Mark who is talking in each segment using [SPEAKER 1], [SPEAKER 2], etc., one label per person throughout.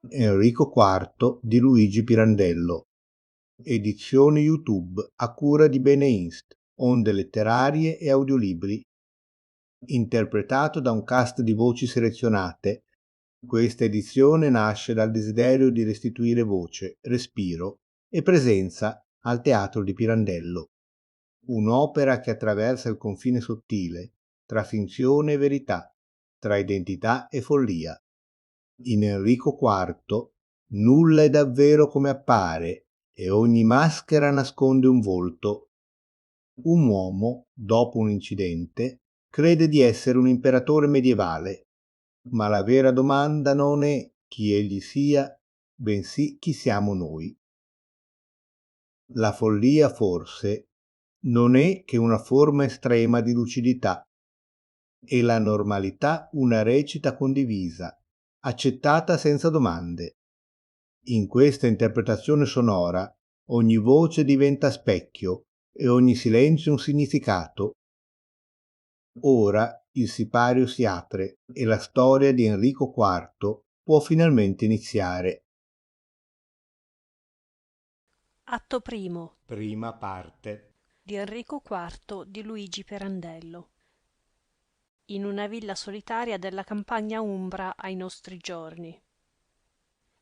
[SPEAKER 1] Enrico IV di Luigi Pirandello. Edizione YouTube a cura di Bene Inst, onde letterarie e audiolibri. Interpretato da un cast di voci selezionate. Questa edizione nasce dal desiderio di restituire voce, respiro e presenza al teatro di Pirandello. Un'opera che attraversa il confine sottile tra finzione e verità, tra identità e follia. In Enrico IV nulla è davvero come appare e ogni maschera nasconde un volto. Un uomo, dopo un incidente, crede di essere un imperatore medievale, ma la vera domanda non è chi egli sia, bensì chi siamo noi. La follia, forse, non è che una forma estrema di lucidità, e la normalità una recita condivisa, accettata senza domande. In questa interpretazione sonora ogni voce diventa specchio e ogni silenzio un significato. Ora il sipario si apre e la storia di Enrico IV può finalmente iniziare.
[SPEAKER 2] Atto primo
[SPEAKER 1] Prima parte.
[SPEAKER 2] di Enrico IV di Luigi Pirandello. In una villa solitaria della campagna umbra ai nostri giorni.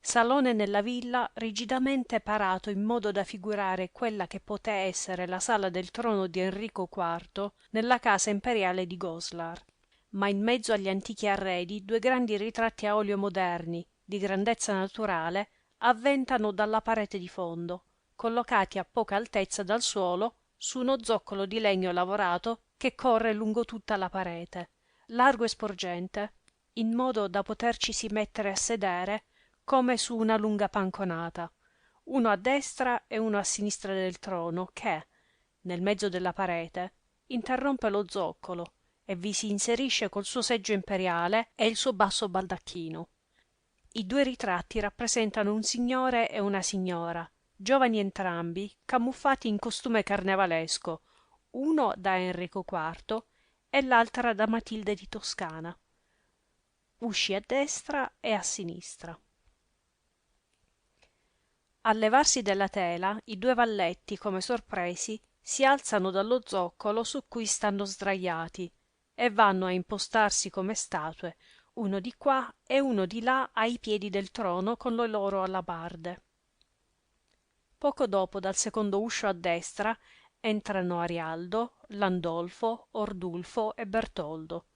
[SPEAKER 2] Salone nella villa rigidamente parato in modo da figurare quella che poté essere la sala del trono di Enrico IV nella casa imperiale di Goslar, ma in mezzo agli antichi arredi due grandi ritratti a olio moderni, di grandezza naturale, avventano dalla parete di fondo, collocati a poca altezza dal suolo su uno zoccolo di legno lavorato che corre lungo tutta la parete, largo e sporgente, in modo da potercisi mettere a sedere come su una lunga panconata, uno a destra e uno a sinistra del trono che, nel mezzo della parete, interrompe lo zoccolo e vi si inserisce col suo seggio imperiale e il suo basso baldacchino. I due ritratti rappresentano un signore e una signora, giovani entrambi, camuffati in costume carnevalesco, uno da Enrico IV e l'altra da Matilde di Toscana. Usci a destra e a sinistra. Al levarsi della tela, i due valletti, come sorpresi, si alzano dallo zoccolo su cui stanno sdrajati e vanno a impostarsi come statue, uno di qua e uno di là ai piedi del trono con le loro alabarde. Poco dopo, dal secondo uscio a destra, entrano Arialdo, Landolfo, Ordulfo e Bertoldo,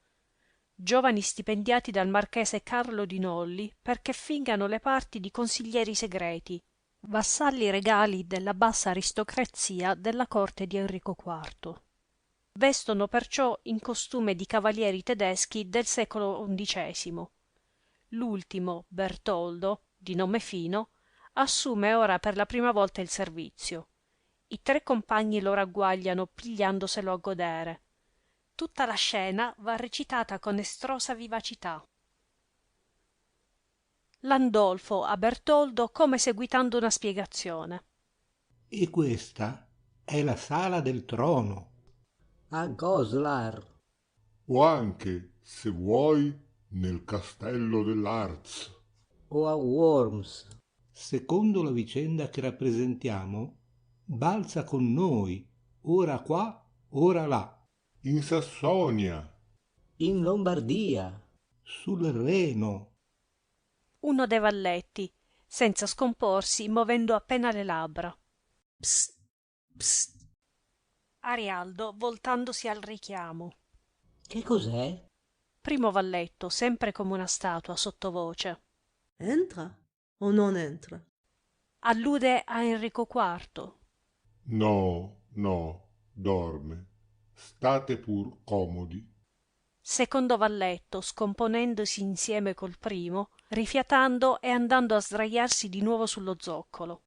[SPEAKER 2] giovani stipendiati dal marchese Carlo di Nolli perché fingano le parti di consiglieri segreti, vassalli regali della bassa aristocrazia della corte di Enrico IV. Vestono perciò in costume di cavalieri tedeschi del secolo XI. L'ultimo, Bertoldo, di nome Fino, assume ora per la prima volta il servizio. I tre compagni lo ragguagliano pigliandoselo a godere. Tutta la scena va recitata con estrosa vivacità. Landolfo a Bertoldo come seguitando una spiegazione.
[SPEAKER 1] E questa è la sala del trono.
[SPEAKER 3] A Goslar.
[SPEAKER 4] o anche, se vuoi, nel castello dell'Arz.
[SPEAKER 3] O a Worms.
[SPEAKER 1] Secondo la vicenda che rappresentiamo, balza con noi, ora qua, ora là,
[SPEAKER 4] In Sassonia,
[SPEAKER 3] In Lombardia.
[SPEAKER 1] sul Reno.
[SPEAKER 2] Uno dei valletti, senza scomporsi, muovendo appena le labbra.
[SPEAKER 3] Psst, psst.
[SPEAKER 2] Arialdo voltandosi al richiamo.
[SPEAKER 3] Che cos'è?
[SPEAKER 2] Primo valletto, sempre come una statua, sottovoce.
[SPEAKER 5] Entra o non entra?
[SPEAKER 2] Allude a Enrico IV.
[SPEAKER 4] no, no, dorme. State pur comodi.
[SPEAKER 2] Secondo valletto, scomponendosi insieme col primo, rifiatando e andando a sdraiarsi di nuovo sullo zoccolo.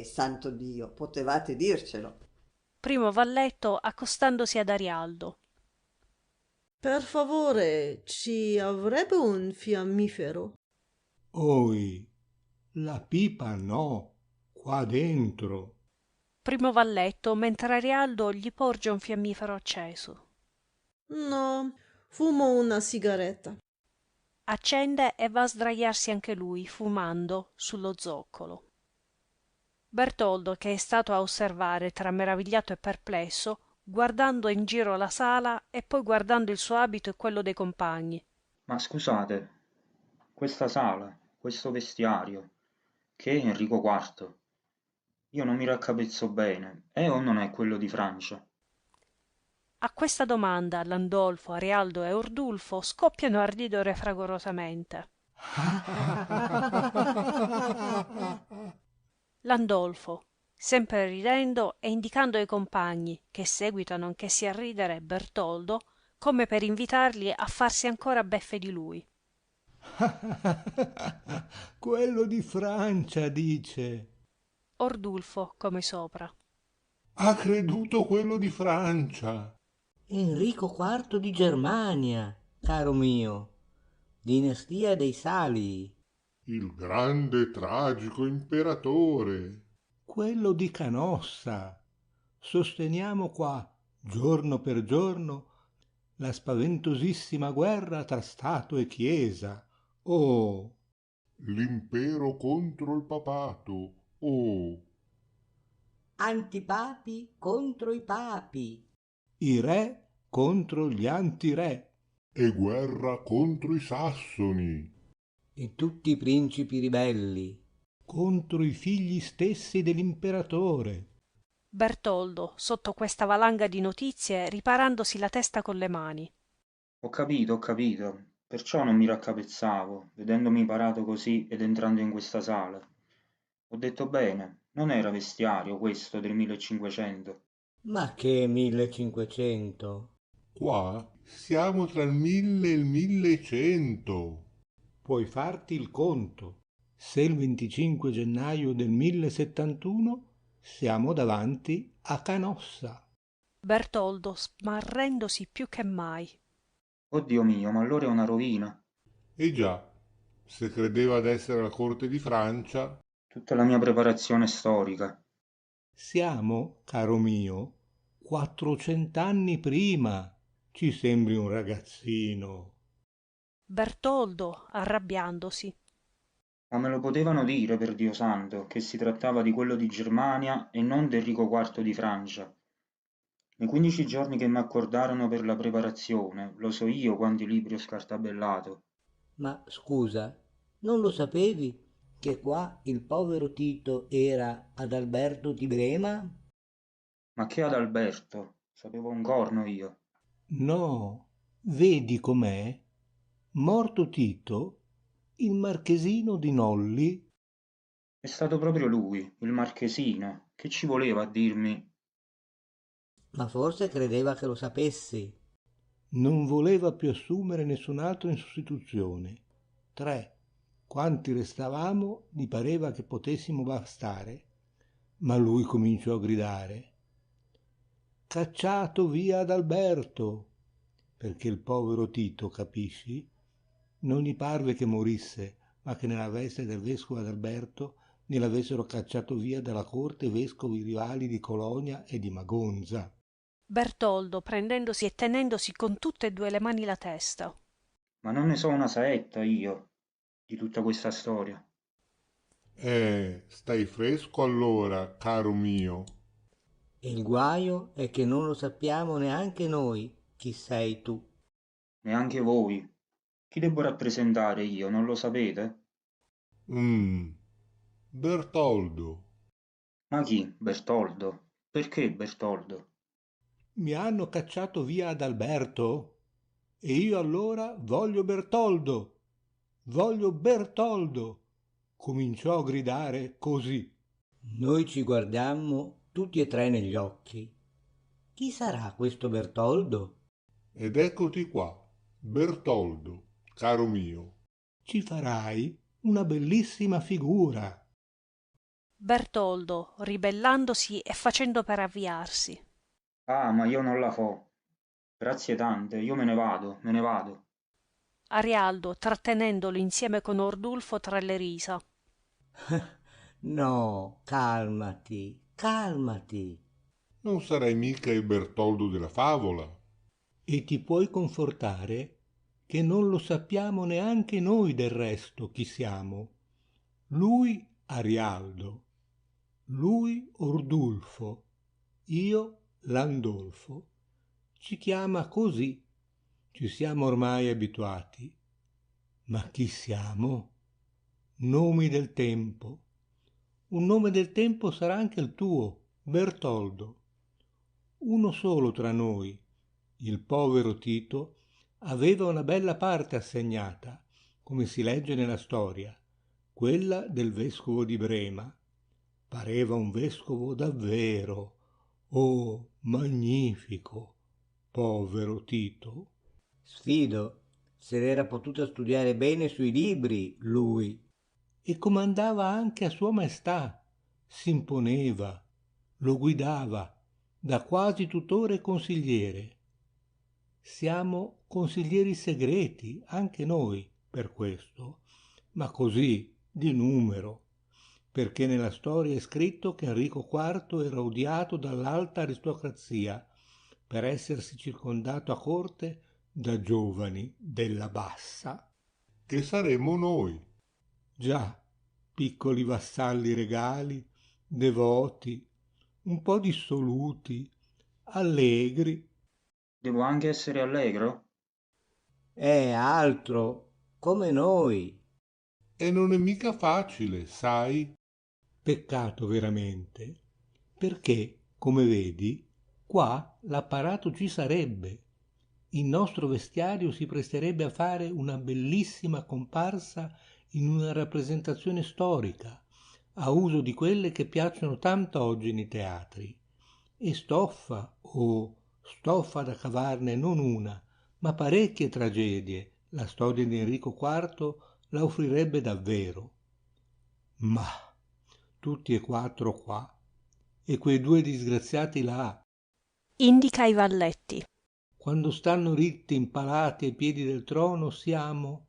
[SPEAKER 6] Santo Dio, potevate dircelo.
[SPEAKER 2] Primo valletto accostandosi ad Arialdo.
[SPEAKER 5] Per favore, ci avrebbe un fiammifero?
[SPEAKER 1] Oi, la pipa no. Qua dentro.
[SPEAKER 2] Primo va a letto mentre Arialdo gli porge un fiammifero acceso.
[SPEAKER 5] No, fumo una sigaretta.
[SPEAKER 2] Accende e va a sdraiarsi anche lui, fumando, sullo zoccolo. Bertoldo, che è stato a osservare tra meravigliato e perplesso, guardando in giro la sala e poi guardando il suo abito e quello dei compagni.
[SPEAKER 7] Ma scusate, questa sala, questo vestiario, che è Enrico IV? Io non mi raccapezzo bene, è o non è quello di Francia?
[SPEAKER 2] A questa domanda Landolfo, Arialdo e Ordulfo scoppiano a ridere fragorosamente. Landolfo, sempre ridendo e indicando ai compagni, che seguitano anch'essi a ridere, Bertoldo, come per invitarli a farsi ancora beffe di lui.
[SPEAKER 1] Quello di Francia, dice.
[SPEAKER 2] Ordulfo, come sopra.
[SPEAKER 4] Ha creduto quello di Francia.
[SPEAKER 3] Enrico IV di Germania, caro mio, dinastia dei Salii.
[SPEAKER 4] Il grande e tragico imperatore.
[SPEAKER 1] Quello di Canossa. Sosteniamo qua, giorno per giorno, la spaventosissima guerra tra Stato e Chiesa. Oh,
[SPEAKER 4] L'impero contro il papato. Oh,
[SPEAKER 3] Antipapi contro i papi.
[SPEAKER 1] i re contro gli antiré.
[SPEAKER 4] e guerra contro i sassoni.
[SPEAKER 3] E tutti i principi ribelli.
[SPEAKER 1] Contro i figli stessi dell'imperatore.
[SPEAKER 2] Bertoldo, sotto questa valanga di notizie, riparandosi la testa con le mani.
[SPEAKER 7] Ho capito, perciò non mi raccapezzavo, vedendomi parato così ed entrando in questa sala. Ho detto bene, non era vestiario questo del 1500.
[SPEAKER 3] Ma che 1500?
[SPEAKER 4] Qua siamo tra il 1000 e il 1100.
[SPEAKER 1] Puoi farti il conto. Se il 25 gennaio del 1071 siamo davanti a Canossa.
[SPEAKER 2] Bertoldo, smarrendosi più che mai.
[SPEAKER 7] Oddio mio, ma allora è una rovina.
[SPEAKER 4] E già, se credeva d'essere la corte di Francia,
[SPEAKER 7] Tutta la mia preparazione storica.
[SPEAKER 1] Siamo, caro mio, 400 anni prima. Ci sembri un ragazzino.
[SPEAKER 2] Bertoldo, arrabbiandosi.
[SPEAKER 7] Ma me lo potevano dire, per Dio santo, che si trattava di quello di Germania e non d'Enrico IV di Francia. Nei 15 giorni che m'accordarono per la preparazione, lo so io quanti libri ho scartabellato.
[SPEAKER 3] Ma scusa, non lo sapevi che qua il povero Tito era ad Alberto di Brema?
[SPEAKER 7] Ma che Adalberto? Sapevo un corno io.
[SPEAKER 1] No, vedi com'è? Morto Tito, il marchesino di Nolli.
[SPEAKER 7] È stato proprio lui, il marchesino, che ci voleva a dirmi.
[SPEAKER 3] Ma forse credeva che lo sapessi.
[SPEAKER 1] Non voleva più assumere nessun altro in sostituzione. 3. Quanti restavamo, gli pareva che potessimo bastare, ma lui cominciò a gridare: cacciato via ad Alberto! Perché il povero Tito, capisci, non gli parve che morisse, ma che nella veste del vescovo Adalberto gliel'avessero cacciato via dalla corte i vescovi rivali di Colonia e di Magonza.
[SPEAKER 2] Bertoldo, prendendosi e tenendosi con tutte e due le mani la testa.
[SPEAKER 7] Ma non ne so una saetta io, di tutta questa storia.
[SPEAKER 4] stai fresco allora, caro mio.
[SPEAKER 3] E il guaio è che non lo sappiamo neanche noi chi sei tu.
[SPEAKER 7] Neanche voi. Chi devo rappresentare io, non lo sapete?
[SPEAKER 4] Bertoldo.
[SPEAKER 7] Ma chi? Bertoldo? Perché Bertoldo?
[SPEAKER 1] Mi hanno cacciato via ad Alberto e io allora voglio Bertoldo, voglio Bertoldo. Cominciò a gridare così.
[SPEAKER 3] Noi ci guardammo tutti e tre negli occhi. Chi sarà questo Bertoldo?
[SPEAKER 4] Ed eccoti qua, Bertoldo, caro mio.
[SPEAKER 1] Ci farai una bellissima figura.
[SPEAKER 2] Bertoldo, ribellandosi e facendo per avviarsi.
[SPEAKER 7] Ah, ma io non la fo. Grazie tante, io me ne vado, me ne vado.
[SPEAKER 2] Arialdo, trattenendolo insieme con Ordulfo tra le risa.
[SPEAKER 3] No, calmati, calmati.
[SPEAKER 4] Non sarai mica il Bertoldo della favola.
[SPEAKER 8] E ti puoi confortare che non lo sappiamo neanche noi del resto chi siamo. Lui Arialdo, lui Ordulfo, io Landolfo. Ci chiama così, ci siamo ormai abituati. Ma chi siamo? Nomi del tempo. Un nome del tempo sarà anche il tuo, Bertoldo. Uno solo tra noi, il povero Tito, aveva una bella parte assegnata, come si legge nella storia, quella del vescovo di Brema. Pareva un vescovo davvero. Oh, magnifico, povero Tito.
[SPEAKER 3] Sfido, se l'era potuta studiare bene sui libri, lui.
[SPEAKER 8] E comandava anche a sua maestà, s'imponeva, lo guidava, da quasi tutore e consigliere. Siamo consiglieri segreti, anche noi, per questo, ma così, di numero, perché nella storia è scritto che Enrico IV era odiato dall'alta aristocrazia per essersi circondato a corte da giovani della bassa.
[SPEAKER 4] Che saremmo noi.
[SPEAKER 8] Già, piccoli vassalli regali, devoti, un po' dissoluti, allegri.
[SPEAKER 7] Devo anche essere allegro?
[SPEAKER 3] È altro, come noi.
[SPEAKER 4] E non è mica facile, sai?
[SPEAKER 8] Peccato veramente, perché, come vedi, qua l'apparato ci sarebbe. Il nostro vestiario si presterebbe a fare una bellissima comparsa in una rappresentazione storica, a uso di quelle che piacciono tanto oggi nei teatri. E stoffa, stoffa da cavarne non una, ma parecchie tragedie, la storia di Enrico IV la offrirebbe davvero. Ma tutti e quattro qua, e quei due disgraziati là,
[SPEAKER 2] Indica i valletti.
[SPEAKER 8] quando stanno ritti impalati ai piedi del trono, siamo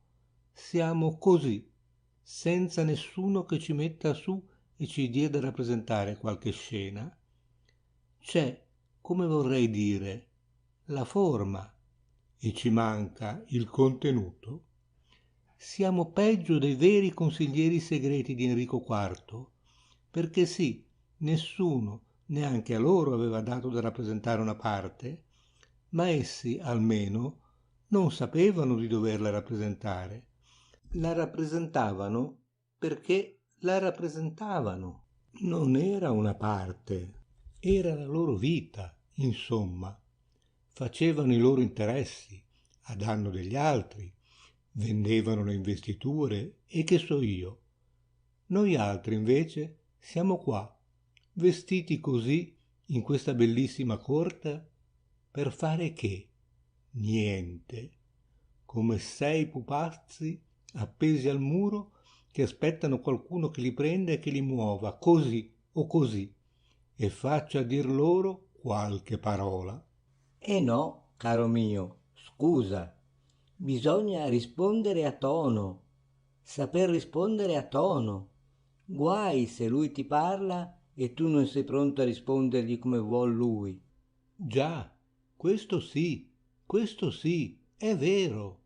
[SPEAKER 8] così, senza nessuno che ci metta su e ci dia da rappresentare qualche scena. C'è, come vorrei dire, la forma e ci manca il contenuto. Siamo peggio dei veri consiglieri segreti di Enrico IV, perché sì, nessuno, neanche a loro, aveva dato da rappresentare una parte, ma essi, almeno, non sapevano di doverla rappresentare. La rappresentavano perché la rappresentavano. Non era una parte, era la loro vita, insomma. Facevano i loro interessi, a danno degli altri, vendevano le investiture e che so io. Noi altri invece siamo qua, vestiti così in questa bellissima corte, per fare che? Niente, come 6 pupazzi appesi al muro che aspettano qualcuno che li prenda e che li muova così o così e faccia dir loro qualche parola.
[SPEAKER 3] E no, caro mio, scusa, bisogna rispondere a tono, saper rispondere a tono. Guai se lui ti parla e tu non sei pronto a rispondergli come vuol lui.
[SPEAKER 8] Già, questo sì, è vero.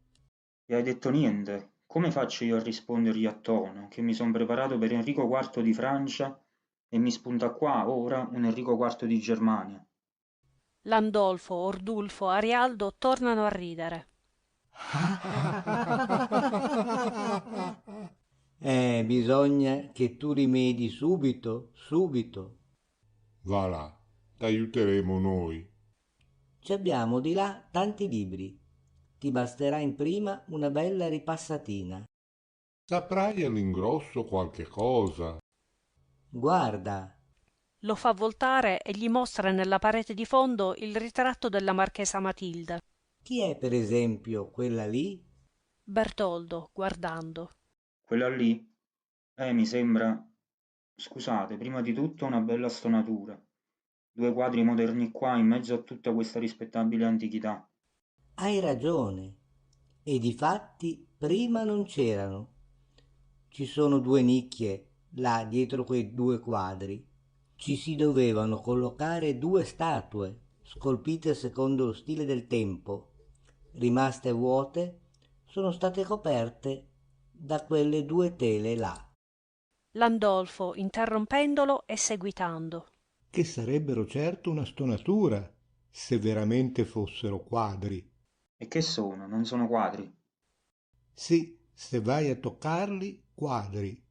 [SPEAKER 7] E hai detto niente? Come faccio io a rispondergli a tono, che mi son preparato per Enrico IV di Francia e mi spunta qua, ora, un Enrico IV di Germania?
[SPEAKER 2] Landolfo, Ordulfo, Arialdo tornano a ridere.
[SPEAKER 3] Bisogna che tu rimedi subito, subito.
[SPEAKER 4] Va là, t'aiuteremo noi.
[SPEAKER 3] Ci abbiamo di là tanti libri. Ti basterà in prima una bella ripassatina.
[SPEAKER 4] Saprai all'ingrosso qualche cosa.
[SPEAKER 3] Guarda,
[SPEAKER 2] Lo fa voltare e gli mostra nella parete di fondo il ritratto della marchesa Matilde.
[SPEAKER 3] chi è per esempio quella lì?
[SPEAKER 2] Bertoldo, guardando.
[SPEAKER 7] Quella lì? Mi sembra... Scusate, prima di tutto una bella stonatura. 2 quadri moderni qua in mezzo a tutta questa rispettabile antichità.
[SPEAKER 3] Hai ragione. E difatti prima non c'erano. Ci sono 2 nicchie, là dietro quei 2 quadri. Ci si dovevano collocare 2 statue, scolpite secondo lo stile del tempo. Rimaste vuote, sono state coperte da quelle 2 tele là.
[SPEAKER 2] Landolfo, interrompendolo e seguitando.
[SPEAKER 8] Che sarebbero certo una stonatura, se veramente fossero quadri.
[SPEAKER 7] E che sono? Non sono quadri?
[SPEAKER 8] Sì, se vai a toccarli, quadri.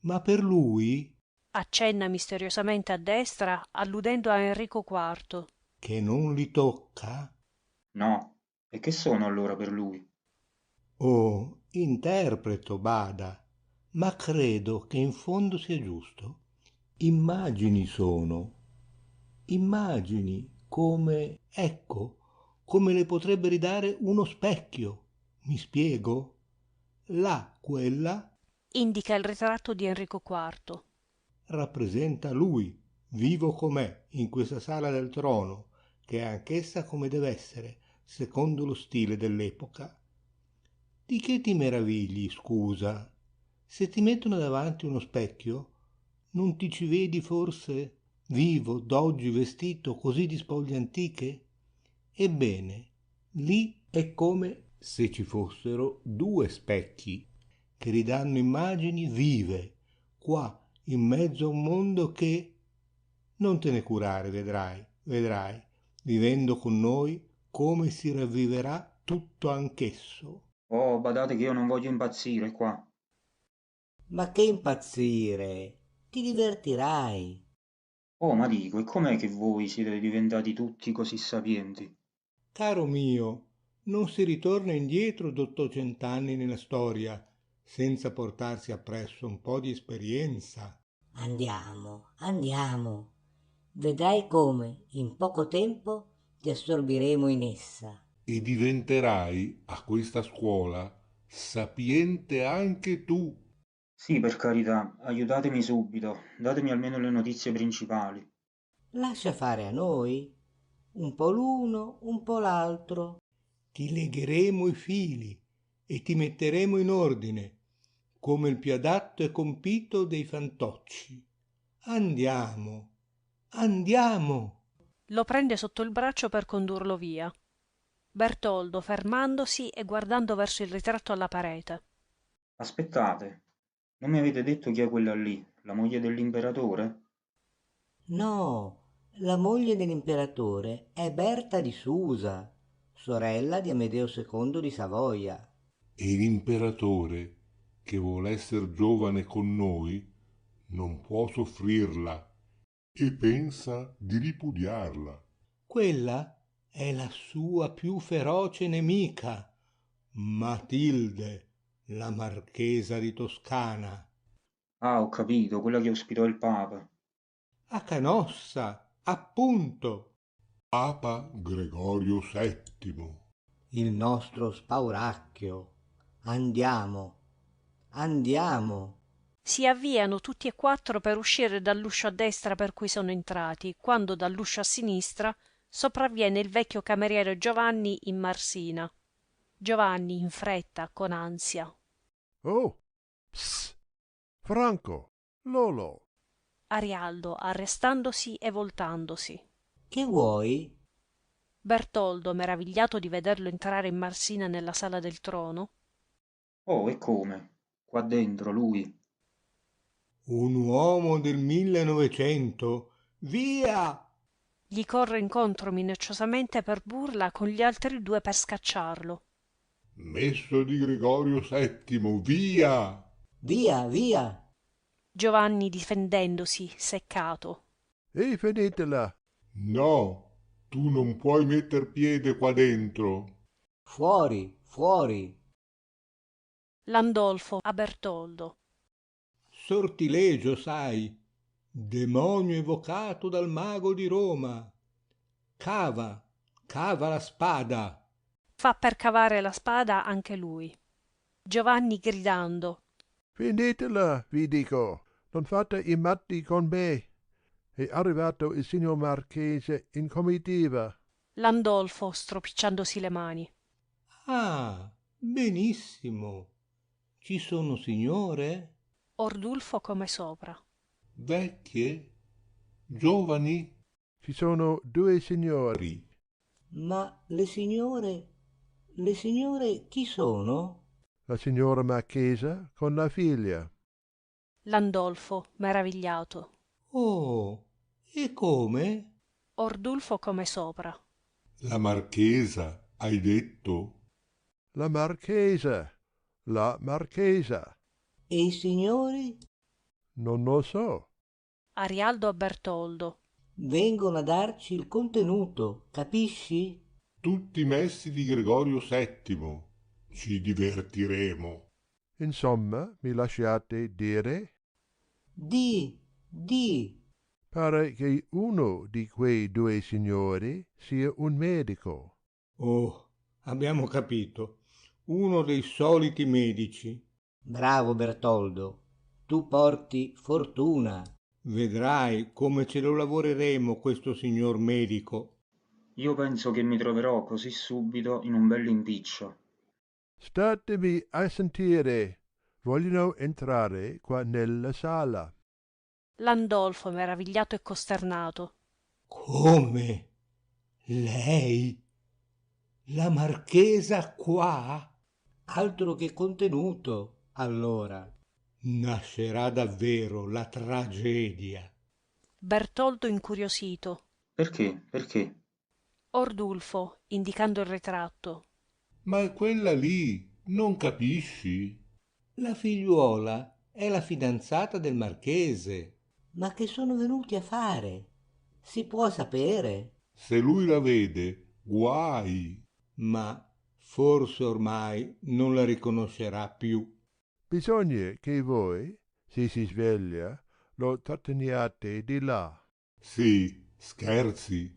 [SPEAKER 8] Ma per lui,
[SPEAKER 2] Accenna misteriosamente a destra, alludendo a Enrico IV.
[SPEAKER 8] che non li tocca,
[SPEAKER 7] No. E che sono allora per lui?
[SPEAKER 8] oh, interpreto, bada, ma credo che in fondo sia giusto. Immagini sono, immagini come, ecco, come le potrebbe ridare uno specchio. Mi spiego? Là, quella
[SPEAKER 2] Indica il ritratto di Enrico IV.
[SPEAKER 8] rappresenta lui, vivo com'è, in questa sala del trono, che è anch'essa come deve essere, secondo lo stile dell'epoca. Di che ti meravigli, scusa? Se ti mettono davanti uno specchio, non ti ci vedi forse vivo, d'oggi vestito così di spoglie antiche? Ebbene, lì è come se ci fossero 2 specchi che ridanno immagini vive, qua in mezzo a un mondo che... Non te ne curare, vedrai, vivendo con noi come si ravviverà tutto anch'esso.
[SPEAKER 7] Oh, badate che io non voglio impazzire qua.
[SPEAKER 3] Ma che impazzire! Ti divertirai.
[SPEAKER 7] Oh, ma dico, e com'è che voi siete diventati tutti così sapienti?
[SPEAKER 8] Caro mio, non si ritorna indietro d'800 anni nella storia senza portarsi appresso un po' di esperienza.
[SPEAKER 3] Andiamo, andiamo. Vedrai come in poco tempo ti assorbiremo in essa.
[SPEAKER 4] E diventerai a questa scuola sapiente anche tu.
[SPEAKER 7] Sì, per carità, aiutatemi subito, datemi almeno le notizie principali.
[SPEAKER 3] Lascia fare a noi. Un po' l'uno, un po' l'altro.
[SPEAKER 8] Ti legheremo i fili e ti metteremo in ordine, come il più adatto e compito dei fantocci. Andiamo, andiamo.
[SPEAKER 2] Lo prende sotto il braccio per condurlo via. Bertoldo, fermandosi e guardando verso il ritratto alla parete.
[SPEAKER 7] Aspettate, non mi avete detto chi è quella lì, la moglie dell'imperatore?
[SPEAKER 3] No, la moglie dell'imperatore è Berta di Susa, sorella di Amedeo II di Savoia.
[SPEAKER 4] E l'imperatore, che vuol esser giovane con noi, non può soffrirla e pensa di ripudiarla.
[SPEAKER 8] Quella è la sua più feroce nemica, Matilde, la marchesa di Toscana.
[SPEAKER 7] Ah, ho capito, quella che ospitò il Papa.
[SPEAKER 8] A Canossa, appunto.
[SPEAKER 4] Papa Gregorio VII.
[SPEAKER 3] Il nostro spauracchio. Andiamo, andiamo.
[SPEAKER 2] Si avviano tutti e 4 per uscire dall'uscio a destra per cui sono entrati, quando dall'uscio a sinistra sopravviene il vecchio cameriere Giovanni in marsina. Giovanni in fretta, con ansia.
[SPEAKER 9] Oh, psst, Franco, Lolo.
[SPEAKER 2] Arialdo, arrestandosi e voltandosi.
[SPEAKER 3] Che vuoi?
[SPEAKER 2] Bertoldo, meravigliato di vederlo entrare in marsina nella sala del trono.
[SPEAKER 7] Oh, e come? Qua dentro, lui.
[SPEAKER 8] Un uomo del 1900. Via!
[SPEAKER 2] Gli corre incontro minacciosamente per burla con gli altri 2 per scacciarlo.
[SPEAKER 4] Messo di Gregorio VII, via!
[SPEAKER 3] Via, via!
[SPEAKER 2] Giovanni difendendosi, seccato.
[SPEAKER 9] E finitela.
[SPEAKER 4] No, tu non puoi metter piede qua dentro.
[SPEAKER 3] Fuori, fuori!
[SPEAKER 2] Landolfo a Bertoldo.
[SPEAKER 8] Sortilegio, sai, demonio evocato dal mago di Roma. Cava, cava la spada.
[SPEAKER 2] Fa per cavare la spada anche lui. Giovanni gridando.
[SPEAKER 9] Finitela, vi dico. Non fate i matti con me. È arrivato il signor Marchese in comitiva.
[SPEAKER 2] Landolfo stropicciandosi le mani.
[SPEAKER 8] Ah, benissimo. Ci sono signore?
[SPEAKER 2] Ordulfo come sopra.
[SPEAKER 4] Vecchie? Giovani?
[SPEAKER 9] Ci sono 2 signori.
[SPEAKER 3] Ma le signore chi sono?
[SPEAKER 9] La signora Marchesa con la figlia.
[SPEAKER 2] Landolfo, meravigliato.
[SPEAKER 8] Oh, e come?
[SPEAKER 2] Ordulfo come sopra.
[SPEAKER 4] La marchesa, hai detto?
[SPEAKER 9] La Marchesa. La Marchesa.
[SPEAKER 3] E i signori?
[SPEAKER 9] Non lo so.
[SPEAKER 2] Arialdo a Bertoldo.
[SPEAKER 3] Vengono a darci il contenuto, capisci?
[SPEAKER 4] Tutti messi di Gregorio VII. Ci divertiremo.
[SPEAKER 9] Insomma, mi lasciate dire?
[SPEAKER 3] Di.
[SPEAKER 9] Pare che uno di quei 2 signori sia un medico.
[SPEAKER 8] Oh, abbiamo capito. Uno dei soliti medici.
[SPEAKER 3] Bravo Bertoldo, tu porti fortuna.
[SPEAKER 8] Vedrai come ce lo lavoreremo questo signor medico.
[SPEAKER 7] Io penso che mi troverò così subito in un bell'impiccio.
[SPEAKER 9] Statemi a sentire. Vogliono entrare qua nella sala.
[SPEAKER 2] Landolfo, meravigliato e costernato.
[SPEAKER 8] Come? Lei? La marchesa qua?
[SPEAKER 3] Altro che contenuto, allora.
[SPEAKER 8] Nascerà davvero la tragedia.
[SPEAKER 2] Bertoldo incuriosito.
[SPEAKER 7] Perché? Perché?
[SPEAKER 2] Ordulfo, indicando il ritratto.
[SPEAKER 4] Ma è quella lì, non capisci?
[SPEAKER 8] La figliuola è la fidanzata del marchese.
[SPEAKER 3] Ma che sono venuti a fare? Si può sapere?
[SPEAKER 4] Se lui la vede, guai.
[SPEAKER 8] Ma forse ormai non la riconoscerà più.
[SPEAKER 9] Bisogna che voi, se si sveglia, lo tratteniate di là.
[SPEAKER 4] Sì, scherzi.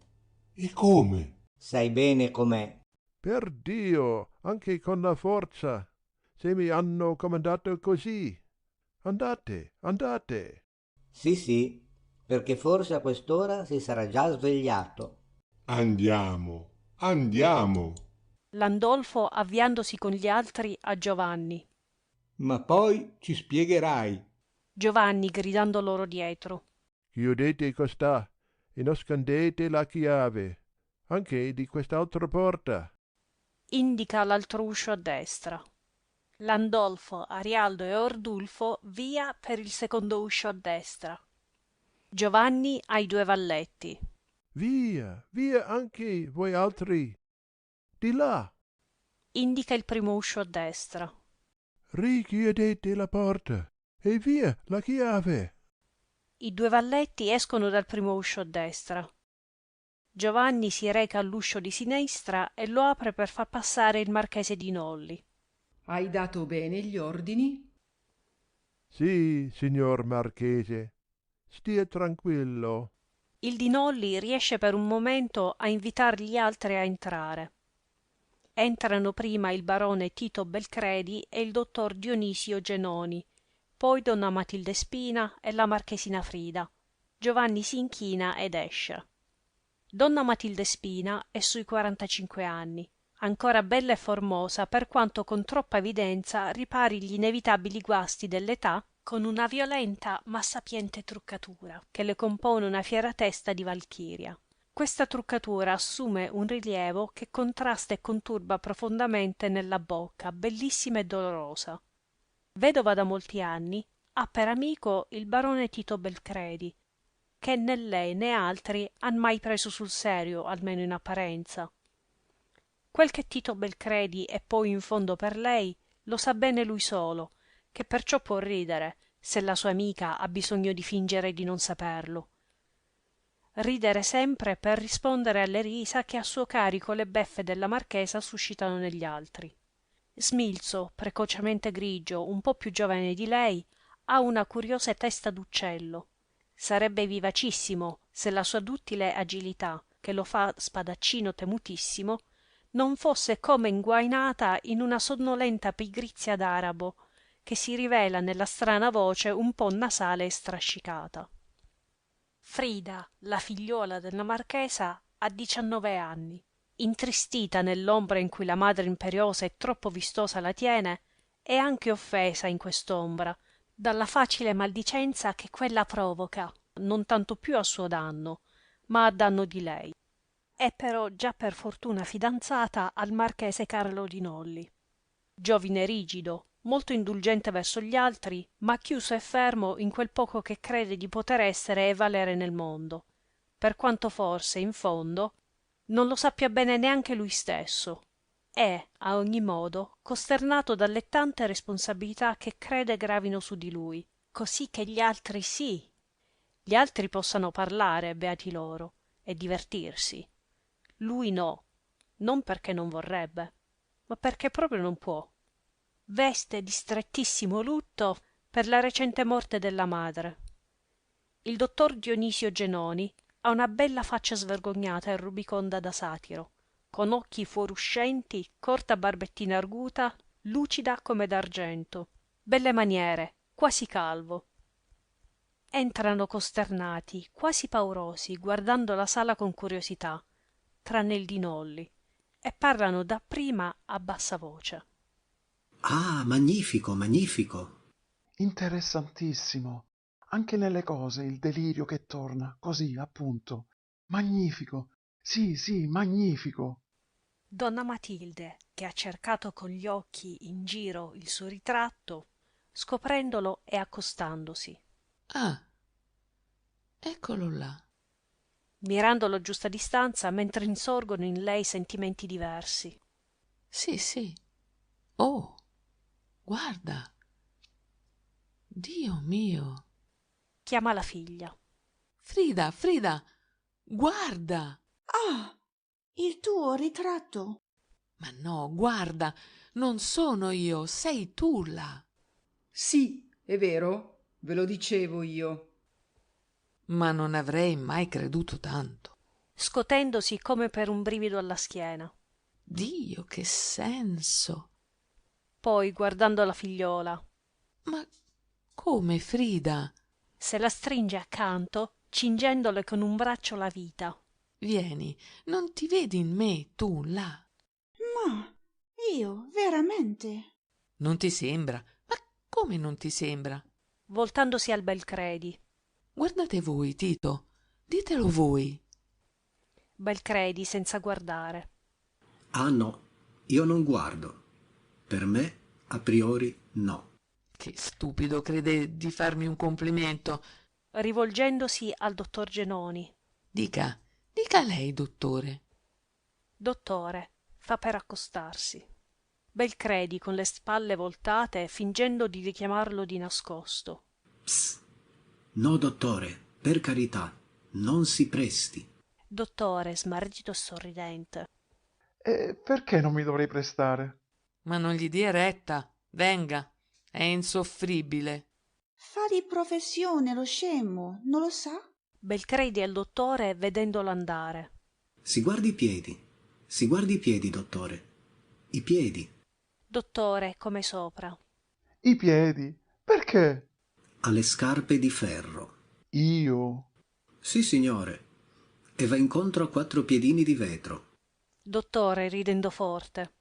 [SPEAKER 4] E come?
[SPEAKER 3] Sai bene com'è.
[SPEAKER 9] Per Dio, anche con la forza, se mi hanno comandato così. Andate, andate.
[SPEAKER 3] Sì, perché forse a quest'ora si sarà già svegliato.
[SPEAKER 4] Andiamo, andiamo.
[SPEAKER 2] Landolfo avviandosi con gli altri a Giovanni.
[SPEAKER 8] Ma poi ci spiegherai.
[SPEAKER 2] Giovanni gridando loro dietro.
[SPEAKER 9] Chiudete questa e nascondete la chiave, anche di quest'altra porta.
[SPEAKER 2] Indica l'altro uscio a destra. Landolfo, Arialdo e Ordulfo via per il secondo uscio a destra. Giovanni ai 2 valletti.
[SPEAKER 9] Via, via anche voi altri. Di là.
[SPEAKER 2] Indica il primo uscio a destra.
[SPEAKER 9] Richiudete la porta e via la chiave.
[SPEAKER 2] I 2 valletti escono dal primo uscio a destra. Giovanni si reca all'uscio di sinistra e lo apre per far passare il marchese di Nolli.
[SPEAKER 10] Hai dato bene gli ordini?
[SPEAKER 9] Sì, signor Marchese. Stia tranquillo.
[SPEAKER 2] Il Di Nolli riesce per un momento a invitar gli altri a entrare. Entrano prima il barone Tito Belcredi e il dottor Dionisio Genoni, poi donna Matilde Spina e la marchesina Frida. Giovanni si inchina ed esce. Donna Matilde Spina è sui 45 anni, ancora bella e formosa per quanto con troppa evidenza ripari gli inevitabili guasti dell'età con una violenta ma sapiente truccatura che le compone una fiera testa di valchiria. Questa truccatura assume un rilievo che contrasta e conturba profondamente nella bocca, bellissima e dolorosa. Vedova da molti anni, ha per amico il barone Tito Belcredi, che né lei né altri han mai preso sul serio, almeno in apparenza. Quel che Tito Belcredi è poi in fondo per lei lo sa bene lui solo, che perciò può ridere, se la sua amica ha bisogno di fingere di non saperlo. Ridere sempre per rispondere alle risa che a suo carico le beffe della marchesa suscitano negli altri. Smilzo, precocemente grigio, un po' più giovane di lei, ha una curiosa testa d'uccello. Sarebbe vivacissimo se la sua duttile agilità, che lo fa spadaccino temutissimo, non fosse come inguainata in una sonnolenta pigrizia d'arabo, che si rivela nella strana voce un po' nasale e strascicata. Frida, la figliuola della marchesa, ha 19 anni. Intristita nell'ombra in cui la madre imperiosa e troppo vistosa la tiene, è anche offesa in quest'ombra dalla facile maldicenza che quella provoca, non tanto piú a suo danno, ma a danno di lei. È però già per fortuna fidanzata al marchese Carlo di Nolli, giovine rigido, molto indulgente verso gli altri, ma chiuso e fermo in quel poco che crede di poter essere e valere nel mondo, per quanto forse, in fondo, non lo sappia bene neanche lui stesso, e, a ogni modo, costernato dalle tante responsabilità che crede gravino su di lui, cosí che gli altri sí, gli altri possano parlare, beati loro, e divertirsi. Lui no, non perché non vorrebbe, ma perché proprio non può. Veste di strettissimo lutto per la recente morte della madre. Il dottor Dionisio Genoni ha una bella faccia svergognata e rubiconda da satiro, con occhi fuoruscenti, corta barbettina arguta, lucida come d'argento, belle maniere, quasi calvo. Entrano costernati, quasi paurosi, guardando la sala con curiosità, tranne il Di Nolli, e parlano dapprima a bassa voce.
[SPEAKER 11] Ah, magnifico, magnifico.
[SPEAKER 12] Interessantissimo. Anche nelle cose il delirio che torna, così, appunto. Magnifico. Sì, sì, magnifico.
[SPEAKER 2] Donna Matilde, che ha cercato con gli occhi in giro il suo ritratto, scoprendolo e accostandosi.
[SPEAKER 13] Ah, eccolo là.
[SPEAKER 2] Mirandolo a giusta distanza mentre insorgono in lei sentimenti diversi.
[SPEAKER 13] Sì, sì. Oh, guarda. Dio mio.
[SPEAKER 2] Chiama la figlia.
[SPEAKER 13] Frida, Frida, guarda.
[SPEAKER 5] Ah, il tuo ritratto.
[SPEAKER 13] Ma no, guarda, non sono io, sei tu là.
[SPEAKER 10] Sì, è vero, ve lo dicevo io.
[SPEAKER 13] Ma non avrei mai creduto tanto.
[SPEAKER 2] Scotendosi come per un brivido alla schiena.
[SPEAKER 13] Dio, che senso!
[SPEAKER 2] Poi, guardando la figliola.
[SPEAKER 13] Ma come, Frida?
[SPEAKER 2] Se la stringe accanto, cingendole con un braccio la vita.
[SPEAKER 13] Vieni, non ti vedi in me, tu, là?
[SPEAKER 5] Ma io, veramente?
[SPEAKER 13] Non ti sembra? Ma come non ti sembra?
[SPEAKER 2] Voltandosi al Belcredi.
[SPEAKER 13] Guardate voi, Tito, ditelo voi.
[SPEAKER 2] Belcredi senza guardare.
[SPEAKER 11] Ah no, io non guardo. Per me, a priori, no.
[SPEAKER 13] Che stupido, crede di farmi un complimento.
[SPEAKER 2] Rivolgendosi al dottor Genoni.
[SPEAKER 13] Dica lei, dottore.
[SPEAKER 2] Dottore, fa per accostarsi. Belcredi con le spalle voltate, fingendo di richiamarlo di nascosto.
[SPEAKER 11] Psst. No, dottore, per carità, non si presti.
[SPEAKER 2] Dottore, smarrito e sorridente.
[SPEAKER 12] E perché non mi dovrei prestare?
[SPEAKER 13] Ma non gli dia retta, venga, è insoffribile.
[SPEAKER 5] Fa di professione lo scemo, non lo sa?
[SPEAKER 2] Belcredi al dottore vedendolo andare.
[SPEAKER 11] Si guardi i piedi, dottore. I piedi.
[SPEAKER 2] Dottore, come sopra.
[SPEAKER 12] I piedi? Perché?
[SPEAKER 11] Ha le scarpe di ferro.
[SPEAKER 12] Io?
[SPEAKER 11] Sì, signore. E va incontro a 4 piedini di vetro.
[SPEAKER 2] Dottore, ridendo forte.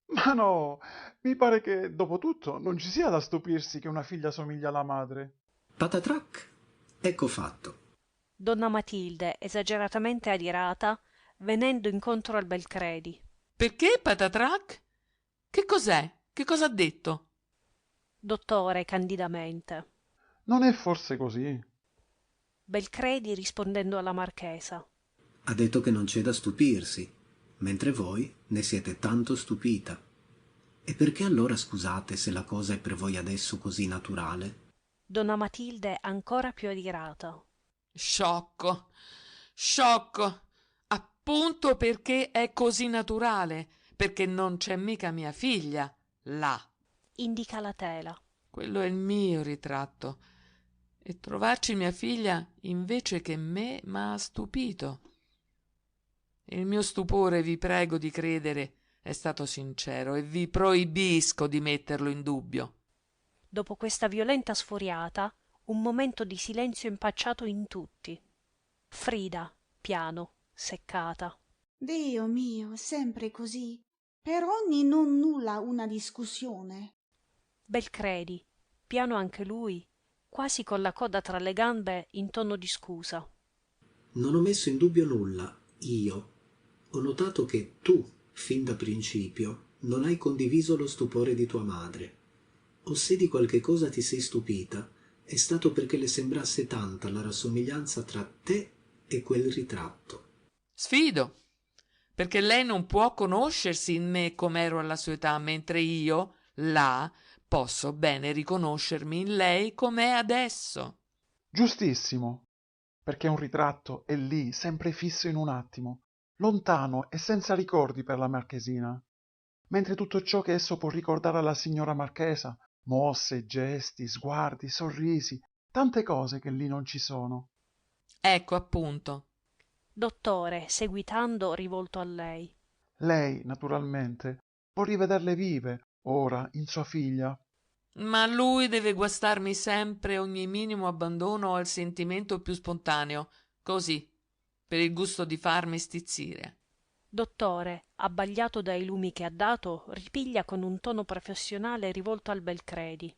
[SPEAKER 12] Ma no, mi pare che, dopo tutto, non ci sia da stupirsi che una figlia somiglia alla madre.
[SPEAKER 11] Patatrac, ecco fatto.
[SPEAKER 2] Donna Matilde, esageratamente adirata, venendo incontro al Belcredi.
[SPEAKER 13] Perché, patatrac? Che cos'è? Che cosa ha detto?
[SPEAKER 2] Dottore, candidamente.
[SPEAKER 12] Non è forse così?
[SPEAKER 2] Belcredi rispondendo alla marchesa.
[SPEAKER 11] Ha detto che non c'è da stupirsi, mentre voi ne siete tanto stupita. E perché allora scusate se la cosa è per voi adesso così naturale?
[SPEAKER 2] Donna Matilde ancora più adirata.
[SPEAKER 13] Sciocco, sciocco, appunto perché è così naturale, perché non c'è mica mia figlia, là.
[SPEAKER 2] Indica la tela.
[SPEAKER 13] Quello è il mio ritratto. E trovarci mia figlia invece che me m'ha stupito. Il mio stupore, vi prego di credere, è stato sincero e vi proibisco di metterlo in dubbio.
[SPEAKER 2] Dopo questa violenta sfuriata, un momento di silenzio impacciato in tutti. Frida, piano, seccata.
[SPEAKER 5] Dio mio, sempre così. Per ogni non nulla una discussione.
[SPEAKER 2] Belcredi, piano anche lui, quasi con la coda tra le gambe, in tono di scusa.
[SPEAKER 11] Non ho messo in dubbio nulla, io. Ho notato che tu, fin da principio, non hai condiviso lo stupore di tua madre. O se di qualche cosa ti sei stupita, è stato perché le sembrasse tanta la rassomiglianza tra te e quel ritratto.
[SPEAKER 13] Sfido, perché lei non può conoscersi in me com'ero alla sua età, mentre io, là, posso bene riconoscermi in lei com'è adesso.
[SPEAKER 12] Giustissimo, perché un ritratto è lì, sempre fisso in un attimo, lontano e senza ricordi per la marchesina, mentre tutto ciò che esso può ricordare alla signora marchesa, mosse, gesti, sguardi, sorrisi, tante cose che lì non ci sono.
[SPEAKER 13] Ecco appunto.
[SPEAKER 2] Dottore, seguitando, rivolto a lei.
[SPEAKER 12] Lei, naturalmente, può rivederle vive, ora, in sua figlia.
[SPEAKER 13] Ma lui deve guastarmi sempre ogni minimo abbandono al sentimento più spontaneo, così, per il gusto di farmi stizzire.
[SPEAKER 2] Dottore, abbagliato dai lumi che ha dato, ripiglia con un tono professionale rivolto al Belcredi.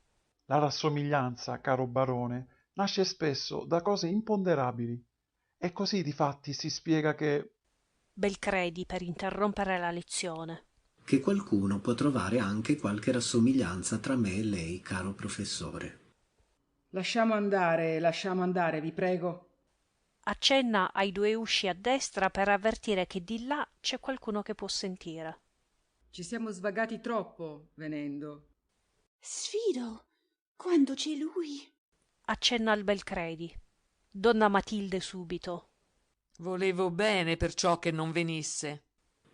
[SPEAKER 12] La rassomiglianza, caro barone, nasce spesso da cose imponderabili. E così difatti si spiega che...
[SPEAKER 2] Belcredi, per interrompere la lezione.
[SPEAKER 11] Che qualcuno può trovare anche qualche rassomiglianza tra me e lei, caro professore.
[SPEAKER 10] Lasciamo andare, vi prego.
[SPEAKER 2] Accenna ai due usci a destra per avvertire che di là c'è qualcuno che può sentire.
[SPEAKER 10] Ci siamo svagati troppo, venendo.
[SPEAKER 5] Sfido, quando c'è lui.
[SPEAKER 2] Accenna al Belcredi. Donna Matilde subito.
[SPEAKER 13] Volevo bene perciò che non venisse.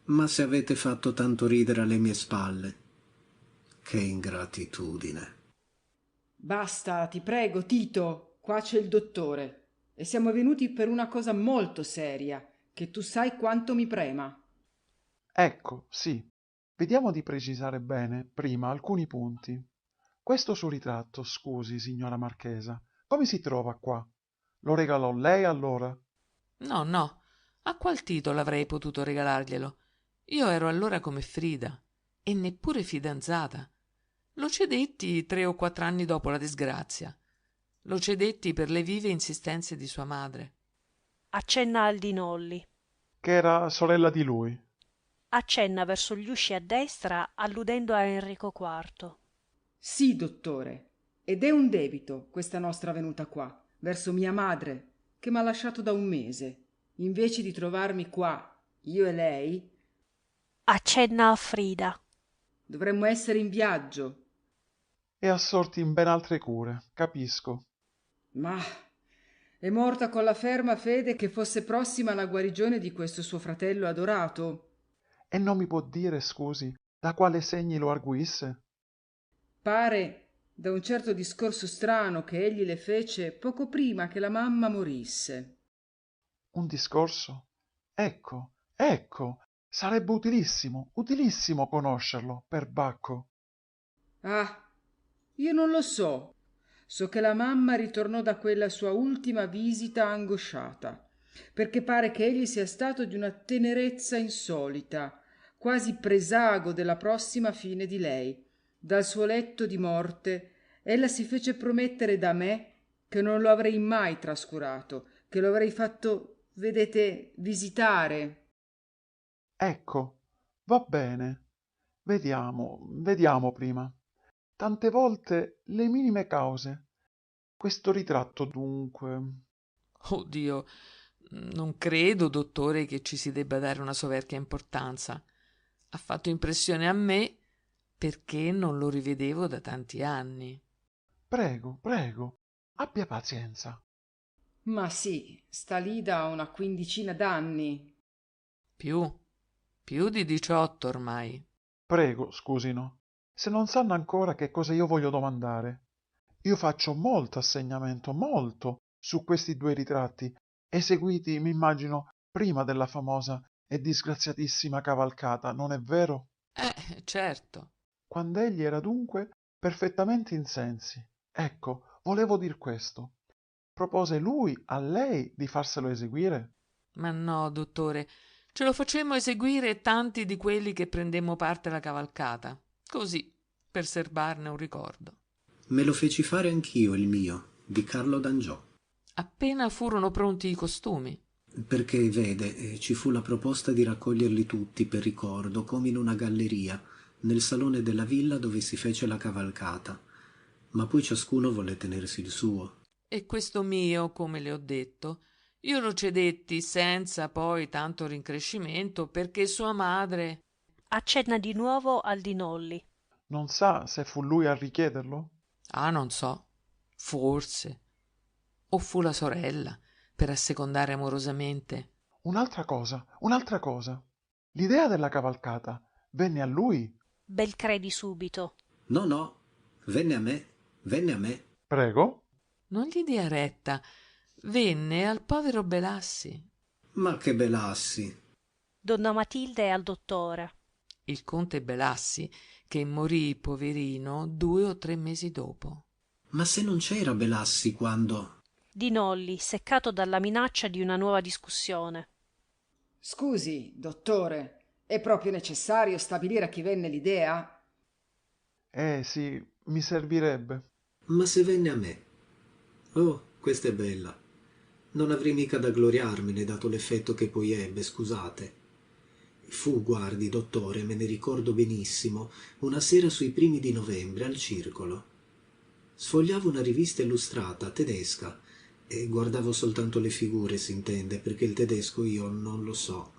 [SPEAKER 11] Ma se avete fatto tanto ridere alle mie spalle, che ingratitudine.
[SPEAKER 10] Basta, ti prego, Tito, qua c'è il dottore. E siamo venuti per una cosa molto seria, che tu sai quanto mi prema.
[SPEAKER 12] Ecco, sì. Vediamo di precisare bene, prima, alcuni punti. Questo suo ritratto, scusi, signora Marchesa, come si trova qua? Lo regalò lei allora?
[SPEAKER 13] No, a qual titolo avrei potuto regalarglielo? Io ero allora come Frida, e neppure fidanzata. Lo cedetti 3 o 4 anni dopo la disgrazia. Lo cedetti per le vive insistenze di sua madre.
[SPEAKER 2] Accenna al Dinolli.
[SPEAKER 12] Che era sorella di lui.
[SPEAKER 2] Accenna verso gli usci a destra, alludendo a Enrico IV.
[SPEAKER 10] Sì, dottore, ed è un debito questa nostra venuta qua, verso mia madre, che m'ha lasciato da un mese. Invece di trovarmi qua, io e lei,
[SPEAKER 2] Accenna a Frida.
[SPEAKER 10] dovremmo essere in viaggio.
[SPEAKER 12] E assorti in ben altre cure, capisco.
[SPEAKER 10] Ma è morta con la ferma fede che fosse prossima la guarigione di questo suo fratello adorato.
[SPEAKER 12] E non mi può dire, scusi, da quale segni lo arguisse?
[SPEAKER 10] Pare da un certo discorso strano che egli le fece poco prima che la mamma morisse.
[SPEAKER 12] Un discorso? Ecco, sarebbe utilissimo conoscerlo, per Bacco.
[SPEAKER 10] Ah, io non lo so. So che la mamma ritornò da quella sua ultima visita angosciata, perché pare che egli sia stato di una tenerezza insolita, quasi presago della prossima fine di lei. Dal suo letto di morte ella si fece promettere da me che non lo avrei mai trascurato, che lo avrei fatto, vedete, visitare.
[SPEAKER 12] Ecco, va bene. Vediamo prima. Tante volte le minime cause. Questo ritratto dunque.
[SPEAKER 13] Oh Dio, non credo, dottore, che ci si debba dare una soverchia importanza. Ha fatto impressione a me perché non lo rivedevo da tanti anni.
[SPEAKER 12] Prego, abbia pazienza.
[SPEAKER 10] Ma sì, sta lì da una quindicina d'anni.
[SPEAKER 13] Più di 18 ormai.
[SPEAKER 12] Prego, scusino, se non sanno ancora che cosa io voglio domandare. Io faccio molto assegnamento, molto, su questi due ritratti, eseguiti, m'immagino, prima della famosa e disgraziatissima cavalcata, non è vero?
[SPEAKER 13] Certo.
[SPEAKER 12] Quando egli era dunque perfettamente in sensi. Ecco, volevo dir questo. Propose lui a lei di farselo eseguire?
[SPEAKER 13] Ma no, dottore, ce lo facemmo eseguire tanti di quelli che prendemmo parte alla cavalcata, così, per serbarne un ricordo.
[SPEAKER 11] Me lo feci fare anch'io il mio, di Carlo d'Angiò.
[SPEAKER 13] Appena furono pronti i costumi.
[SPEAKER 11] Perché, vede, ci fu la proposta di raccoglierli tutti per ricordo, come in una galleria, nel salone della villa dove si fece la cavalcata. Ma poi ciascuno volle tenersi il suo.
[SPEAKER 13] E questo mio, come le ho detto, io lo cedetti senza poi tanto rincrescimento perché sua madre...
[SPEAKER 2] Accenna di nuovo al Dinolli.
[SPEAKER 12] Non sa se fu lui a richiederlo?
[SPEAKER 13] Ah, non so. Forse. O fu la sorella, per assecondare amorosamente.
[SPEAKER 12] Un'altra cosa. L'idea della cavalcata venne a lui?
[SPEAKER 2] Belcredi subito.
[SPEAKER 11] No, venne a me.
[SPEAKER 12] Prego?
[SPEAKER 13] Non gli dia retta. Venne al povero Belassi.
[SPEAKER 11] Ma che Belassi!
[SPEAKER 2] Donna Matilde al dottore.
[SPEAKER 13] Il conte Belassi, che morì, poverino, 2 o 3 mesi dopo.
[SPEAKER 11] Ma se non c'era Belassi quando...
[SPEAKER 2] Dinolli, seccato dalla minaccia di una nuova discussione.
[SPEAKER 10] Scusi, dottore, è proprio necessario stabilire a chi venne l'idea?
[SPEAKER 12] Sì, mi servirebbe.
[SPEAKER 11] Ma se venne a me... Oh, questa è bella. Non avrei mica da gloriarmene, dato l'effetto che poi ebbe, scusate. Fu, guardi, dottore, me ne ricordo benissimo, una sera sui primi di novembre al circolo. Sfogliavo una rivista illustrata, tedesca, e guardavo soltanto le figure, s'intende, perché il tedesco io non lo so.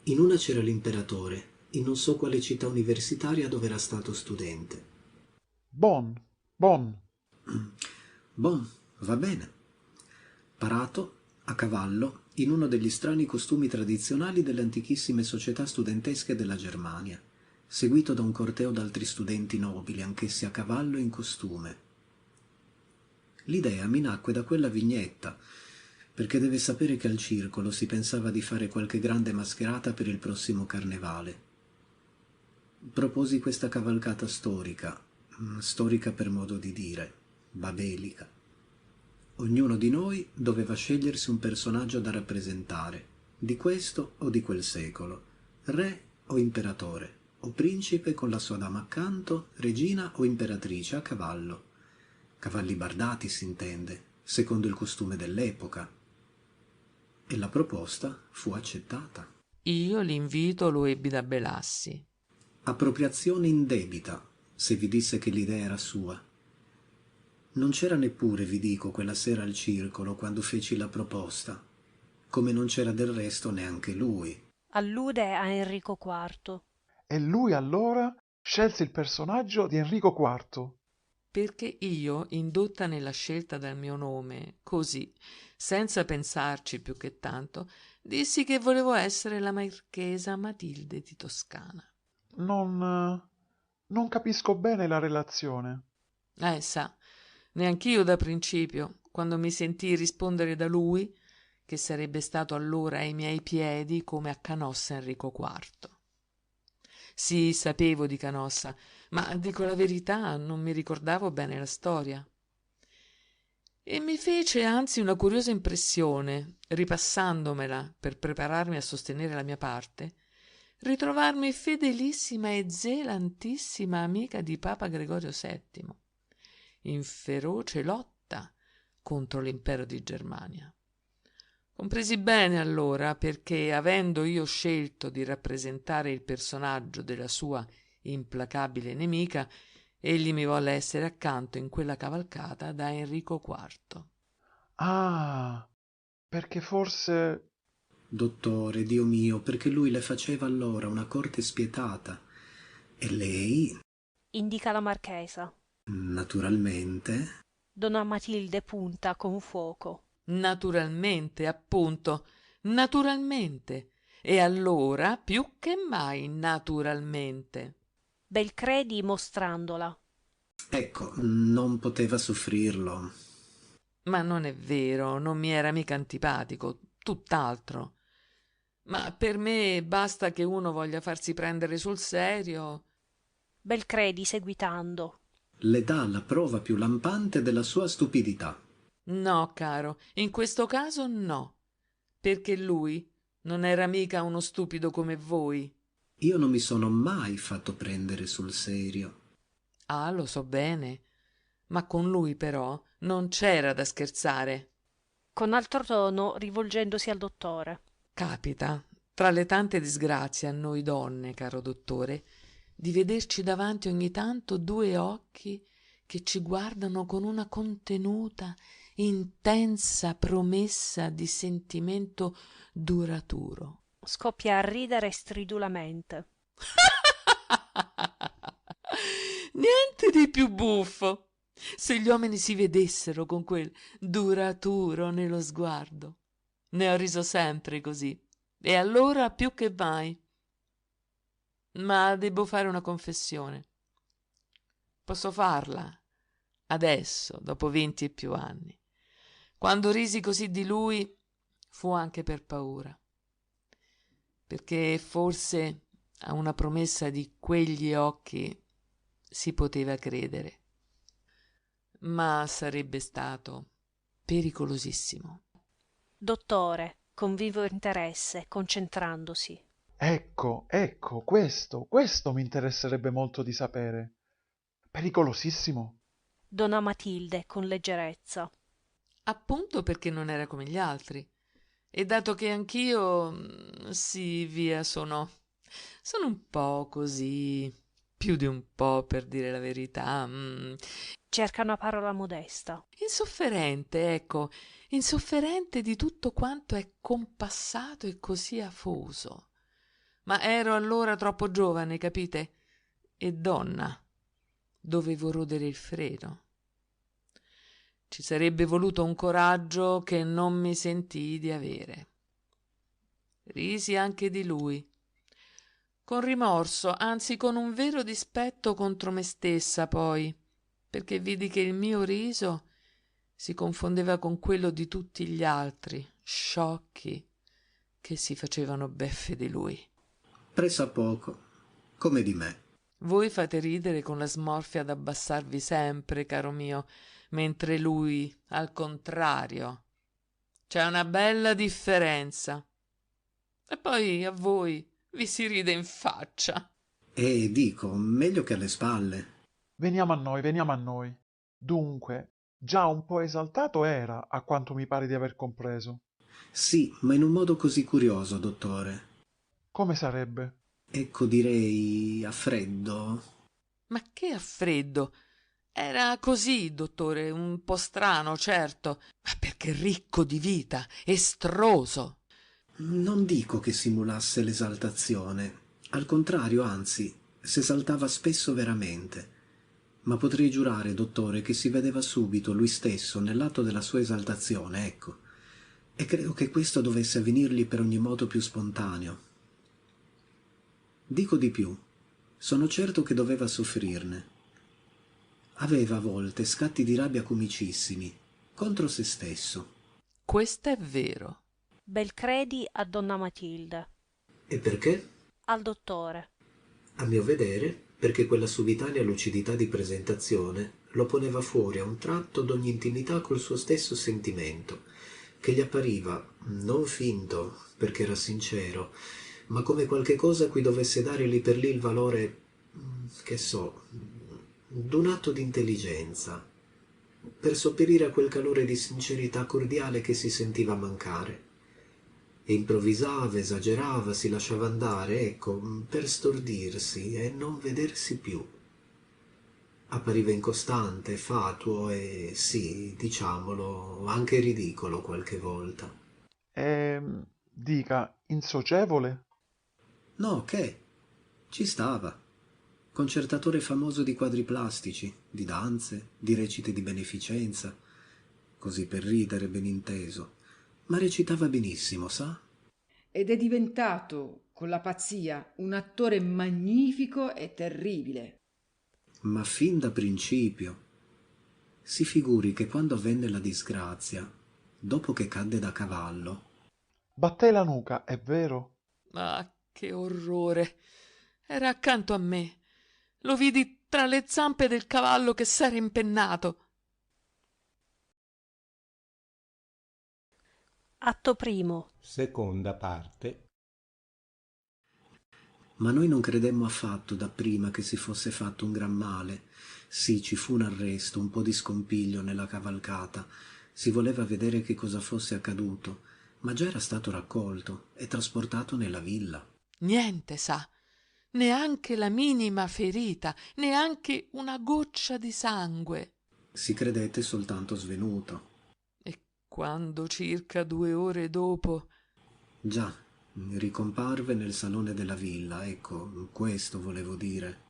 [SPEAKER 11] In una c'era l'imperatore, in non so quale città universitaria dove era stato studente.
[SPEAKER 12] Bonn.
[SPEAKER 11] Bon, va bene. Parato, a cavallo, in uno degli strani costumi tradizionali delle antichissime società studentesche della Germania, seguito da un corteo d'altri studenti nobili, anch'essi a cavallo e in costume. L'idea mi nacque da quella vignetta, perché deve sapere che al circolo si pensava di fare qualche grande mascherata per il prossimo carnevale. Proposi questa cavalcata storica per modo di dire, babelica. Ognuno di noi doveva scegliersi un personaggio da rappresentare, di questo o di quel secolo, re o imperatore, o principe con la sua dama accanto, regina o imperatrice a cavallo. Cavalli bardati, s'intende, secondo il costume dell'epoca. E la proposta fu accettata.
[SPEAKER 13] Io l'invito lo ebbi da Belassi.
[SPEAKER 11] Appropriazione indebita, se vi disse che l'idea era sua. Non c'era neppure, vi dico, quella sera al circolo quando feci la proposta, come non c'era del resto neanche lui.
[SPEAKER 2] Allude a Enrico IV.
[SPEAKER 12] E lui allora scelse il personaggio di Enrico IV.
[SPEAKER 13] Perché io, indotta nella scelta del mio nome, così, senza pensarci più che tanto, dissi che volevo essere la marchesa Matilde di Toscana.
[SPEAKER 12] Non capisco bene la relazione.
[SPEAKER 13] Sa, neanch'io da principio, quando mi sentii rispondere da lui, che sarebbe stato allora ai miei piedi come a Canossa Enrico IV. Sì, sapevo di Canossa, ma dico la verità, non mi ricordavo bene la storia. E mi fece anzi una curiosa impressione, ripassandomela per prepararmi a sostenere la mia parte, ritrovarmi fedelissima e zelantissima amica di Papa Gregorio VII, in feroce lotta contro l'impero di Germania. Compresi bene allora perché, avendo io scelto di rappresentare il personaggio della sua implacabile nemica, egli mi volle essere accanto in quella cavalcata da Enrico IV.
[SPEAKER 12] Ah, perché forse...
[SPEAKER 11] Dottore, Dio mio, perché lui le faceva allora una corte spietata. E lei?
[SPEAKER 2] Indica la marchesa.
[SPEAKER 11] Naturalmente.
[SPEAKER 2] Donna Matilde punta con fuoco.
[SPEAKER 13] Naturalmente, appunto, naturalmente. E allora, più che mai, naturalmente.
[SPEAKER 2] Belcredi mostrandola.
[SPEAKER 11] Ecco, non poteva soffrirlo.
[SPEAKER 13] Ma non è vero, non mi era mica antipatico, tutt'altro. Ma per me basta che uno voglia farsi prendere sul serio.
[SPEAKER 2] Belcredi seguitando.
[SPEAKER 11] Le dà la prova più lampante della sua stupidità.
[SPEAKER 13] No, caro, in questo caso no, perché lui non era mica uno stupido come voi.
[SPEAKER 11] Io non mi sono mai fatto prendere sul serio.
[SPEAKER 13] Ah, lo so bene. ma con lui però non c'era da scherzare.
[SPEAKER 2] Con altro tono, rivolgendosi al dottore.
[SPEAKER 13] Capita, tra le tante disgrazie a noi donne, caro dottore, di vederci davanti ogni tanto due occhi che ci guardano con una contenuta, intensa promessa di sentimento duraturo.
[SPEAKER 2] Scoppia a ridere stridulamente.
[SPEAKER 13] Niente di più buffo. Se gli uomini si vedessero con quel duraturo nello sguardo. Ne ho riso sempre così, e allora più che mai. Ma debbo fare una confessione. Posso farla adesso, dopo 20 e più anni. Quando risi così di lui fu anche per paura, perché forse a una promessa di quegli occhi si poteva credere, ma sarebbe stato pericolosissimo.
[SPEAKER 2] Dottore, con vivo interesse, concentrandosi.
[SPEAKER 12] Ecco, questo mi interesserebbe molto di sapere. Pericolosissimo.
[SPEAKER 2] Donna Matilde, con leggerezza.
[SPEAKER 13] Appunto perché non era come gli altri. E dato che anch'io, sì, via, sono un po' così, più di un po' per dire la verità.
[SPEAKER 2] Cerca una parola modesta.
[SPEAKER 13] Insofferente, ecco, insofferente di tutto quanto è compassato e così afoso. Ma ero allora troppo giovane, capite? E donna. Dovevo rodere il freno. Ci sarebbe voluto un coraggio che non mi sentii di avere. Risi anche di lui, con rimorso, anzi con un vero dispetto contro me stessa poi, perché vidi che il mio riso si confondeva con quello di tutti gli altri, sciocchi, che si facevano beffe di lui.
[SPEAKER 11] Pressappoco, come di me.
[SPEAKER 13] Voi fate ridere con la smorfia ad abbassarvi sempre, caro mio, mentre lui, al contrario. C'è una bella differenza. E poi a voi vi si ride in faccia.
[SPEAKER 11] E dico, meglio che alle spalle.
[SPEAKER 12] Veniamo a noi. Dunque, già un po' esaltato era, a quanto mi pare di aver compreso.
[SPEAKER 11] Sì, ma in un modo così curioso, dottore.
[SPEAKER 12] Come sarebbe?
[SPEAKER 11] Ecco, direi a freddo.
[SPEAKER 13] Ma che a freddo? Era così, dottore, un po' strano, certo, ma perché ricco di vita, estroso.
[SPEAKER 11] Non dico che simulasse l'esaltazione. Al contrario, anzi, s'esaltava spesso veramente. Ma potrei giurare, dottore, che si vedeva subito lui stesso nell'atto della sua esaltazione, ecco. E credo che questo dovesse avvenirgli per ogni modo più spontaneo. Dico di più, sono certo che doveva soffrirne. Aveva a volte scatti di rabbia comicissimi, contro se stesso.
[SPEAKER 13] Questo è vero.
[SPEAKER 2] Belcredi a donna Matilde.
[SPEAKER 11] E perché?
[SPEAKER 2] Al dottore.
[SPEAKER 11] A mio vedere, perché quella subitanea lucidità di presentazione lo poneva fuori a un tratto d'ogni intimità col suo stesso sentimento, che gli appariva non finto, perché era sincero, ma come qualche cosa a cui dovesse dare lì per lì il valore, che so, d'un atto di intelligenza, per sopperire a quel calore di sincerità cordiale che si sentiva mancare. E improvvisava, esagerava, si lasciava andare, ecco, per stordirsi e non vedersi più. Appariva incostante, fatuo e, sì, diciamolo, anche ridicolo qualche volta.
[SPEAKER 12] Dica, insocievole?
[SPEAKER 11] No, che? Ci stava. Concertatore famoso di quadri plastici, di danze, di recite di beneficenza, così per ridere, ben inteso. Ma recitava benissimo, sa?
[SPEAKER 10] Ed è diventato, con la pazzia, un attore magnifico e terribile.
[SPEAKER 11] Ma fin da principio. Si figuri che quando avvenne la disgrazia, dopo che cadde da cavallo...
[SPEAKER 12] Batté la nuca, è vero?
[SPEAKER 13] Ah, che orrore! Era accanto a me. Lo vidi tra le zampe del cavallo che s'era impennato.
[SPEAKER 2] Atto primo.
[SPEAKER 1] Seconda parte.
[SPEAKER 11] Ma noi non credemmo affatto dapprima che si fosse fatto un gran male, Sì, ci fu un arresto, un po' di scompiglio nella cavalcata. Si voleva vedere che cosa fosse accaduto, ma già era stato raccolto e trasportato nella villa.
[SPEAKER 13] Niente, sa, neanche la minima ferita, neanche una goccia di sangue.
[SPEAKER 11] Si credette soltanto svenuto.
[SPEAKER 13] E quando circa 2 ore dopo...
[SPEAKER 11] Già, ricomparve nel salone della villa, ecco, questo volevo dire.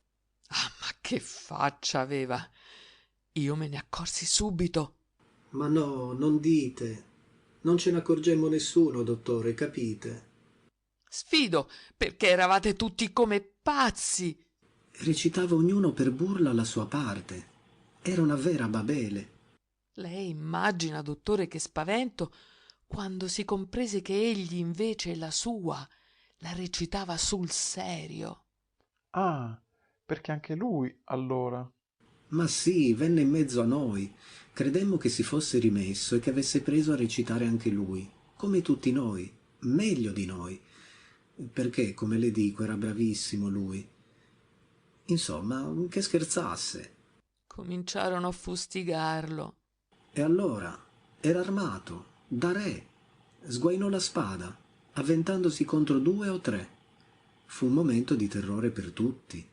[SPEAKER 13] Ah, ma che faccia aveva! Io me ne accorsi subito.
[SPEAKER 11] Ma no, non dite. Non ce ne accorgemmo nessuno, dottore, capite?
[SPEAKER 13] Sfido, perché eravate tutti come pazzi.
[SPEAKER 11] Recitava ognuno per burla la sua parte. Era una vera Babele.
[SPEAKER 13] Lei immagina, dottore, che spavento quando si comprese che egli invece la sua la recitava sul serio.
[SPEAKER 12] Ah, perché anche lui, allora.
[SPEAKER 11] Ma sì, venne in mezzo a noi. Credemmo che si fosse rimesso e che avesse preso a recitare anche lui, come tutti noi, meglio di noi, perché, come le dico, era bravissimo lui. Insomma, che scherzasse.
[SPEAKER 13] Cominciarono a fustigarlo.
[SPEAKER 11] E allora era armato, da re, sguainò la spada, avventandosi contro 2 o 3. Fu un momento di terrore per tutti.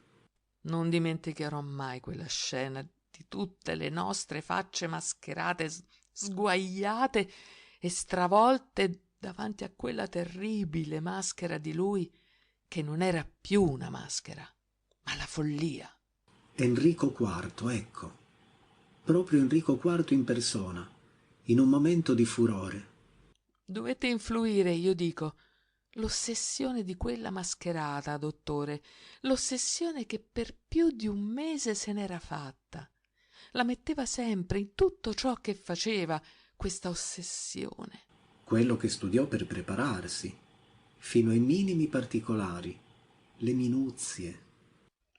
[SPEAKER 13] Non dimenticherò mai quella scena di tutte le nostre facce mascherate, sguaiate e stravolte davanti a quella terribile maschera di lui che non era più una maschera, ma la follia.
[SPEAKER 11] Enrico IV, ecco. Proprio Enrico IV in persona, in un momento di furore.
[SPEAKER 13] Dovete influire, io dico, l'ossessione di quella mascherata, dottore, l'ossessione che per più di 1 mese se n'era fatta. La metteva sempre in tutto ciò che faceva, questa ossessione.
[SPEAKER 11] Quello che studiò per prepararsi, fino ai minimi particolari, le minuzie.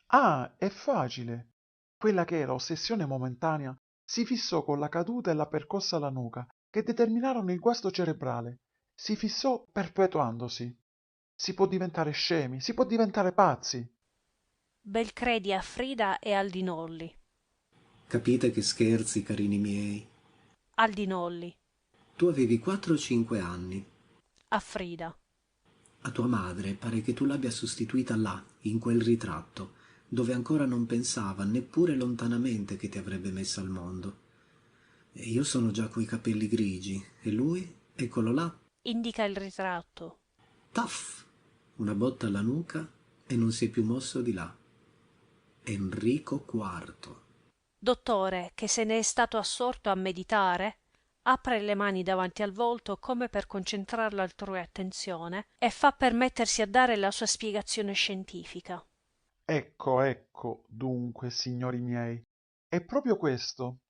[SPEAKER 12] Ah, è facile. Quella che era ossessione momentanea si fissò con la caduta e la percossa alla nuca, che determinarono il guasto cerebrale. Si fissò perpetuandosi. Si può diventare scemi, si può diventare pazzi.
[SPEAKER 2] Belcredi a Frida e Aldinolli.
[SPEAKER 11] Capite che scherzi, carini miei?
[SPEAKER 2] Aldinolli.
[SPEAKER 11] Tu avevi 4 o 5 anni.
[SPEAKER 2] A Frida.
[SPEAKER 11] A tua madre pare che tu l'abbia sostituita là, in quel ritratto, dove ancora non pensava neppure lontanamente che ti avrebbe messa al mondo. E io sono già coi capelli grigi, e lui, eccolo là.
[SPEAKER 2] Indica il ritratto.
[SPEAKER 11] Taff! Una botta alla nuca e non si è più mosso di là. Enrico IV.
[SPEAKER 2] Dottore, che se ne è stato assorto a meditare, apre le mani davanti al volto come per concentrar l'altrui attenzione e fa per mettersi a dare la sua spiegazione scientifica.
[SPEAKER 12] Ecco, dunque, signori miei, è proprio questo.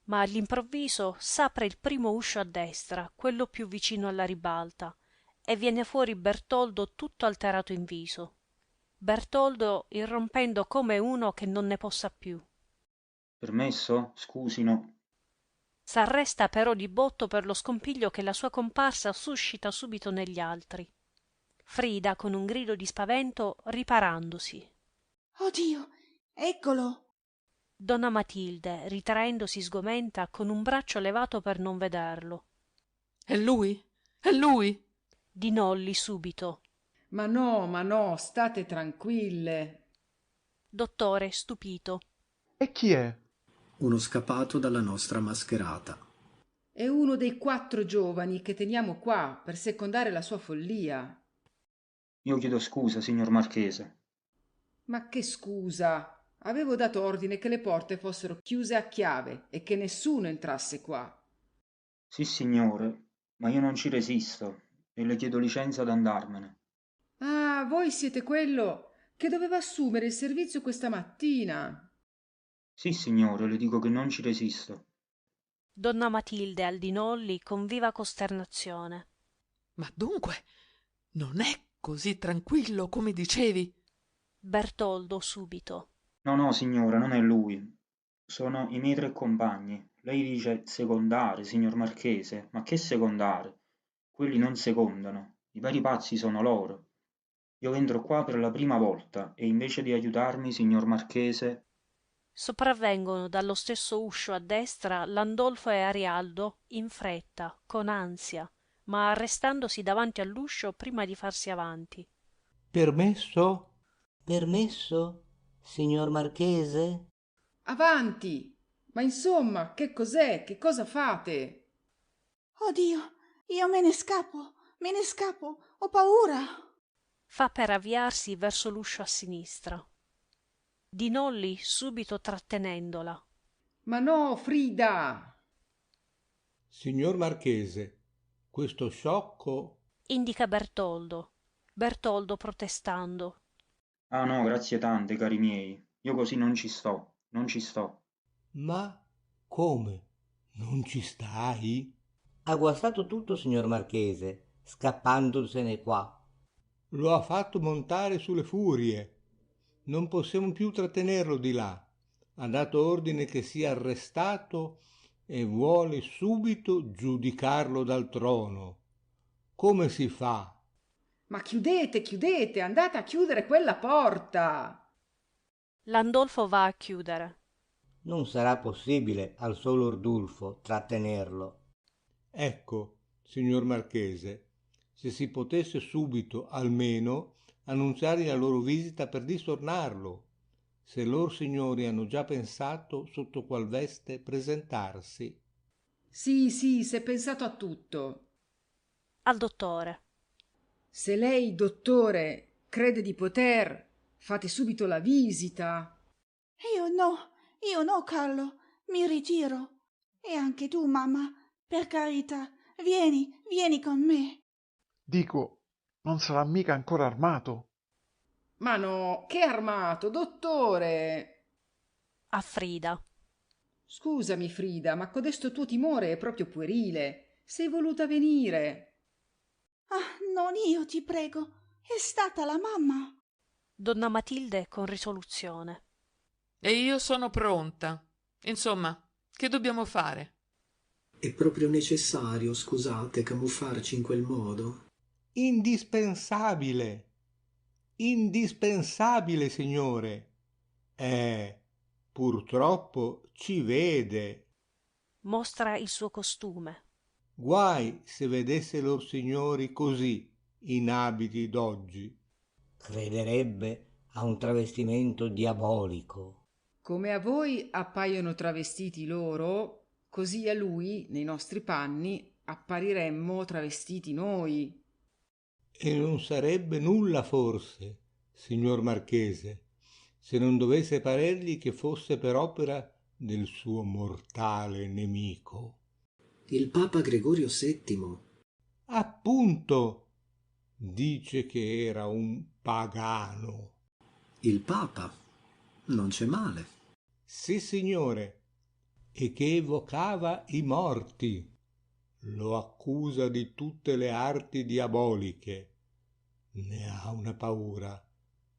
[SPEAKER 2] Ma all'improvviso s'apre il primo uscio a destra, quello più vicino alla ribalta, e viene fuori Bertoldo tutto alterato in viso. Bertoldo irrompendo come uno che non ne possa più.
[SPEAKER 7] Permesso? Scusino.
[SPEAKER 2] S'arresta però di botto per lo scompiglio che la sua comparsa suscita subito negli altri. Frida, con un grido di spavento, riparandosi.
[SPEAKER 5] Oh Dio, eccolo!
[SPEAKER 2] Donna Matilde, ritraendosi sgomenta, con un braccio levato per non vederlo.
[SPEAKER 13] È lui? È lui?
[SPEAKER 2] Di Nolli subito.
[SPEAKER 10] Ma no, state tranquille.
[SPEAKER 2] Dottore, stupito.
[SPEAKER 12] E chi è?
[SPEAKER 11] Uno scappato dalla nostra mascherata.
[SPEAKER 10] È uno dei 4 giovani che teniamo qua per secondare la sua follia.
[SPEAKER 7] Io chiedo scusa, signor Marchese.
[SPEAKER 10] Ma che scusa! Avevo dato ordine che le porte fossero chiuse a chiave e che nessuno entrasse qua.
[SPEAKER 7] Sì, signore, ma io non ci resisto e le chiedo licenza ad andarmene.
[SPEAKER 10] Ah, voi siete quello che doveva assumere il servizio questa mattina.
[SPEAKER 7] Sì, signore, le dico che non ci resisto.
[SPEAKER 2] Donna Matilde Aldinolli con viva costernazione.
[SPEAKER 13] Ma dunque, non è così tranquillo come dicevi?
[SPEAKER 2] Bertoldo subito.
[SPEAKER 7] No, signora, non è lui. Sono i miei 3 compagni. Lei dice secondare, signor Marchese, ma che secondare? Quelli non secondano. I veri pazzi sono loro. Io entro qua per la prima volta e invece di aiutarmi, signor Marchese...
[SPEAKER 2] Sopravvengono dallo stesso uscio a destra Landolfo e Arialdo in fretta, con ansia, ma arrestandosi davanti all'uscio prima di farsi avanti.
[SPEAKER 8] Permesso?
[SPEAKER 3] Permesso, signor Marchese?
[SPEAKER 10] Avanti! Ma insomma, che cos'è? Che cosa fate?
[SPEAKER 5] Oh Dio, io me ne scappo, ho paura.
[SPEAKER 2] Fa per avviarsi verso l'uscio a sinistra. Di Nolli subito trattenendola.
[SPEAKER 10] Ma no, Frida!
[SPEAKER 8] Signor Marchese, questo sciocco...
[SPEAKER 2] Indica Bertoldo. Bertoldo protestando.
[SPEAKER 7] Ah no, grazie tante, cari miei. Io così non ci sto.
[SPEAKER 8] Ma come? Non ci stai?
[SPEAKER 3] Ha guastato tutto, signor Marchese, scappandosene qua.
[SPEAKER 8] Lo ha fatto montare sulle furie. Non possiamo più trattenerlo di là. Ha dato ordine che sia arrestato e vuole subito giudicarlo dal trono. Come si fa?
[SPEAKER 10] Ma chiudete, andate a chiudere quella porta!
[SPEAKER 2] Landolfo va a chiudere.
[SPEAKER 3] Non sarà possibile al solo Ordulfo trattenerlo.
[SPEAKER 8] Ecco, signor Marchese, se si potesse subito, almeno, annunciare la loro visita per distornarlo, se loro signori hanno già pensato sotto qual veste presentarsi.
[SPEAKER 10] Sì, s'è pensato a tutto.
[SPEAKER 2] Al dottore.
[SPEAKER 10] Se lei, dottore, crede di poter, fate subito la visita.
[SPEAKER 5] Io no, Carlo, mi ritiro. E anche tu, mamma, per carità, vieni con me.
[SPEAKER 12] Dico, non sarà mica ancora armato?
[SPEAKER 10] Ma no, che armato, dottore!
[SPEAKER 2] A Frida.
[SPEAKER 10] Scusami, Frida, ma codesto tuo timore è proprio puerile. Sei voluta venire.
[SPEAKER 5] Ah, non io, ti prego. È stata la mamma.
[SPEAKER 2] Donna Matilde con risoluzione.
[SPEAKER 13] E io sono pronta. Insomma, che dobbiamo fare?
[SPEAKER 11] È proprio necessario, scusate, camuffarci in quel modo?
[SPEAKER 8] Indispensabile, signore. Purtroppo ci vede.
[SPEAKER 2] Mostra il suo costume.
[SPEAKER 8] Guai se vedesse lor signori così, in abiti d'oggi.
[SPEAKER 3] Crederebbe a un travestimento diabolico.
[SPEAKER 10] Come a voi appaiono travestiti loro, così a lui, nei nostri panni, appariremmo travestiti noi.
[SPEAKER 8] E non sarebbe nulla forse, signor Marchese, se non dovesse parergli che fosse per opera del suo mortale nemico.
[SPEAKER 11] Il Papa Gregorio VII.
[SPEAKER 8] Appunto, dice che era un pagano.
[SPEAKER 11] Il Papa? Non c'è male.
[SPEAKER 8] Sì, signore, e che evocava i morti. Lo accusa di tutte le arti diaboliche. Ne ha una paura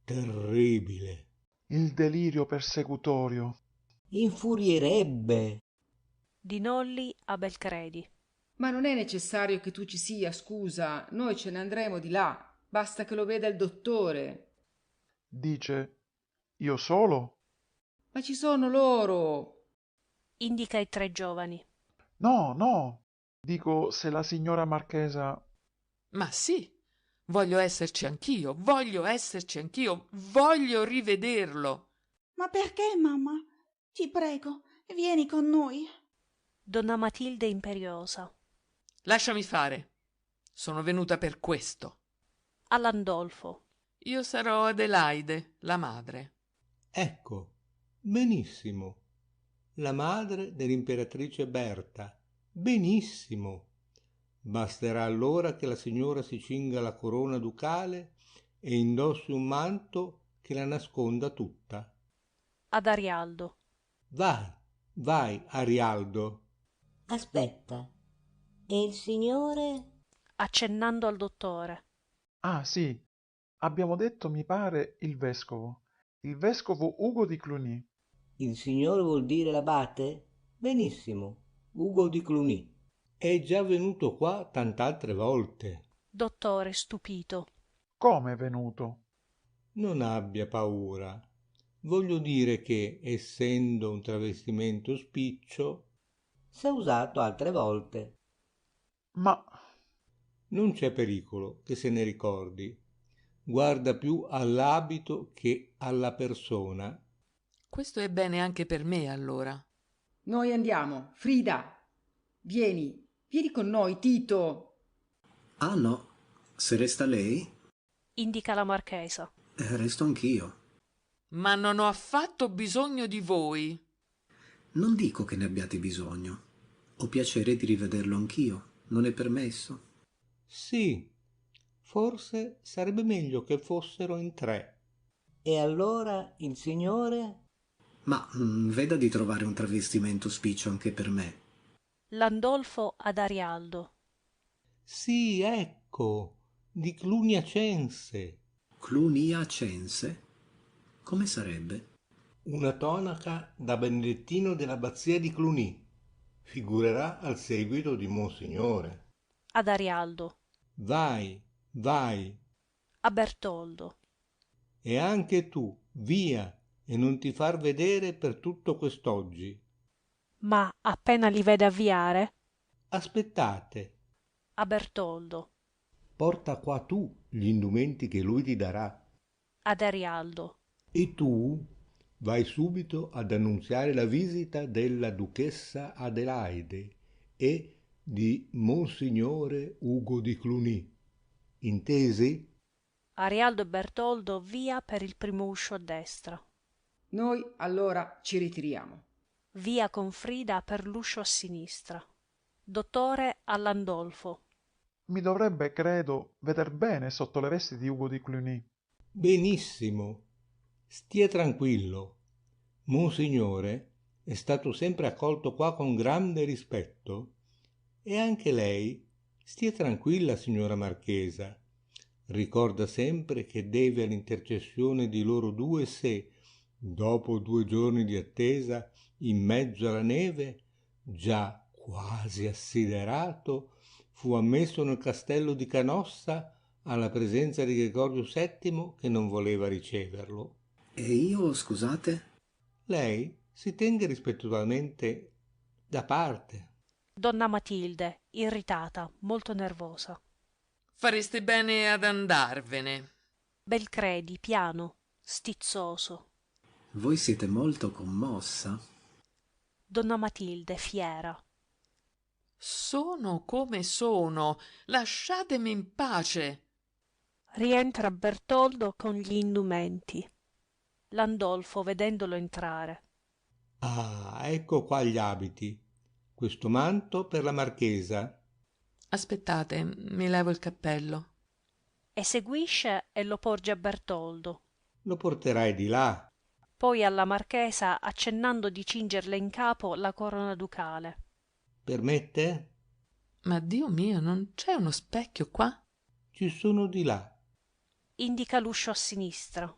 [SPEAKER 8] terribile.
[SPEAKER 12] Il delirio persecutorio.
[SPEAKER 3] Infurierebbe.
[SPEAKER 2] Di Nolli a Belcredi.
[SPEAKER 10] Ma non è necessario che tu ci sia, scusa, noi ce ne andremo di là, basta che lo veda il dottore.
[SPEAKER 12] Dice, io solo?
[SPEAKER 10] Ma ci sono loro.
[SPEAKER 2] Indica i 3 giovani.
[SPEAKER 12] No, dico se la signora Marchesa...
[SPEAKER 13] Ma sì, voglio esserci anch'io, voglio rivederlo.
[SPEAKER 5] Ma perché, mamma? Ti prego, vieni con noi.
[SPEAKER 2] Donna Matilde imperiosa.
[SPEAKER 13] Lasciami fare. Sono venuta per questo.
[SPEAKER 2] A Landolfo.
[SPEAKER 13] Io sarò Adelaide, la madre.
[SPEAKER 8] Ecco, benissimo. La madre dell'imperatrice Berta. Benissimo. Basterà allora che la signora si cinga la corona ducale e indossi un manto che la nasconda tutta.
[SPEAKER 2] Ad Arialdo.
[SPEAKER 8] Vai, Arialdo.
[SPEAKER 3] Aspetta, e il signore?
[SPEAKER 2] Accennando al dottore.
[SPEAKER 12] Ah sì, abbiamo detto mi pare il vescovo Ugo di Cluny.
[SPEAKER 3] Il signore vuol dire l'abate? Benissimo, Ugo di Cluny.
[SPEAKER 8] È già venuto qua tant'altre volte.
[SPEAKER 2] Dottore stupito.
[SPEAKER 12] Come è venuto?
[SPEAKER 8] Non abbia paura. Voglio dire che, essendo un travestimento spiccio,
[SPEAKER 3] s'è usato altre volte.
[SPEAKER 12] Ma
[SPEAKER 8] non c'è pericolo che se ne ricordi. Guarda più all'abito che alla persona.
[SPEAKER 13] Questo è bene anche per me, allora.
[SPEAKER 10] Noi andiamo. Frida, vieni con noi, Tito.
[SPEAKER 11] Ah no, se resta lei,
[SPEAKER 2] indica la marchesa.
[SPEAKER 11] resto anch'io.
[SPEAKER 13] Ma non ho affatto bisogno di voi.
[SPEAKER 11] Non dico che ne abbiate bisogno. Ho piacere di rivederlo anch'io. Non è permesso?
[SPEAKER 8] Sì, forse sarebbe meglio che fossero in 3.
[SPEAKER 3] E allora il signore?
[SPEAKER 11] Ma veda di trovare un travestimento spiccio anche per me.
[SPEAKER 2] Landolfo ad Arialdo.
[SPEAKER 8] Sì, ecco, di Cluniacense.
[SPEAKER 11] Cluniacense? Come sarebbe?
[SPEAKER 8] Una tonaca da benedettino dell'abbazia di Cluny. Figurerà al seguito di Monsignore.
[SPEAKER 2] Ad Arialdo.
[SPEAKER 8] Vai, vai.
[SPEAKER 2] A Bertoldo.
[SPEAKER 8] E anche tu, via, e non ti far vedere per tutto quest'oggi.
[SPEAKER 2] Ma appena li vede avviare?
[SPEAKER 8] Aspettate.
[SPEAKER 2] A Bertoldo.
[SPEAKER 8] Porta qua tu gli indumenti che lui ti darà.
[SPEAKER 2] Ad Arialdo.
[SPEAKER 8] E tu vai subito ad annunziare la visita della duchessa Adelaide e di Monsignore Ugo di Cluny. Intesi?
[SPEAKER 2] Arialdo e Bertoldo via per il primo uscio a destra.
[SPEAKER 10] Noi allora ci ritiriamo.
[SPEAKER 2] Via con Frida per l'uscio a sinistra. Dottore a Landolfo.
[SPEAKER 12] mi dovrebbe, credo, veder bene sotto le vesti di Ugo di Cluny.
[SPEAKER 8] Benissimo. Stia tranquillo. Monsignore è stato sempre accolto qua con grande rispetto e anche lei stia tranquilla, signora Marchesa. Ricorda sempre che deve all'intercessione di loro due se, dopo 2 giorni di attesa in mezzo alla neve, già quasi assiderato, fu ammesso nel castello di Canossa alla presenza di Gregorio VII che non voleva riceverlo.
[SPEAKER 11] E io, scusate?
[SPEAKER 8] Lei si tenga rispettuosamente da parte.
[SPEAKER 2] Donna Matilde, irritata, molto nervosa.
[SPEAKER 13] Fareste bene ad andarvene.
[SPEAKER 2] Belcredi, piano, stizzoso.
[SPEAKER 11] Voi siete molto commossa.
[SPEAKER 2] Donna Matilde, fiera.
[SPEAKER 13] Sono come sono. Lasciatemi in pace.
[SPEAKER 2] Rientra Bertoldo con gli indumenti. Landolfo, vedendolo entrare.
[SPEAKER 8] Ah, ecco qua gli abiti. Questo manto per la marchesa.
[SPEAKER 13] Aspettate, mi levo il cappello.
[SPEAKER 2] Eseguisce e lo porge a Bertoldo.
[SPEAKER 8] Lo porterai di là.
[SPEAKER 2] Poi alla marchesa accennando di cingerle in capo la corona ducale.
[SPEAKER 8] Permette?
[SPEAKER 13] Ma Dio mio, non c'è uno specchio qua?
[SPEAKER 8] Ci sono di là.
[SPEAKER 2] Indica l'uscio a sinistra.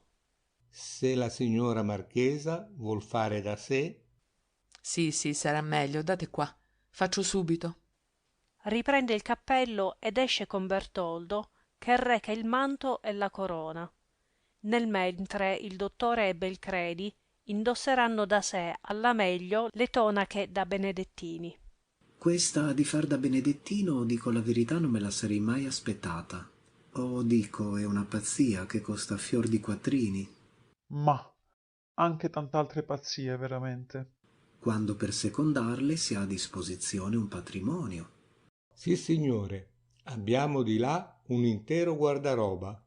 [SPEAKER 8] Se la signora marchesa vuol fare da sé.
[SPEAKER 13] Sì, sarà meglio, date qua. Faccio subito.
[SPEAKER 2] Riprende il cappello ed esce con Bertoldo, che reca il manto e la corona. Nel mentre il dottore e Belcredi indosseranno da sé alla meglio le tonache da benedettini.
[SPEAKER 11] Questa di far da benedettino, dico la verità, non me la sarei mai aspettata. O dico, è una pazzia che costa fior di quattrini.
[SPEAKER 12] Ma anche tant'altre pazzie, veramente.
[SPEAKER 11] Quando per secondarle si ha a disposizione un patrimonio.
[SPEAKER 8] Sì, signore, abbiamo di là un intero guardaroba,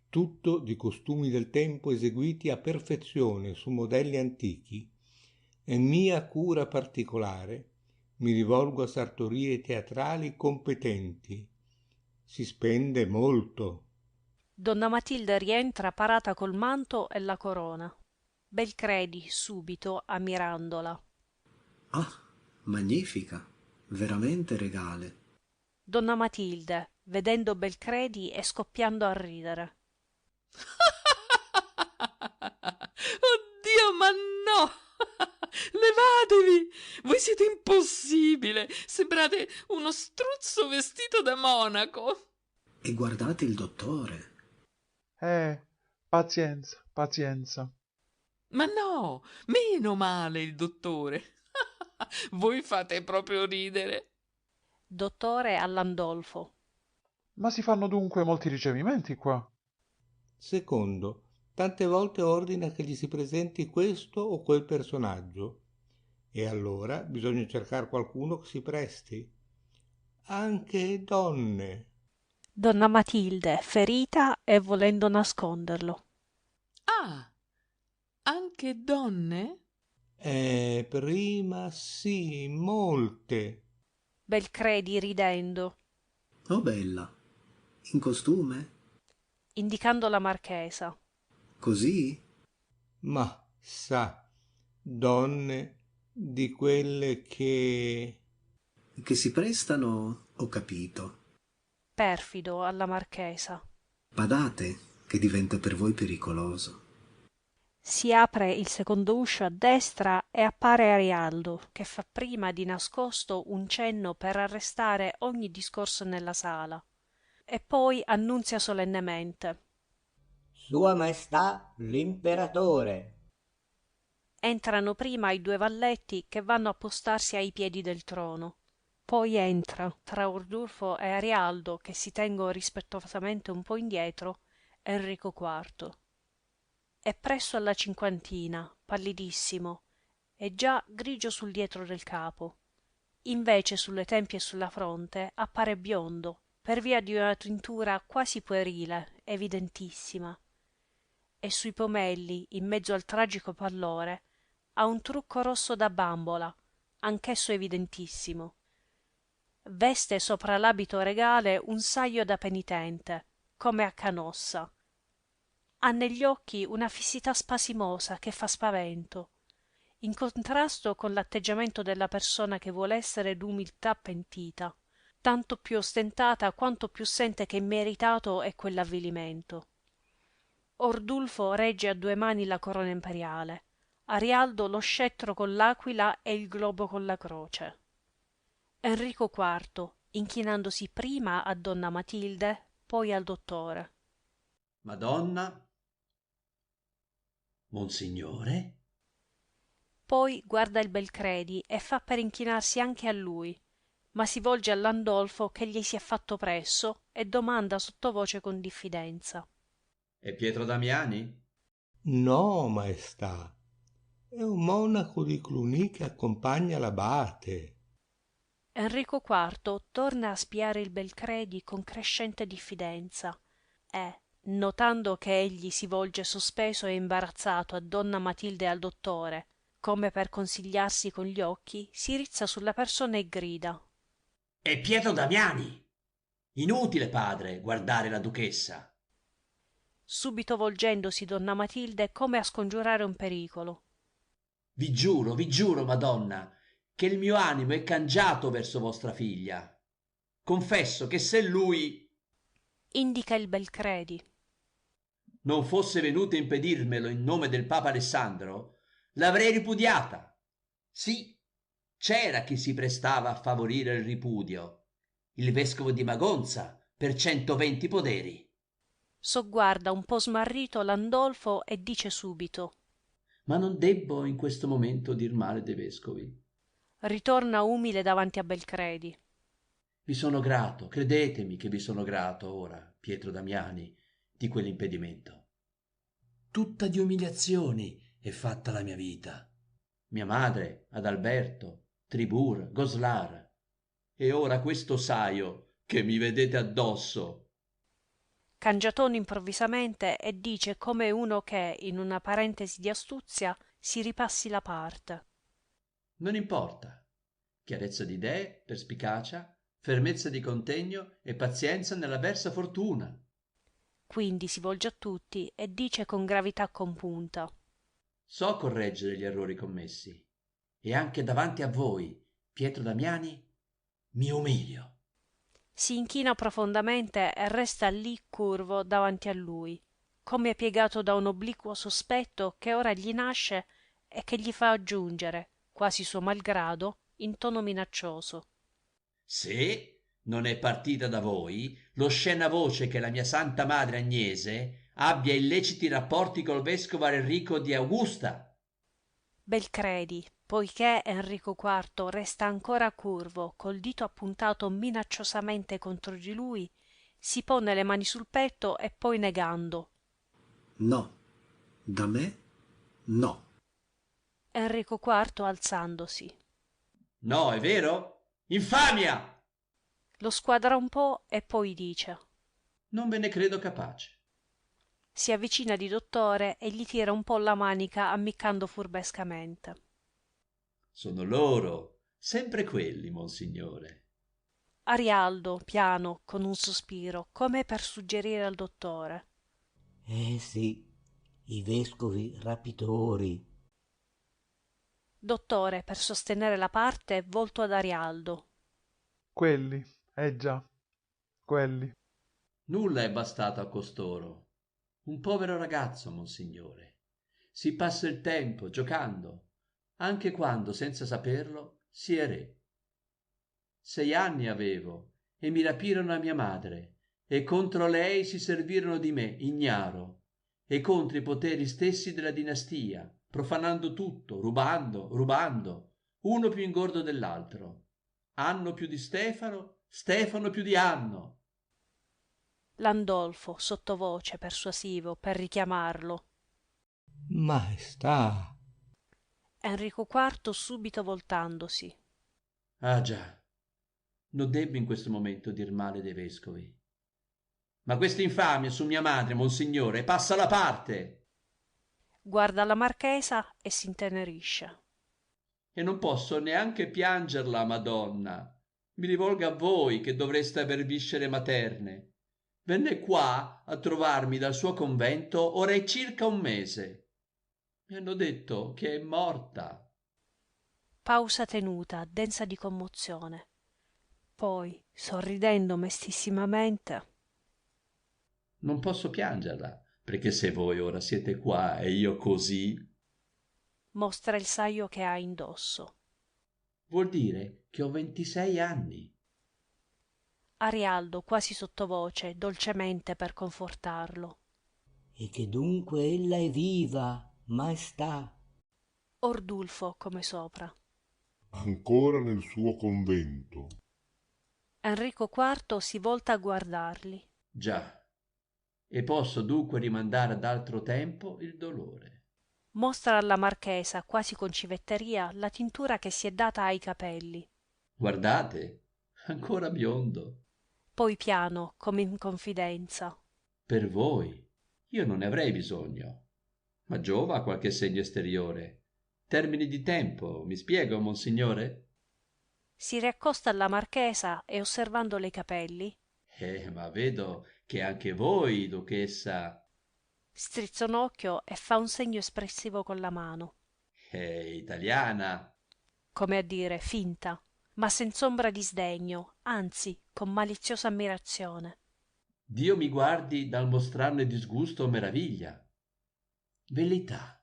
[SPEAKER 8] tutto di costumi del tempo eseguiti a perfezione su modelli antichi. È mia cura particolare. Mi rivolgo a sartorie teatrali competenti. Si spende molto.
[SPEAKER 2] Donna Matilde rientra parata col manto e la corona. Belcredi subito ammirandola.
[SPEAKER 11] Ah, magnifica, veramente regale.
[SPEAKER 2] Donna Matilde, vedendo Belcredi e scoppiando a ridere.
[SPEAKER 13] Oddio, ma no! Levatevi! Voi siete impossibile! Sembrate uno struzzo vestito da monaco!
[SPEAKER 11] E guardate il dottore.
[SPEAKER 12] Pazienza, pazienza.
[SPEAKER 13] Ma no, meno male il dottore. Voi fate proprio ridere.
[SPEAKER 2] Dottore a Landolfo.
[SPEAKER 12] Ma si fanno dunque molti ricevimenti qua?
[SPEAKER 8] Secondo, tante volte ordina che gli si presenti questo o quel personaggio. E allora bisogna cercare qualcuno che si presti. Anche donne.
[SPEAKER 2] Donna Matilde, ferita e volendo nasconderlo.
[SPEAKER 13] Ah, anche donne?
[SPEAKER 8] Prima sì, molte.
[SPEAKER 2] Belcredi ridendo,
[SPEAKER 11] Oh bella, in costume?
[SPEAKER 2] indicando la marchesa.
[SPEAKER 11] Così?
[SPEAKER 8] Ma sa, donne di quelle che...
[SPEAKER 11] Che si prestano, ho capito.
[SPEAKER 2] Perfido alla marchesa.
[SPEAKER 11] Badate, che diventa per voi pericoloso.
[SPEAKER 2] Si apre il secondo uscio a destra e appare Arialdo, che fa prima di nascosto un cenno per arrestare ogni discorso nella sala, e poi annunzia solennemente:
[SPEAKER 3] Sua Maestà l'Imperatore.
[SPEAKER 2] Entrano prima i due valletti che vanno a postarsi ai piedi del trono. Poi entra, tra Ordulfo e Arialdo, che si tengono rispettosamente un po' indietro, Enrico IV. È presso alla cinquantina, pallidissimo, e già grigio sul dietro del capo. Invece sulle tempie e sulla fronte appare biondo, per via di una tintura quasi puerile, evidentissima. E sui pomelli, in mezzo al tragico pallore, ha un trucco rosso da bambola, anch'esso evidentissimo. Veste sopra l'abito regale un saio da penitente, come a Canossa. Ha negli occhi una fissità spasimosa che fa spavento, in contrasto con l'atteggiamento della persona che vuole essere d'umiltà pentita, tanto più ostentata quanto più sente che immeritato è quell'avvilimento. Ordulfo regge a due mani la corona imperiale, Arialdo lo scettro con l'aquila e il globo con la croce. Enrico IV, inchinandosi prima a donna Matilde, poi al dottore.
[SPEAKER 14] Madonna? Monsignore?
[SPEAKER 2] Poi guarda il Belcredi e fa per inchinarsi anche a lui, ma si volge a Landolfo che gli si è fatto presso e domanda sottovoce con diffidenza.
[SPEAKER 14] E Pietro Damiani?
[SPEAKER 8] No, maestà, è un monaco di Cluny che accompagna l'abate.
[SPEAKER 2] Enrico IV torna a spiare il Belcredi con crescente diffidenza e, notando che egli si volge sospeso e imbarazzato a donna Matilde e al dottore, come per consigliarsi con gli occhi, si rizza sulla persona e grida:
[SPEAKER 14] E Pietro Damiani! Inutile, padre, guardare la duchessa.
[SPEAKER 2] Subito volgendosi donna Matilde come a scongiurare un pericolo.
[SPEAKER 14] Vi giuro, Madonna, che il mio animo è cangiato verso vostra figlia. Confesso che se lui
[SPEAKER 2] Indica il Belcredi.
[SPEAKER 14] non fosse venuto a impedirmelo in nome del Papa Alessandro, l'avrei ripudiata. Sì, c'era chi si prestava a favorire il ripudio, il vescovo di Magonza, per 120 poderi.
[SPEAKER 2] Sogguarda un po' smarrito Landolfo e dice subito:
[SPEAKER 14] Ma non debbo in questo momento dir male dei vescovi.
[SPEAKER 2] Ritorna umile davanti a Belcredi.
[SPEAKER 14] Vi sono grato, credetemi che vi sono grato ora, Pietro Damiani, di quell'impedimento. Tutta di umiliazioni è fatta la mia vita. Mia madre, Adalberto, Tribur, Goslar. E ora questo saio che mi vedete addosso.
[SPEAKER 2] Cangiatone improvvisamente e dice come uno che, in una parentesi di astuzia, si ripassi la parte.
[SPEAKER 14] Non importa. Chiarezza di idee, perspicacia, fermezza di contegno e pazienza nell'avversa fortuna.
[SPEAKER 2] Quindi si volge a tutti e dice con gravità compunta:
[SPEAKER 14] So correggere gli errori commessi e anche davanti a voi, Pietro Damiani, mi umilio.
[SPEAKER 2] Si inchina profondamente e resta lì curvo davanti a lui, come piegato da un obliquo sospetto che ora gli nasce e che gli fa aggiungere, quasi suo malgrado, in tono minaccioso:
[SPEAKER 14] Se non è partita da voi l'oscena voce che la mia santa madre Agnese abbia illeciti rapporti col vescovo Enrico di Augusta.
[SPEAKER 2] Belcredi, poiché Enrico IV resta ancora curvo, col dito appuntato minacciosamente contro di lui, si pone le mani sul petto e poi negando.
[SPEAKER 11] No, da me no.
[SPEAKER 2] Enrico IV alzandosi.
[SPEAKER 14] No, è vero? Infamia!
[SPEAKER 2] Lo squadra un po' e poi dice.
[SPEAKER 14] Non ve ne credo capace.
[SPEAKER 2] Si avvicina di dottore e gli tira un po' la manica ammiccando furbescamente.
[SPEAKER 14] Sono loro, sempre quelli, monsignore.
[SPEAKER 2] Arialdo, piano, con un sospiro, come per suggerire al dottore.
[SPEAKER 3] Sì, i vescovi rapitori.
[SPEAKER 2] Dottore, per sostenere la parte, volto ad Arialdo.
[SPEAKER 12] Quelli, già, quelli.
[SPEAKER 14] Nulla è bastato a costoro. Un povero ragazzo, monsignore. Si passa il tempo giocando, anche quando, senza saperlo, si è re. 6 anni avevo e mi rapirono a mia madre e contro lei si servirono di me, ignaro, e contro i poteri stessi della dinastia, profanando tutto, rubando, uno più ingordo dell'altro. Anno più di Stefano, Stefano più di Anno.
[SPEAKER 2] Landolfo, sottovoce, persuasivo, per richiamarlo.
[SPEAKER 8] Maestà.
[SPEAKER 2] Enrico IV subito voltandosi.
[SPEAKER 14] Ah già, non debbo in questo momento dir male dei vescovi. Ma questa infamia su mia madre, monsignore, passa la parte.
[SPEAKER 2] Guarda la marchesa e s'intenerisce.
[SPEAKER 14] E non posso neanche piangerla, Madonna. Mi rivolgo a voi che dovreste aver viscere materne. Venne qua a trovarmi dal suo convento ora è circa un mese. Mi hanno detto che è morta.
[SPEAKER 2] Pausa tenuta, densa di commozione. Poi, sorridendo mestissimamente.
[SPEAKER 14] Non posso piangerla, perché se voi ora siete qua e io così,
[SPEAKER 2] Mostra il saio che ha indosso.
[SPEAKER 14] vuol dire che ho 26 anni.
[SPEAKER 2] Arialdo, quasi sottovoce, dolcemente per confortarlo.
[SPEAKER 3] E che dunque ella è viva, maestà.
[SPEAKER 2] Ordulfo, come sopra.
[SPEAKER 4] Ancora nel suo convento.
[SPEAKER 2] Enrico IV si volta a guardarli.
[SPEAKER 14] Già, e posso dunque rimandare ad altro tempo il dolore.
[SPEAKER 2] Mostra alla marchesa, quasi con civetteria, la tintura che si è data ai capelli.
[SPEAKER 14] Guardate, ancora biondo.
[SPEAKER 2] Poi piano, come in confidenza.
[SPEAKER 14] Per voi, io non ne avrei bisogno. Ma giova ha qualche segno esteriore. Termini di tempo, mi spiego, monsignore?
[SPEAKER 2] Si riaccosta alla marchesa e osservandole i capelli.
[SPEAKER 14] Ma vedo che anche voi, duchessa...
[SPEAKER 2] Strizza un occhio e fa un segno espressivo con la mano.
[SPEAKER 14] Italiana.
[SPEAKER 2] Come a dire, finta, ma senz'ombra di sdegno, anzi, con maliziosa ammirazione.
[SPEAKER 14] Dio mi guardi dal mostrarne disgusto o meraviglia. Velità.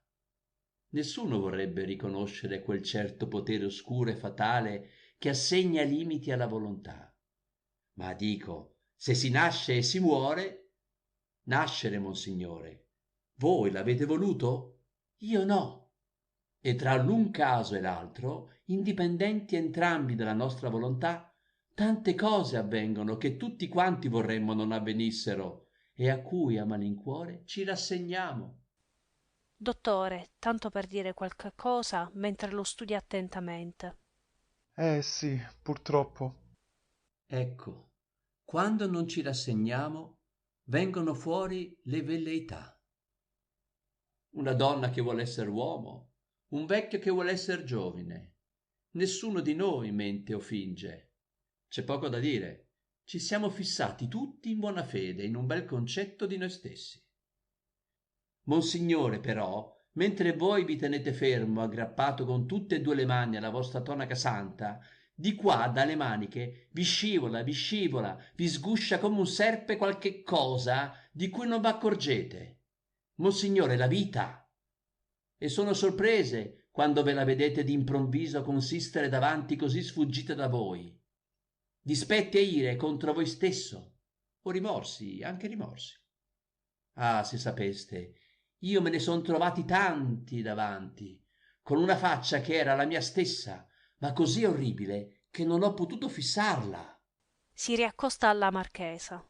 [SPEAKER 14] Nessuno vorrebbe riconoscere quel certo potere oscuro e fatale che assegna limiti alla volontà. Ma dico, se si nasce e si muore, nascere, monsignore, voi l'avete voluto? Io no. E tra l'un caso e l'altro, indipendenti entrambi dalla nostra volontà, tante cose avvengono che tutti quanti vorremmo non avvenissero e a cui a malincuore ci rassegniamo.
[SPEAKER 2] Dottore, tanto per dire qualche cosa mentre lo studia attentamente.
[SPEAKER 12] Sì, purtroppo.
[SPEAKER 14] Ecco, quando non ci rassegniamo, vengono fuori le velleità. Una donna che vuole essere uomo, un vecchio che vuole essere giovine. Nessuno di noi mente o finge. C'è poco da dire. Ci siamo fissati tutti in buona fede in un bel concetto di noi stessi. Monsignore, però, mentre voi vi tenete fermo, aggrappato con tutte e 2 le mani alla vostra tonaca santa, di qua, dalle maniche, vi scivola, vi sguscia come un serpe qualche cosa di cui non v'accorgete. Monsignore, la vita. E sono sorprese quando ve la vedete d'improvviso consistere davanti così sfuggita da voi. Dispetti e ire contro voi stesso, o rimorsi, anche rimorsi. Ah, se sapeste, io me ne son trovati tanti davanti, con una faccia che era la mia stessa, ma così orribile che non ho potuto fissarla.
[SPEAKER 2] Si riaccosta alla marchesa.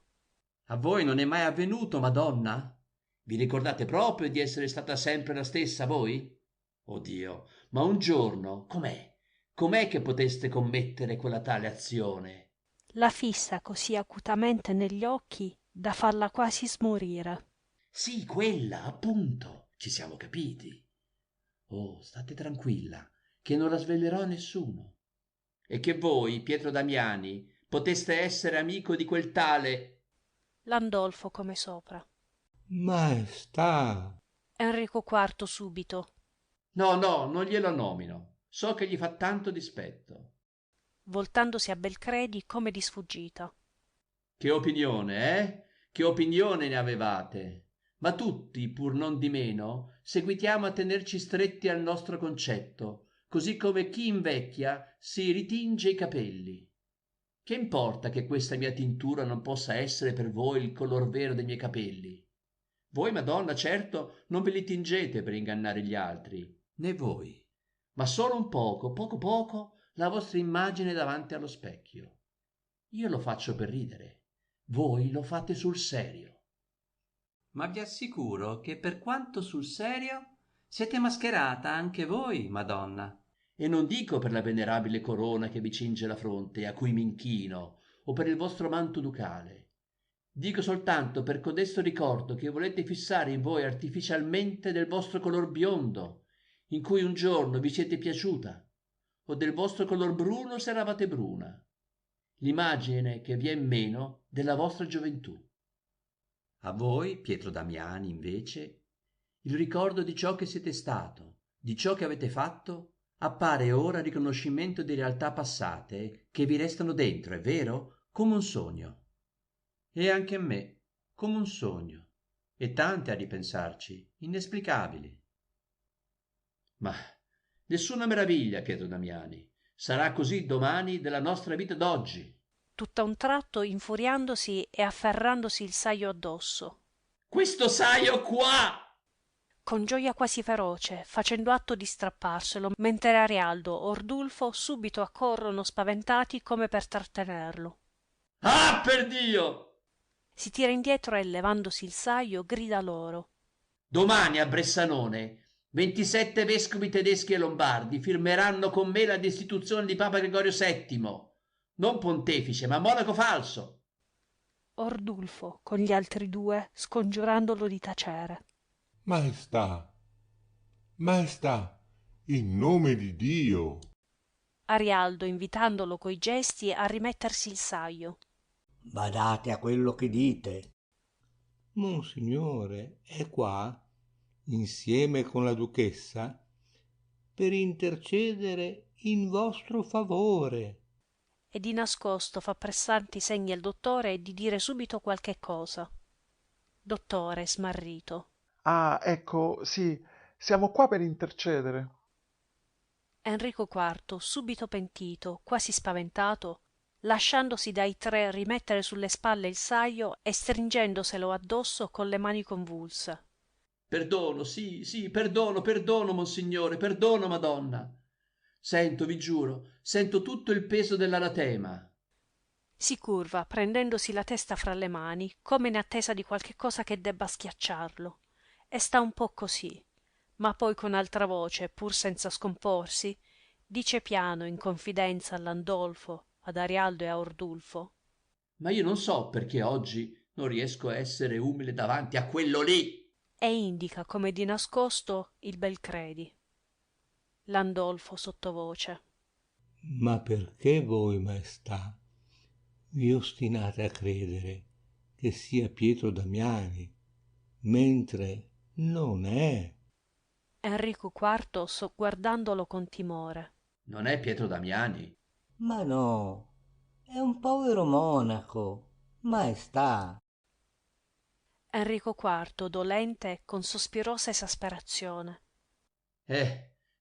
[SPEAKER 14] A voi non è mai avvenuto, Madonna? Vi ricordate proprio di essere stata sempre la stessa voi? Oh Dio, ma un giorno, com'è? Com'è che poteste commettere quella tale azione?
[SPEAKER 2] La fissa così acutamente negli occhi da farla quasi smorire.
[SPEAKER 14] Sì, quella, appunto, ci siamo capiti. Oh, state tranquilla, che non la svelerò a nessuno. E che voi, Pietro Damiani, poteste essere amico di quel tale...
[SPEAKER 2] Landolfo come sopra.
[SPEAKER 8] Maestà.
[SPEAKER 2] Enrico IV subito.
[SPEAKER 14] No, no, non glielo nomino. So che gli fa tanto dispetto.
[SPEAKER 2] Voltandosi a Belcredi come di sfuggita.
[SPEAKER 14] Che opinione, eh? Che opinione ne avevate? Ma tutti, pur non di meno, seguitiamo a tenerci stretti al nostro concetto, così come chi invecchia si ritinge i capelli. Che importa che questa mia tintura non possa essere per voi il color vero dei miei capelli? Voi, Madonna, certo, non ve li tingete per ingannare gli altri, né voi, ma solo un poco, poco poco, la vostra immagine davanti allo specchio. Io lo faccio per ridere, voi lo fate sul serio. Ma vi assicuro che per quanto sul serio siete mascherata anche voi, Madonna. E non dico per la venerabile corona che vi cinge la fronte, a cui mi inchino, o per il vostro manto ducale. Dico soltanto per codesto ricordo che volete fissare in voi artificialmente del vostro color biondo, in cui un giorno vi siete piaciuta, o del vostro color bruno se eravate bruna, l'immagine che vi è meno della vostra gioventù. A voi, Pietro Damiani, invece, il ricordo di ciò che siete stato, di ciò che avete fatto, appare ora riconoscimento di realtà passate che vi restano dentro, è vero, come un sogno. E anche a me, come un sogno, e tante a ripensarci, inesplicabili. Ma nessuna meraviglia, Pietro Damiani, sarà così domani della nostra vita d'oggi.
[SPEAKER 2] Tutt'a un tratto infuriandosi e afferrandosi il saio addosso.
[SPEAKER 14] Questo saio qua!
[SPEAKER 2] Con gioia quasi feroce, facendo atto di strapparselo, mentre Arialdo e Ordulfo subito accorrono spaventati come per trattenerlo.
[SPEAKER 14] Ah, per Dio!
[SPEAKER 2] Si tira indietro e, levandosi il saio, grida loro.
[SPEAKER 14] Domani a Bressanone 27 vescovi tedeschi e lombardi firmeranno con me la destituzione di Papa Gregorio VII, non pontefice, ma monaco falso.
[SPEAKER 2] Ordulfo, con gli altri due, scongiurandolo di tacere.
[SPEAKER 4] Maestà, maestà, in nome di Dio.
[SPEAKER 2] Arialdo, invitandolo coi gesti a rimettersi il saio.
[SPEAKER 3] Badate a quello che dite.
[SPEAKER 8] Monsignore è qua, insieme con la duchessa, per intercedere in vostro favore.
[SPEAKER 2] E di nascosto fa pressanti segni al dottore di dire subito qualche cosa. Dottore smarrito.
[SPEAKER 12] Ah, ecco, sì, siamo qua per intercedere.
[SPEAKER 2] Enrico IV, subito pentito, quasi spaventato, lasciandosi dai tre rimettere sulle spalle il saio e stringendoselo addosso con le mani convulse.
[SPEAKER 14] Perdono, sì, sì, perdono, monsignore, perdono, Madonna. Sento, vi giuro, sento tutto il peso dell'anatema.
[SPEAKER 2] Si curva, prendendosi la testa fra le mani, come in attesa di qualche cosa che debba schiacciarlo, e sta un po' così, ma poi con altra voce, pur senza scomporsi, dice piano, in confidenza a Landolfo, ad Arialdo e a Ordulfo.
[SPEAKER 14] Ma io non so perché oggi non riesco a essere umile davanti a quello lì.
[SPEAKER 2] E indica, come di nascosto, il Belcredi. Landolfo sottovoce.
[SPEAKER 8] Ma perché voi, maestà, vi ostinate a credere che sia Pietro Damiani, mentre non è?
[SPEAKER 2] Enrico IV sogguardandolo con timore.
[SPEAKER 14] Non è Pietro Damiani?
[SPEAKER 3] Ma no, è un povero monaco, maestà.
[SPEAKER 2] Enrico IV, dolente, con sospirosa esasperazione.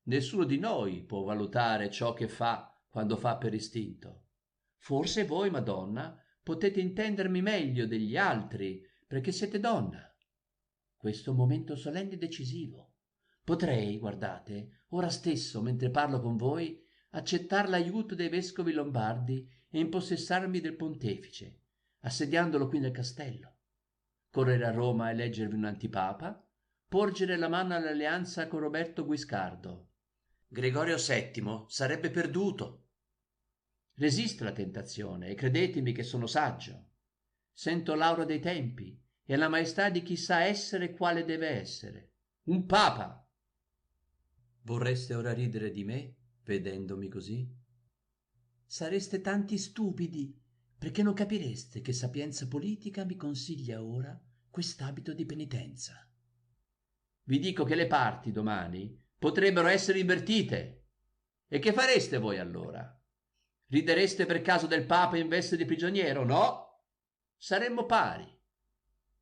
[SPEAKER 14] Nessuno di noi può valutare ciò che fa quando fa per istinto. Forse voi, Madonna, potete intendermi meglio degli altri, perché siete donna. Questo è un momento solenne e decisivo. Potrei, guardate, ora stesso, mentre parlo con voi, accettare l'aiuto dei vescovi lombardi e impossessarmi del pontefice, assediandolo qui nel castello. Correre a Roma a eleggervi un antipapa, porgere la mano all'alleanza con Roberto Guiscardo. Gregorio VII sarebbe perduto. Resisto alla tentazione e credetemi che sono saggio. Sento l'aura dei tempi e la maestà di chi sa essere quale deve essere. Un papa! Vorreste ora ridere di me, vedendomi così? Sareste tanti stupidi, perché non capireste che sapienza politica mi consiglia ora quest'abito di penitenza. Vi dico che le parti domani potrebbero essere invertite. E che fareste voi allora? Ridereste per caso del Papa in veste di prigioniero? No, saremmo pari.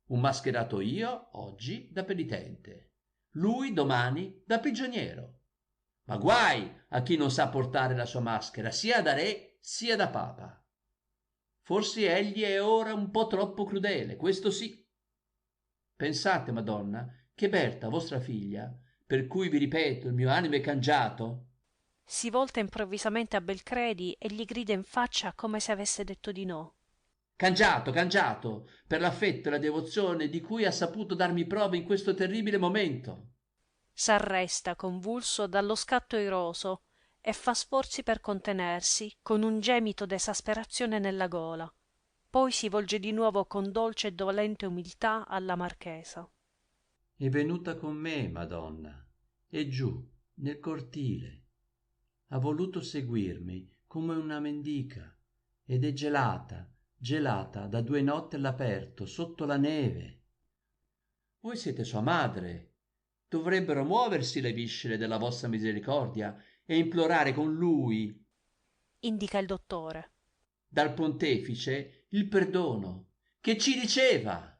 [SPEAKER 14] Un mascherato io, oggi, da penitente. Lui, domani, da prigioniero. Ma guai a chi non sa portare la sua maschera, sia da re, sia da Papa. Forse egli è ora un po' troppo crudele, questo sì. Pensate, Madonna, che Berta, vostra figlia, per cui vi ripeto, il mio animo è cangiato.
[SPEAKER 2] Si volta improvvisamente a Belcredi e gli grida in faccia come se avesse detto di no.
[SPEAKER 14] Cangiato, per l'affetto e la devozione di cui ha saputo darmi prova in questo terribile momento.
[SPEAKER 2] S'arresta convulso dallo scatto iroso e fa sforzi per contenersi con un gemito d'esasperazione nella gola. Poi si volge di nuovo con dolce e dolente umiltà alla marchesa.
[SPEAKER 14] È venuta con me, Madonna, e giù, nel cortile. Ha voluto seguirmi come una mendica ed è gelata da 2 notti all'aperto, sotto la neve. Voi siete sua madre. Dovrebbero muoversi le viscere della vostra misericordia e implorare con lui,
[SPEAKER 2] indica il dottore,
[SPEAKER 14] dal pontefice il perdono, che ci riceva.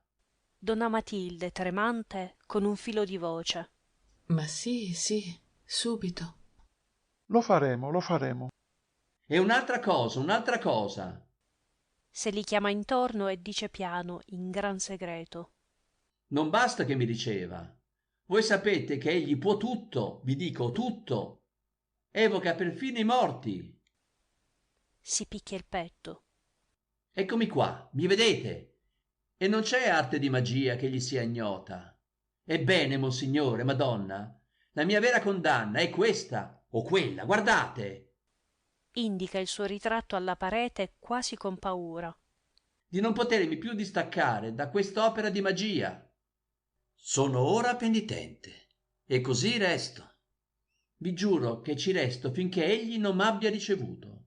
[SPEAKER 2] Donna Matilde, tremante, con un filo di voce.
[SPEAKER 13] Ma sì, subito.
[SPEAKER 12] Lo faremo.
[SPEAKER 14] E un'altra cosa.
[SPEAKER 2] Se li chiama intorno e dice piano, in gran segreto.
[SPEAKER 14] Non basta che mi riceva. Voi sapete che egli può tutto, vi dico tutto. Evoca perfino i morti.
[SPEAKER 2] Si picchia il petto.
[SPEAKER 14] Eccomi qua, mi vedete? E non c'è arte di magia che gli sia ignota. Ebbene, monsignore, Madonna, la mia vera condanna è questa o quella, guardate.
[SPEAKER 2] Indica il suo ritratto alla parete quasi con paura.
[SPEAKER 14] Di non potermi più distaccare da quest'opera di magia. Sono ora penitente e così resto. Vi giuro che ci resto finché egli non m'abbia ricevuto.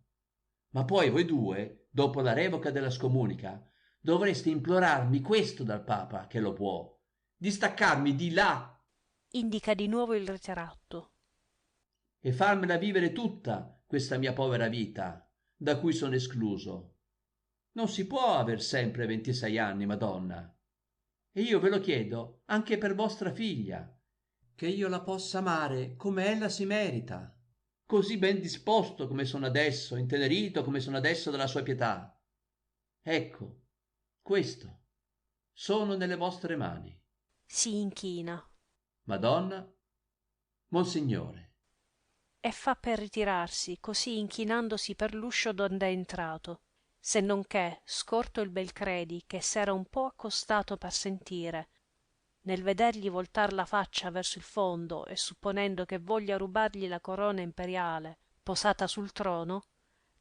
[SPEAKER 14] Ma poi voi due, dopo la revoca della scomunica, dovreste implorarmi questo dal Papa, che lo può, di staccarmi di là.
[SPEAKER 2] Indica di nuovo il ritratto.
[SPEAKER 14] E farmela vivere tutta questa mia povera vita, da cui sono escluso. Non si può aver sempre 26 anni, Madonna. E io ve lo chiedo anche per vostra figlia, che io la possa amare come ella si merita, così ben disposto come sono adesso, intenerito come sono adesso dalla sua pietà. Ecco, questo sono nelle vostre mani.
[SPEAKER 2] Si inchina.
[SPEAKER 14] Madonna, Monsignore.
[SPEAKER 2] E fa per ritirarsi, così inchinandosi per l'uscio donde è entrato, se non che, scorto il Belcredi, che s'era un po' accostato per sentire, nel vedergli voltar la faccia verso il fondo e supponendo che voglia rubargli la corona imperiale posata sul trono,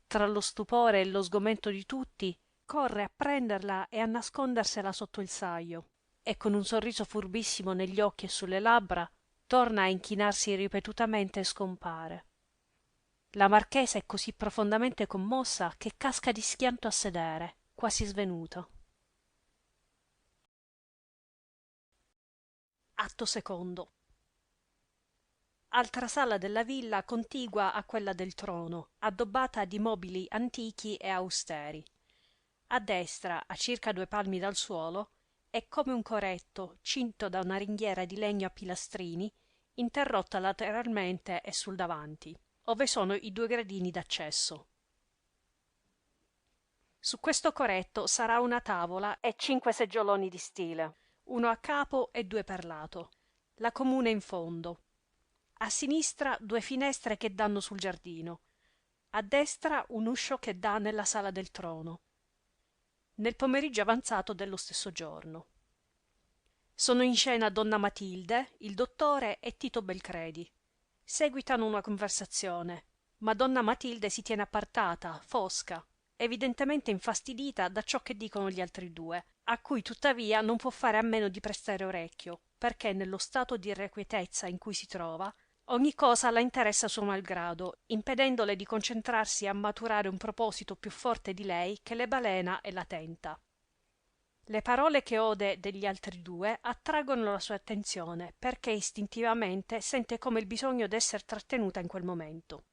[SPEAKER 2] tra lo stupore e lo sgomento di tutti, corre a prenderla e a nascondersela sotto il sajo, e con un sorriso furbissimo negli occhi e sulle labbra torna a inchinarsi ripetutamente e scompare. La marchesa è così profondamente commossa che casca di schianto a sedere, quasi svenuta. Atto secondo. Altra sala della villa contigua a quella del trono, addobbata di mobili antichi e austeri. A destra, a circa 2 palmi dal suolo, è come un coretto cinto da una ringhiera di legno a pilastrini, interrotta lateralmente e sul davanti, ove sono i 2 gradini d'accesso. Su questo coretto sarà una tavola e 5 seggioloni di stile. uno a capo e 2 per lato, la comune in fondo. A sinistra 2 finestre che danno sul giardino, a destra un uscio che dà nella sala del trono. Nel pomeriggio avanzato dello stesso giorno. Sono in scena donna Matilde, il dottore e Tito Belcredi. Seguitano una conversazione, ma donna Matilde si tiene appartata, fosca, evidentemente infastidita da ciò che dicono gli altri 2, a cui tuttavia non può fare a meno di prestare orecchio, perché nello stato di irrequietezza in cui si trova, ogni cosa la interessa a suo malgrado, impedendole di concentrarsi a maturare un proposito più forte di lei che le balena e la tenta. Le parole che ode degli altri 2 attraggono la sua attenzione, perché istintivamente sente come il bisogno d'esser trattenuta in quel momento.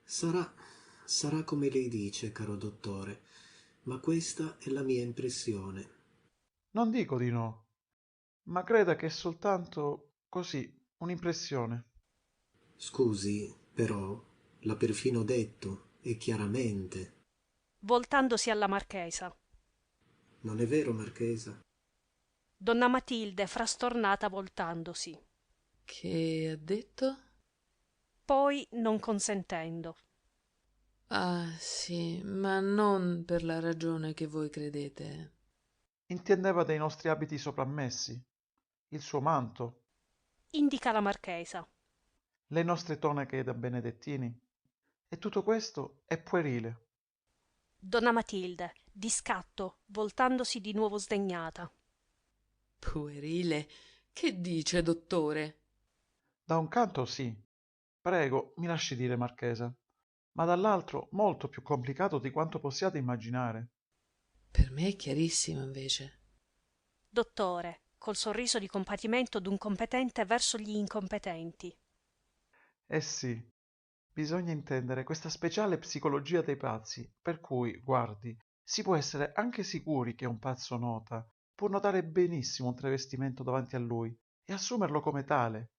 [SPEAKER 11] Sarà come lei dice, caro dottore, ma questa è la mia impressione.
[SPEAKER 12] Non dico di no, ma creda che è soltanto così, un'impressione.
[SPEAKER 11] Scusi, però, l'ha perfino detto, e chiaramente.
[SPEAKER 2] Voltandosi alla marchesa.
[SPEAKER 11] Non è vero, marchesa?
[SPEAKER 2] Donna Matilde frastornata voltandosi.
[SPEAKER 13] Che ha detto?
[SPEAKER 2] Poi non consentendo.
[SPEAKER 13] Ah, sì, ma non per la ragione che voi credete.
[SPEAKER 12] Intendeva dei nostri abiti soprammessi, il suo manto,
[SPEAKER 2] Indica la marchesa.
[SPEAKER 12] le nostre tonache da benedettini. E tutto questo è puerile.
[SPEAKER 2] Donna Matilde, di scatto, voltandosi di nuovo sdegnata.
[SPEAKER 13] Puerile? Che dice, dottore?
[SPEAKER 12] Da un canto sì, prego, mi lasci dire, marchesa, ma dall'altro molto più complicato di quanto possiate immaginare.
[SPEAKER 13] Per me è chiarissimo, invece.
[SPEAKER 2] Dottore, col sorriso di compatimento d'un competente verso gli incompetenti.
[SPEAKER 12] Eh sì, bisogna intendere questa speciale psicologia dei pazzi, per cui, guardi, si può essere anche sicuri che un pazzo nota, può notare benissimo un travestimento davanti a lui e assumerlo come tale.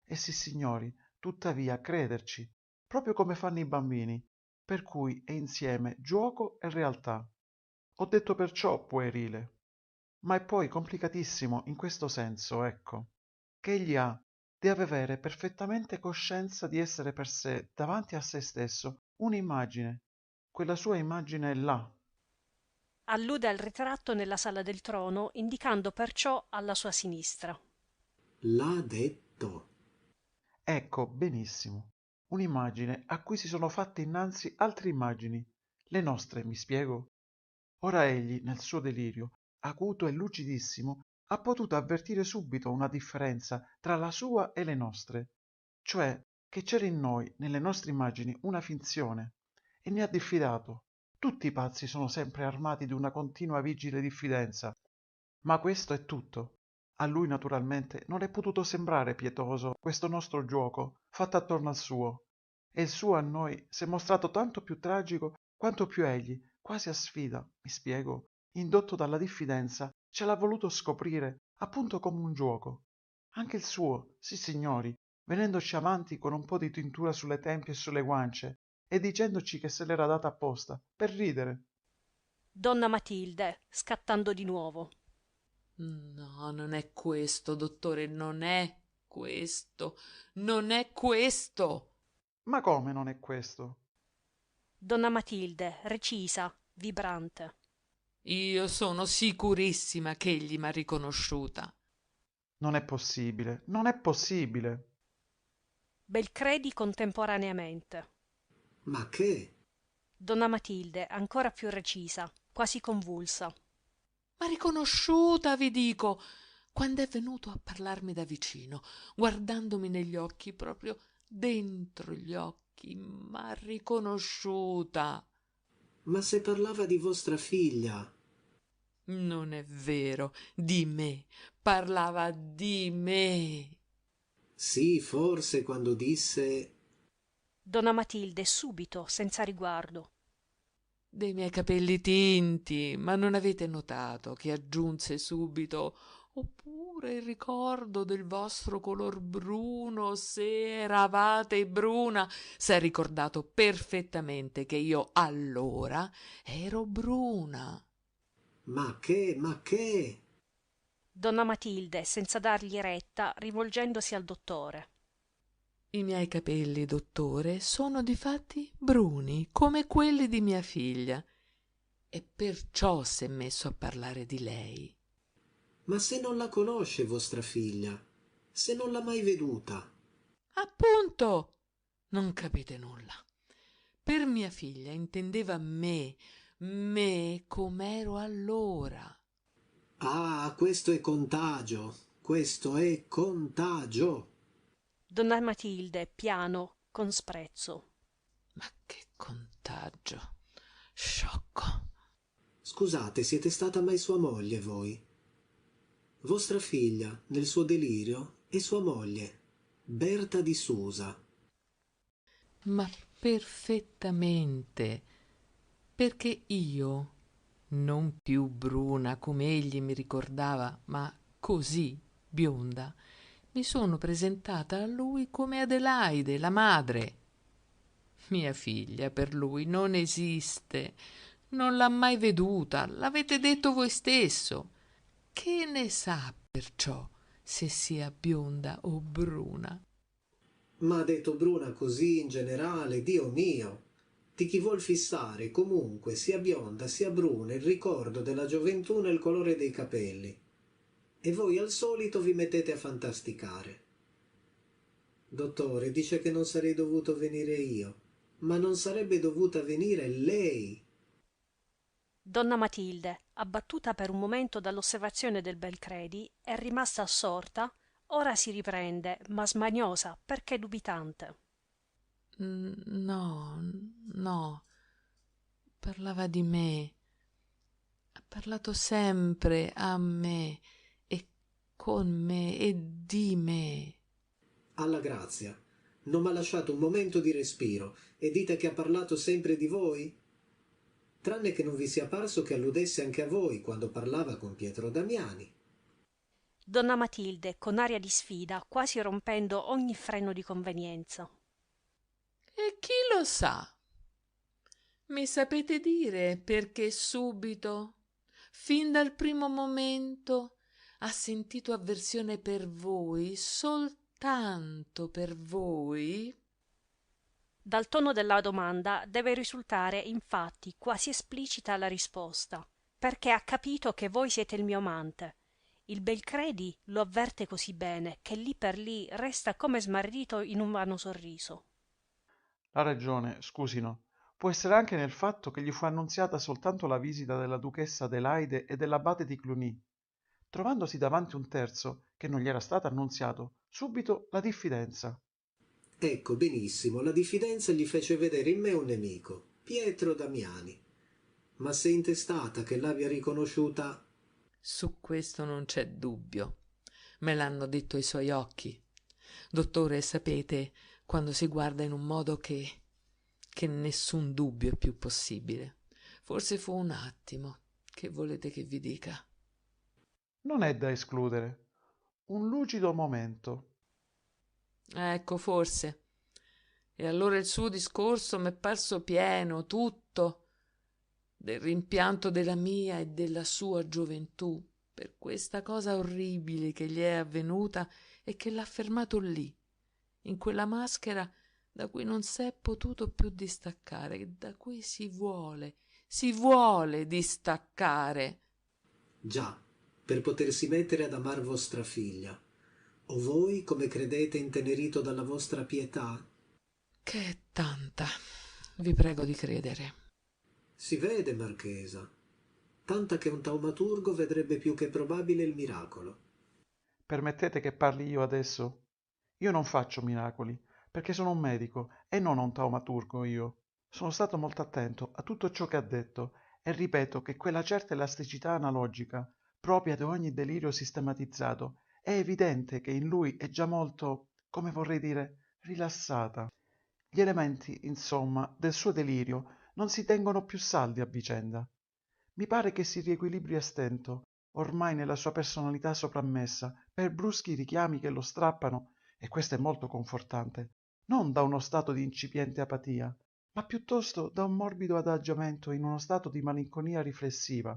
[SPEAKER 12] E sì, signori, tuttavia crederci, proprio come fanno i bambini, per cui è insieme gioco e realtà. Ho detto perciò puerile, ma è poi complicatissimo in questo senso, ecco, che egli ha, deve avere perfettamente coscienza di essere per sé, davanti a se stesso, un'immagine. Quella sua immagine è là.
[SPEAKER 2] Allude al ritratto nella sala del trono, indicando perciò alla sua sinistra.
[SPEAKER 11] L'ha detto.
[SPEAKER 12] Ecco, benissimo. Un'immagine a cui si sono fatte innanzi altre immagini. Le nostre, mi spiego? Ora egli, nel suo delirio, acuto e lucidissimo, ha potuto avvertire subito una differenza tra la sua e le nostre, cioè che c'era in noi, nelle nostre immagini, una finzione, e ne ha diffidato. Tutti i pazzi sono sempre armati di una continua vigile diffidenza, ma questo è tutto. A lui naturalmente non è potuto sembrare pietoso questo nostro giuoco fatto attorno al suo, e il suo a noi s'è mostrato tanto più tragico quanto più egli, quasi a sfida, mi spiego, indotto dalla diffidenza, ce l'ha voluto scoprire, appunto come un giuoco. Anche il suo, sì signori, venendoci avanti con un po' di tintura sulle tempie e sulle guance, e dicendoci che se l'era data apposta, per ridere.
[SPEAKER 2] Donna Matilde, scattando di nuovo.
[SPEAKER 13] No, non è questo, dottore, non è questo, non è questo.
[SPEAKER 12] Ma come non è questo?
[SPEAKER 2] Donna Matilde, recisa, vibrante.
[SPEAKER 13] Io sono sicurissima che egli m'ha riconosciuta.
[SPEAKER 12] Non è possibile, non è possibile.
[SPEAKER 2] Belcredi contemporaneamente.
[SPEAKER 11] Ma che?
[SPEAKER 2] Donna Matilde, ancora più recisa, quasi convulsa.
[SPEAKER 13] M'ha riconosciuta, vi dico, quando è venuto a parlarmi da vicino, guardandomi negli occhi, proprio dentro gli occhi, m'ha riconosciuta.
[SPEAKER 11] Ma se parlava di vostra figlia.
[SPEAKER 13] Non è vero, di me, parlava di me.
[SPEAKER 11] Sì, forse quando disse...
[SPEAKER 2] Donna Matilde, subito, senza riguardo.
[SPEAKER 13] Dei miei capelli tinti, ma non avete notato che aggiunse subito oppure il ricordo del vostro color bruno, se eravate bruna. S'è ricordato perfettamente che io allora ero bruna.
[SPEAKER 11] Ma che?
[SPEAKER 2] Donna Matilde, senza dargli retta, rivolgendosi al dottore.
[SPEAKER 13] I miei capelli, dottore, sono difatti bruni come quelli di mia figlia, e perciò s'è messo a parlare di lei.
[SPEAKER 11] Ma se non la conosce vostra figlia, se non l'ha mai veduta?
[SPEAKER 13] Appunto, non capite nulla. Per mia figlia intendeva me com'ero allora.
[SPEAKER 11] Ah, questo è contagio, questo è contagio.
[SPEAKER 2] Donna Matilde, piano, con sprezzo.
[SPEAKER 13] Ma che contagio, sciocco.
[SPEAKER 11] Scusate, siete stata mai sua moglie voi? Vostra figlia, nel suo delirio, è sua moglie, Berta di Susa.
[SPEAKER 13] Ma perfettamente, perché io, non più bruna come egli mi ricordava, ma così bionda, mi sono presentata a lui come Adelaide, la madre. Mia figlia per lui non esiste, non l'ha mai veduta, l'avete detto voi stesso. Che ne sa perciò se sia bionda o bruna?
[SPEAKER 11] Ma ha detto bruna così in generale, Dio mio! Di chi vuol fissare comunque, sia bionda sia bruna, il ricordo della gioventù nel colore dei capelli. E voi al solito vi mettete a fantasticare. Dottore, dice che non sarei dovuto venire io, ma non sarebbe dovuta venire lei.
[SPEAKER 2] Donna Matilde, abbattuta per un momento dall'osservazione del Belcredi, è rimasta assorta, ora si riprende, ma smaniosa, perché dubitante.
[SPEAKER 13] No, no, parlava di me, ha parlato sempre a me e con me e di me.
[SPEAKER 11] Alla grazia, non m'ha lasciato un momento di respiro e dite che ha parlato sempre di voi? Tranne che non vi sia parso che alludesse anche a voi quando parlava con Pietro Damiani.
[SPEAKER 2] Donna Matilde, con aria di sfida, quasi rompendo ogni freno di convenienza.
[SPEAKER 13] E chi lo sa? Mi sapete dire perché subito, fin dal primo momento, ha sentito avversione per voi, soltanto per voi?
[SPEAKER 2] Dal tono della domanda deve risultare infatti quasi esplicita la risposta, perché ha capito che voi siete il mio amante. Il Belcredi lo avverte così bene che lì per lì resta come smarrito in un vano sorriso.
[SPEAKER 12] La ragione, scusino, può essere anche nel fatto che gli fu annunziata soltanto la visita della duchessa Adelaide e dell'abate di Cluny. Trovandosi davanti un terzo, che non gli era stato annunziato, subito la diffidenza.
[SPEAKER 11] Ecco, benissimo, la diffidenza gli fece vedere in me un nemico, Pietro Damiani. Ma se intestata che l'abbia riconosciuta...
[SPEAKER 13] Su questo non c'è dubbio. Me l'hanno detto i suoi occhi. Dottore, sapete, quando si guarda in un modo che nessun dubbio è più possibile. Forse fu un attimo. Che volete che vi dica?
[SPEAKER 12] Non è da escludere. Un lucido momento.
[SPEAKER 13] Ecco, forse. E allora il suo discorso m'è parso pieno, tutto, del rimpianto della mia e della sua gioventù per questa cosa orribile che gli è avvenuta e che l'ha fermato lì, in quella maschera da cui non s'è potuto più distaccare, da cui si vuole distaccare.
[SPEAKER 11] Già, per potersi mettere ad amar vostra figlia. O voi, come credete, intenerito dalla vostra pietà?
[SPEAKER 13] Che è tanta, vi prego di credere.
[SPEAKER 11] Si vede, marchesa. Tanta che un taumaturgo vedrebbe più che probabile il miracolo.
[SPEAKER 12] Permettete che parli io adesso? Io non faccio miracoli, perché sono un medico e non un taumaturgo io. Sono stato molto attento a tutto ciò che ha detto e ripeto che quella certa elasticità analogica, propria di ogni delirio sistematizzato, è evidente che in lui è già molto, come vorrei dire, rilassata. Gli elementi, insomma, del suo delirio non si tengono più saldi a vicenda. Mi pare che si riequilibri a stento, ormai nella sua personalità soprammessa, per bruschi richiami che lo strappano, e questo è molto confortante, non da uno stato di incipiente apatia, ma piuttosto da un morbido adagiamento in uno stato di malinconia riflessiva,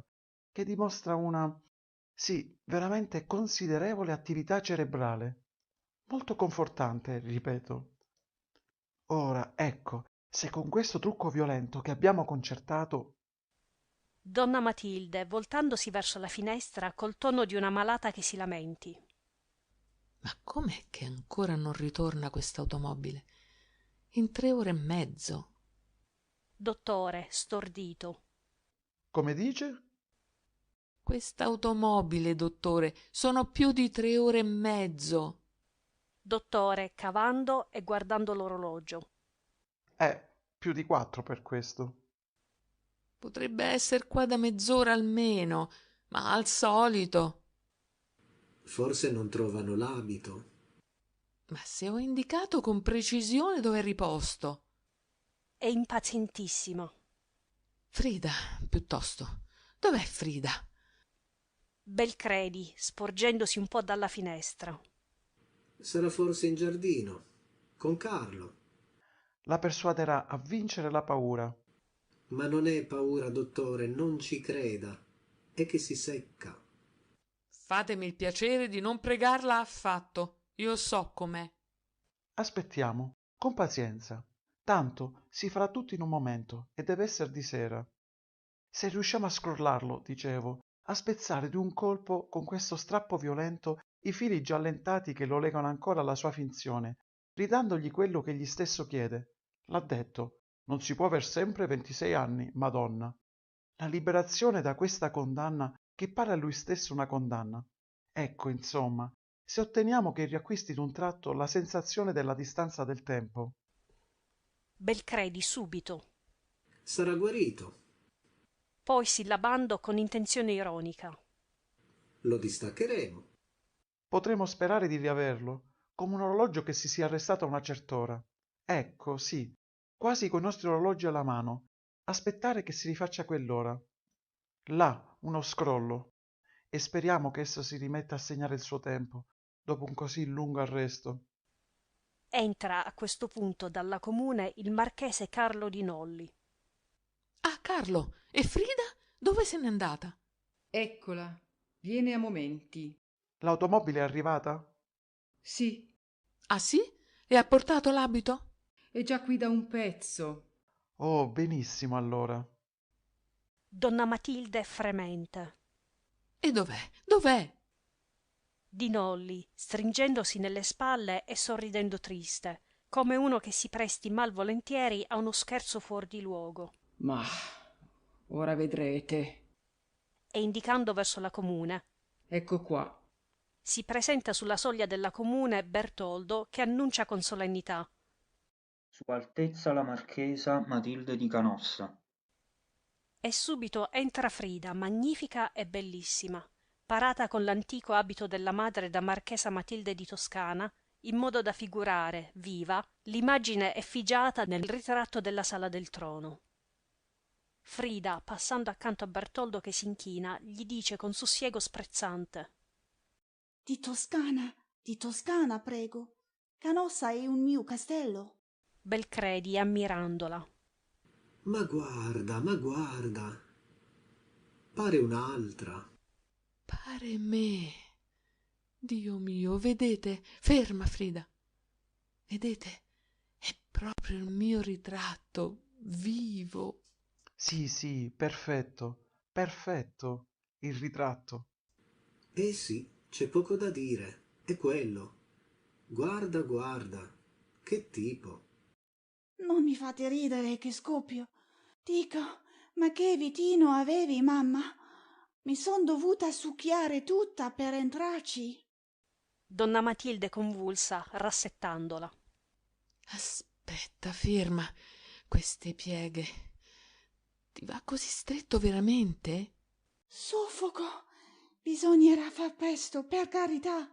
[SPEAKER 12] che dimostra una, Sì, veramente considerevole attività cerebrale. Molto confortante, ripeto. Ora, ecco, se con questo trucco violento che abbiamo concertato...
[SPEAKER 2] Donna Matilde, voltandosi verso la finestra col tono di una malata che si lamenti.
[SPEAKER 13] Ma com'è che ancora non ritorna quest'automobile? In 3 ore e mezzo.
[SPEAKER 2] Dottore, stordito.
[SPEAKER 12] Come dice?
[SPEAKER 13] Quest'automobile, dottore, sono più di 3 ore e mezzo.
[SPEAKER 2] Dottore, cavando e guardando l'orologio.
[SPEAKER 12] Più di 4 per questo.
[SPEAKER 13] Potrebbe essere qua da mezz'ora almeno, ma al solito.
[SPEAKER 11] Forse non trovano l'abito.
[SPEAKER 13] Ma se ho indicato con precisione dove è riposto.
[SPEAKER 2] È impazientissimo.
[SPEAKER 13] Frida, piuttosto. Dov'è Frida?
[SPEAKER 2] Belcredi, sporgendosi un po' dalla finestra.
[SPEAKER 11] Sarà forse in giardino, con Carlo.
[SPEAKER 12] La persuaderà a vincere la paura.
[SPEAKER 11] Ma non è paura, dottore, non ci creda. È che si secca.
[SPEAKER 13] Fatemi il piacere di non pregarla affatto. Io so com'è.
[SPEAKER 12] Aspettiamo, con pazienza. Tanto si farà tutto in un momento e deve essere di sera. Se riusciamo a scrollarlo, dicevo, a spezzare di un colpo con questo strappo violento i fili già allentati che lo legano ancora alla sua finzione, ridandogli quello che egli stesso chiede. L'ha detto, non si può aver sempre 26 anni, Madonna. La liberazione da questa condanna che pare a lui stesso una condanna. Ecco, insomma, se otteniamo che riacquisti d'un tratto la sensazione della distanza del tempo.
[SPEAKER 2] Belcredi subito.
[SPEAKER 11] Sarà guarito.
[SPEAKER 2] Poi sillabando con intenzione ironica.
[SPEAKER 11] Lo distaccheremo.
[SPEAKER 12] Potremo sperare di riaverlo, come un orologio che si sia arrestato a una cert'ora. Ecco, sì, quasi coi nostri orologi alla mano, aspettare che si rifaccia quell'ora. Là, uno scrollo, e speriamo che esso si rimetta a segnare il suo tempo, dopo un così lungo arresto.
[SPEAKER 2] Entra a questo punto dalla comune il marchese Carlo di Nolli.
[SPEAKER 13] Ah, Carlo, e Frida? Dove se n'è andata?
[SPEAKER 10] Eccola, viene a momenti.
[SPEAKER 12] L'automobile è arrivata?
[SPEAKER 10] Sì.
[SPEAKER 13] Ah sì? E ha portato l'abito?
[SPEAKER 10] È già qui da un pezzo.
[SPEAKER 12] Oh, benissimo allora.
[SPEAKER 2] Donna Matilde fremente.
[SPEAKER 13] E dov'è? Dov'è?
[SPEAKER 2] Di Nolli, stringendosi nelle spalle e sorridendo triste, come uno che si presti malvolentieri a uno scherzo fuor di luogo.
[SPEAKER 10] Ma ora vedrete.
[SPEAKER 2] E indicando verso la comune.
[SPEAKER 10] Ecco qua.
[SPEAKER 2] Si presenta sulla soglia della comune Bertoldo che annuncia con solennità.
[SPEAKER 7] Sua Altezza la Marchesa Matilde di Canossa.
[SPEAKER 2] E subito entra Frida, magnifica e bellissima, parata con l'antico abito della madre da Marchesa Matilde di Toscana, in modo da figurare, viva, l'immagine effigiata nel ritratto della sala del trono. Frida, passando accanto a Bertoldo che si inchina, gli dice con sussiego sprezzante:
[SPEAKER 5] Di Toscana, prego. Canossa è un mio castello.
[SPEAKER 2] Belcredi, ammirandola.
[SPEAKER 11] Ma guarda. Pare un'altra.
[SPEAKER 13] Pare me. Dio mio, vedete? Ferma, Frida. Vedete? È proprio il mio ritratto, vivo.
[SPEAKER 12] Sì, perfetto, perfetto, il ritratto.
[SPEAKER 11] Eh sì, c'è poco da dire. È quello. Guarda. Che tipo.
[SPEAKER 5] Non mi fate ridere che scoppio. Dico, ma che vitino avevi, mamma? Mi son dovuta succhiare tutta per entrarci.
[SPEAKER 2] Donna Matilde convulsa, rassettandola.
[SPEAKER 13] Aspetta, ferma. Queste pieghe. Ti va così stretto veramente?
[SPEAKER 5] Soffoco. Bisognerà far presto, per carità.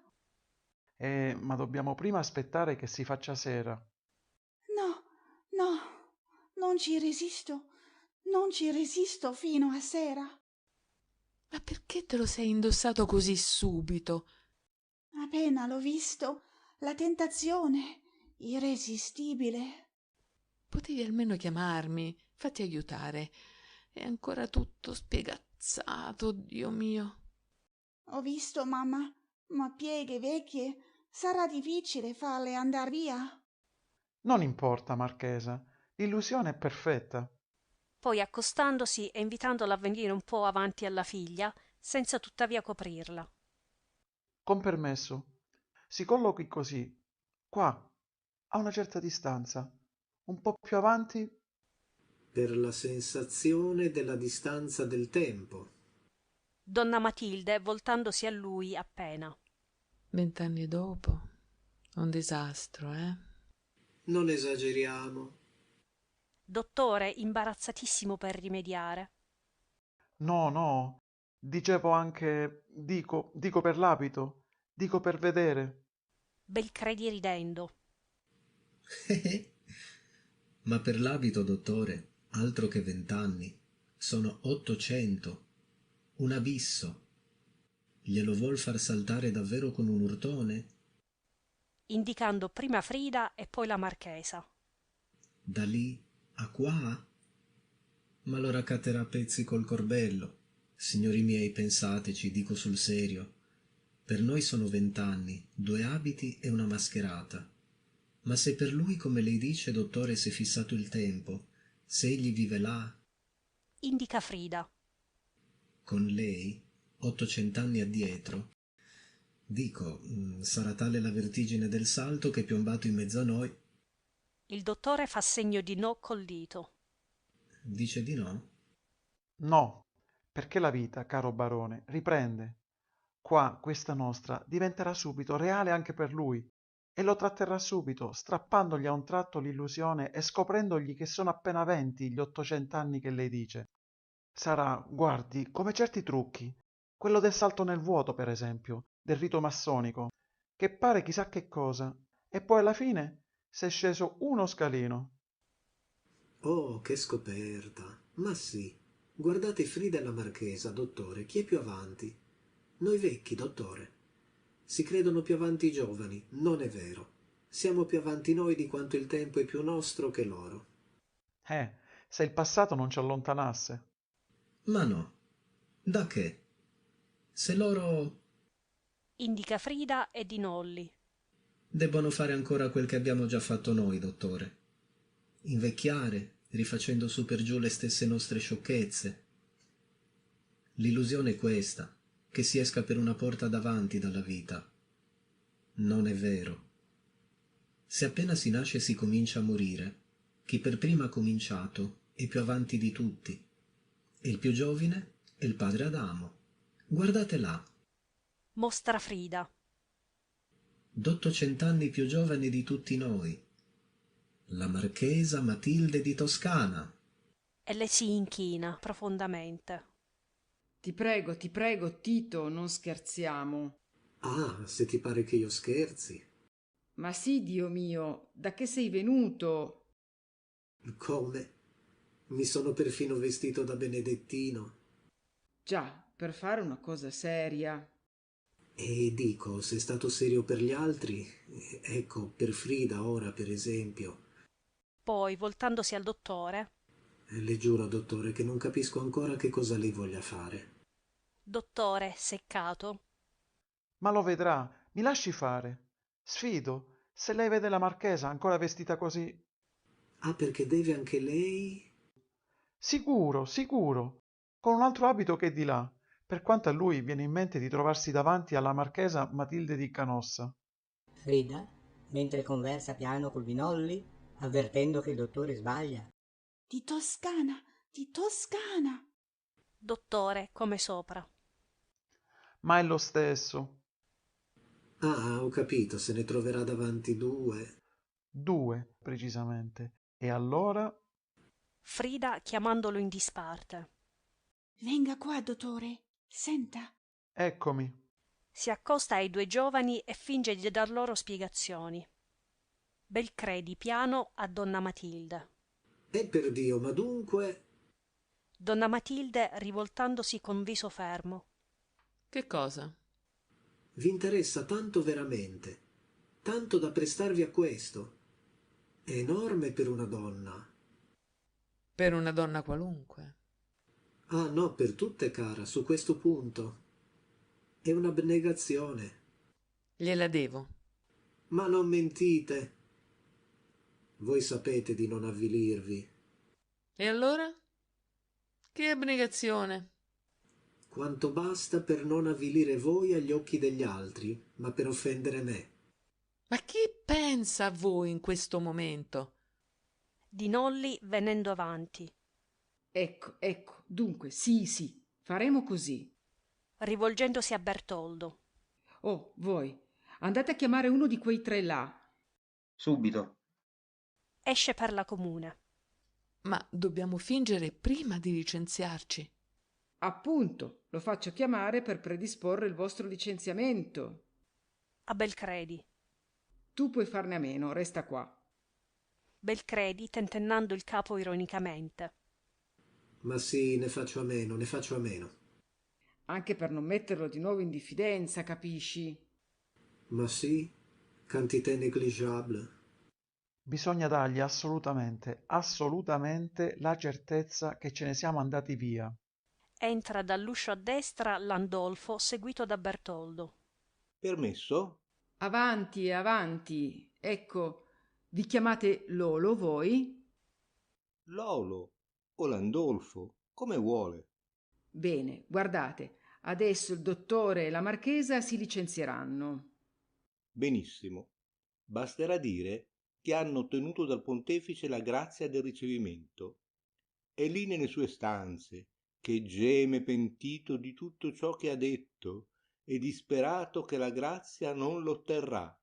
[SPEAKER 12] Ma dobbiamo prima aspettare che si faccia sera.
[SPEAKER 5] No, non ci resisto fino a sera.
[SPEAKER 13] Ma perché te lo sei indossato così subito?
[SPEAKER 5] Appena l'ho visto, la tentazione irresistibile.
[SPEAKER 13] Potevi almeno chiamarmi, fatti aiutare. È ancora tutto spiegazzato, Dio mio.
[SPEAKER 5] Ho visto, mamma, ma pieghe vecchie, sarà difficile farle andar via.
[SPEAKER 12] Non importa, marchesa, l'illusione è perfetta.
[SPEAKER 2] Poi accostandosi e invitandola a venire un po' avanti alla figlia, senza tuttavia coprirla.
[SPEAKER 12] Con permesso, si collochi così, qua, a una certa distanza, un po' più avanti.
[SPEAKER 11] Per la sensazione della distanza del tempo.
[SPEAKER 2] Donna Matilde, voltandosi a lui appena.
[SPEAKER 13] 20 anni dopo, un disastro, eh?
[SPEAKER 11] Non esageriamo.
[SPEAKER 2] Dottore, imbarazzatissimo per rimediare.
[SPEAKER 12] No, no, dicevo anche, dico per l'abito, dico per vedere.
[SPEAKER 2] Belcredi ridendo.
[SPEAKER 11] Ma per l'abito, dottore, altro che 20 anni. Sono 800. Un abisso. Glielo vuol far saltare davvero con un urtone?
[SPEAKER 2] Indicando prima Frida e poi la marchesa.
[SPEAKER 11] Da lì a qua? Ma lo raccatterà a pezzi col corbello. Signori miei, pensateci, dico sul serio. Per noi sono 20 anni, 2 abiti e una mascherata. Ma se per lui, come lei dice, dottore, si è fissato il tempo, se egli vive là,
[SPEAKER 2] Indica Frida.
[SPEAKER 11] con lei, 800 anni addietro, dico, sarà tale la vertigine del salto che è piombato in mezzo a noi.
[SPEAKER 2] Il dottore fa segno di no col dito.
[SPEAKER 11] Dice di no?
[SPEAKER 12] No, perché la vita, caro barone, riprende. Qua, questa nostra, diventerà subito reale anche per lui, e lo tratterrà subito, strappandogli a un tratto l'illusione e scoprendogli che sono appena 20 gli 800 anni che lei dice. Sarà, guardi, come certi trucchi, quello del salto nel vuoto, per esempio, del rito massonico, che pare chissà che cosa, e poi alla fine s'è sceso uno scalino.
[SPEAKER 11] Oh, che scoperta! Ma sì, guardate Frida e la marchesa, dottore, chi è più avanti? Noi vecchi, dottore. Si credono più avanti i giovani, non è vero. Siamo più avanti noi di quanto il tempo è più nostro che loro.
[SPEAKER 12] Se il passato non ci allontanasse.
[SPEAKER 11] Ma no, da che? Se loro
[SPEAKER 2] Indica Frida e Di Nolli.
[SPEAKER 11] debbono fare ancora quel che abbiamo già fatto noi, dottore. Invecchiare, rifacendo su per giù le stesse nostre sciocchezze. L'illusione è questa, che si esca per una porta davanti dalla vita. Non è vero. Se appena si nasce si comincia a morire, chi per prima ha cominciato è più avanti di tutti. E il più giovine è il padre Adamo. Guardate là.
[SPEAKER 2] Mostra Frida.
[SPEAKER 11] d'800 anni più giovane di tutti noi. La marchesa Matilde di Toscana.
[SPEAKER 2] E le si inchina profondamente.
[SPEAKER 10] Ti prego, Tito, non scherziamo.
[SPEAKER 11] Ah, se ti pare che io scherzi.
[SPEAKER 10] Ma sì, Dio mio, da che sei venuto?
[SPEAKER 11] Come? Mi sono perfino vestito da benedettino.
[SPEAKER 10] Già, per fare una cosa seria.
[SPEAKER 11] E dico, se è stato serio per gli altri, ecco, per Frida ora, per esempio.
[SPEAKER 2] Poi, voltandosi al dottore.
[SPEAKER 11] Le giuro, dottore, che non capisco ancora che cosa lei voglia fare.
[SPEAKER 2] Dottore, seccato.
[SPEAKER 12] Ma lo vedrà, mi lasci fare. Sfido, se lei vede la marchesa ancora vestita così.
[SPEAKER 11] Ah, perché deve anche lei?
[SPEAKER 12] Sicuro, sicuro, con un altro abito che è di là, per quanto a lui viene in mente di trovarsi davanti alla marchesa Matilde di Canossa.
[SPEAKER 3] Frida, mentre conversa piano col Vinolli, avvertendo che il dottore sbaglia.
[SPEAKER 5] Di Toscana, di Toscana.
[SPEAKER 2] Dottore, come sopra.
[SPEAKER 12] Ma è lo stesso.
[SPEAKER 11] Ah, ho capito, se ne troverà davanti 2.
[SPEAKER 12] 2, precisamente. E allora?
[SPEAKER 2] Frida chiamandolo in disparte.
[SPEAKER 5] Venga qua, dottore. Senta.
[SPEAKER 12] Eccomi.
[SPEAKER 2] Si accosta ai due giovani e finge di dar loro spiegazioni. Belcredi piano a donna Matilde.
[SPEAKER 11] Per Dio, ma dunque...
[SPEAKER 2] Donna Matilde rivoltandosi con viso fermo.
[SPEAKER 13] Che cosa?
[SPEAKER 11] Vi interessa tanto veramente, tanto da prestarvi a questo. È enorme per una donna.
[SPEAKER 13] Per una donna qualunque.
[SPEAKER 11] Ah no, per tutte, cara, su questo punto. È un'abnegazione.
[SPEAKER 13] Gliela devo.
[SPEAKER 11] Ma non mentite. Voi sapete di non avvilirvi.
[SPEAKER 13] E allora? Che abnegazione?
[SPEAKER 11] Quanto basta per non avvilire voi agli occhi degli altri, ma per offendere me.
[SPEAKER 13] Ma chi pensa a voi in questo momento?
[SPEAKER 2] Di Nolli venendo avanti.
[SPEAKER 10] Ecco, dunque, sì, faremo così.
[SPEAKER 2] Rivolgendosi a Bertoldo.
[SPEAKER 10] Oh, voi, andate a chiamare uno di quei 3 là.
[SPEAKER 7] Subito.
[SPEAKER 2] Esce per la comune.
[SPEAKER 13] Ma dobbiamo fingere prima di licenziarci.
[SPEAKER 10] Appunto, lo faccio chiamare per predisporre il vostro licenziamento.
[SPEAKER 2] A Belcredi.
[SPEAKER 10] Tu puoi farne a meno, resta qua.
[SPEAKER 2] Belcredi tentennando il capo ironicamente.
[SPEAKER 11] Ma sì, ne faccio a meno, ne faccio a meno.
[SPEAKER 10] Anche per non metterlo di nuovo in diffidenza, capisci?
[SPEAKER 11] Ma sì, quantité négligeable.
[SPEAKER 12] Bisogna dargli assolutamente, assolutamente la certezza che ce ne siamo andati via.
[SPEAKER 2] Entra dall'uscio a destra Landolfo seguito da Bertoldo.
[SPEAKER 1] Permesso?
[SPEAKER 10] Avanti, avanti. Ecco, vi chiamate Lolo voi?
[SPEAKER 1] Lolo o Landolfo, come vuole.
[SPEAKER 10] Bene, guardate, adesso il dottore e la marchesa si licenzieranno.
[SPEAKER 1] Benissimo. Basterà dire che hanno ottenuto dal pontefice la grazia del ricevimento. È lì nelle sue stanze, che geme pentito di tutto ciò che ha detto e disperato che la grazia non l'otterrà.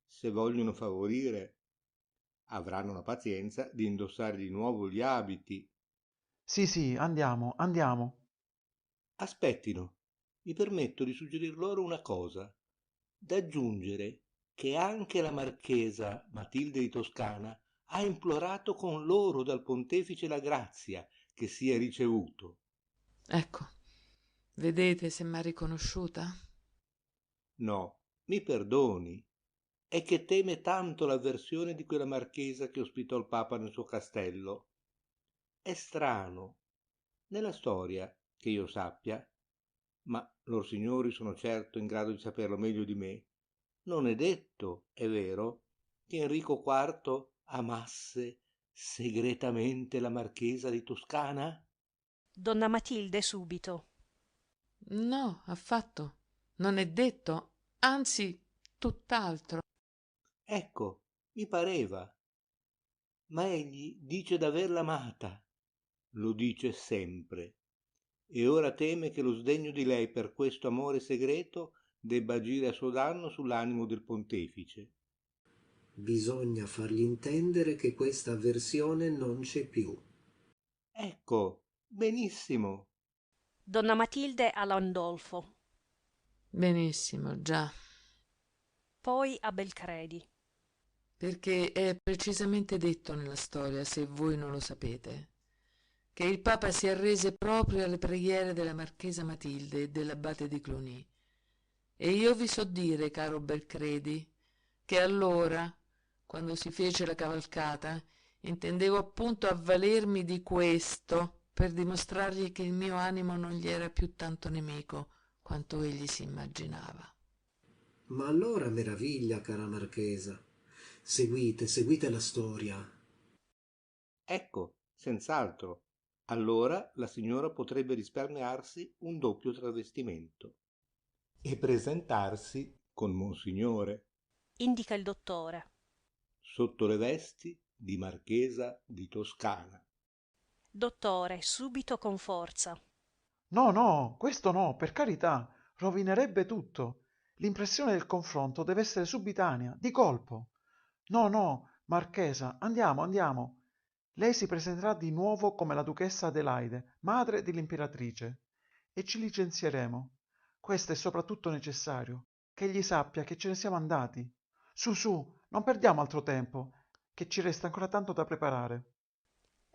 [SPEAKER 1] Se vogliono favorire, avranno la pazienza di indossare di nuovo gli abiti.
[SPEAKER 12] Sì, andiamo, andiamo.
[SPEAKER 1] Aspettino, mi permetto di suggerir loro una cosa, d'aggiungere che anche la marchesa Matilde di Toscana ha implorato con loro dal pontefice la grazia che sia ricevuto.
[SPEAKER 13] Ecco, vedete se m'ha riconosciuta?
[SPEAKER 1] No, mi perdoni, è che teme tanto l'avversione di quella marchesa che ospitò il Papa nel suo castello. È strano, nella storia, che io sappia, ma lor signori sono certo in grado di saperlo meglio di me, non è detto, è vero, che Enrico IV amasse segretamente la marchesa di Toscana?
[SPEAKER 2] Donna Matilde subito.
[SPEAKER 13] No, affatto. Non è detto, anzi, tutt'altro.
[SPEAKER 1] Ecco, mi pareva. Ma egli dice d'averla amata, lo dice sempre, e ora teme che lo sdegno di lei per questo amore segreto debba agire a suo danno sull'animo del pontefice.
[SPEAKER 11] Bisogna fargli intendere che questa avversione non c'è più.
[SPEAKER 1] Ecco, benissimo.
[SPEAKER 2] Donna Matilde a Landolfo.
[SPEAKER 13] Benissimo, già.
[SPEAKER 2] Poi a Belcredi.
[SPEAKER 13] Perché è precisamente detto nella storia, se voi non lo sapete, che il Papa si arrese proprio alle preghiere della marchesa Matilde e dell'abate di Cluny. E io vi so dire, caro Belcredi, che allora, quando si fece la cavalcata, intendevo appunto avvalermi di questo per dimostrargli che il mio animo non gli era più tanto nemico quanto egli si immaginava.
[SPEAKER 11] Ma allora meraviglia, cara marchesa. Seguite la storia.
[SPEAKER 1] Ecco, senz'altro. Allora la signora potrebbe risparmiarsi un doppio travestimento e presentarsi con Monsignore
[SPEAKER 2] Indica il dottore.
[SPEAKER 1] sotto le vesti di marchesa di Toscana.
[SPEAKER 2] Dottore, subito con forza.
[SPEAKER 12] No, questo no, per carità, rovinerebbe tutto. L'impressione del confronto deve essere subitanea, di colpo. No, Marchesa, andiamo. Lei si presenterà di nuovo come la duchessa Adelaide, madre dell'imperatrice, e ci licenzieremo. Questo è soprattutto necessario, che egli sappia che ce ne siamo andati. Su, non perdiamo altro tempo, che ci resta ancora tanto da preparare.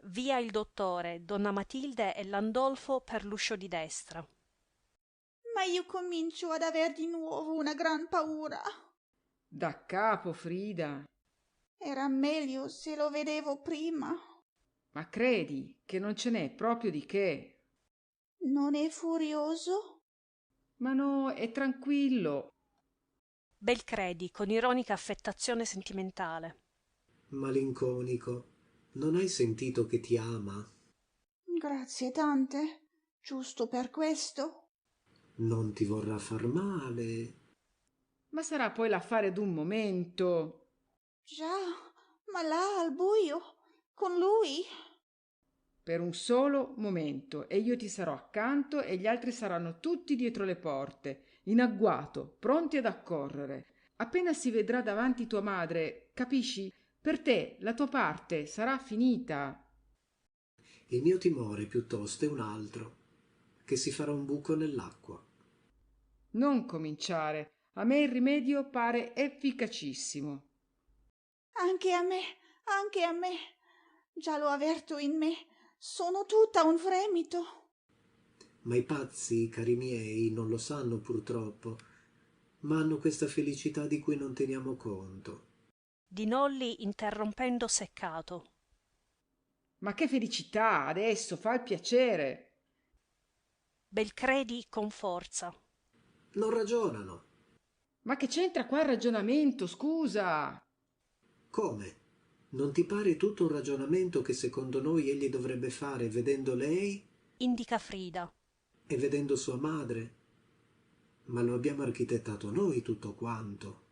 [SPEAKER 2] Via il dottore, Donna Matilde e Landolfo per l'uscio di destra.
[SPEAKER 5] Ma io comincio ad aver di nuovo una gran paura.
[SPEAKER 10] Da capo, Frida.
[SPEAKER 5] Era meglio se lo vedevo prima.
[SPEAKER 10] Ma credi che non ce n'è proprio di che?
[SPEAKER 5] Non è furioso?
[SPEAKER 10] Ma no, è tranquillo.
[SPEAKER 2] Belcredi, con ironica affettazione sentimentale.
[SPEAKER 11] Malinconico, non hai sentito che ti ama?
[SPEAKER 5] Grazie tante, giusto per questo.
[SPEAKER 11] Non ti vorrà far male.
[SPEAKER 10] Ma sarà poi l'affare d'un momento.
[SPEAKER 5] Già, ma là al buio, con lui?
[SPEAKER 10] Per un solo momento, e io ti sarò accanto e gli altri saranno tutti dietro le porte, in agguato, pronti ad accorrere. Appena si vedrà davanti tua madre, capisci? Per te la tua parte sarà finita.
[SPEAKER 11] Il mio timore piuttosto è un altro, che si farà un buco nell'acqua.
[SPEAKER 10] Non cominciare. A me il rimedio pare efficacissimo.
[SPEAKER 5] Anche a me, anche a me. Già lo avverto in me. Sono tutta un fremito.
[SPEAKER 11] Ma i pazzi, cari miei, non lo sanno purtroppo, ma hanno questa felicità di cui non teniamo conto.
[SPEAKER 2] Di Nolli interrompendo seccato.
[SPEAKER 10] Ma che felicità, adesso, fa il piacere.
[SPEAKER 2] Belcredi con forza.
[SPEAKER 11] Non ragionano.
[SPEAKER 10] Ma che c'entra qua il ragionamento, scusa?
[SPEAKER 11] Come? Non ti pare tutto un ragionamento che secondo noi egli dovrebbe fare vedendo lei?
[SPEAKER 2] Indica Frida.
[SPEAKER 11] E vedendo sua madre? Ma lo abbiamo architettato noi tutto quanto.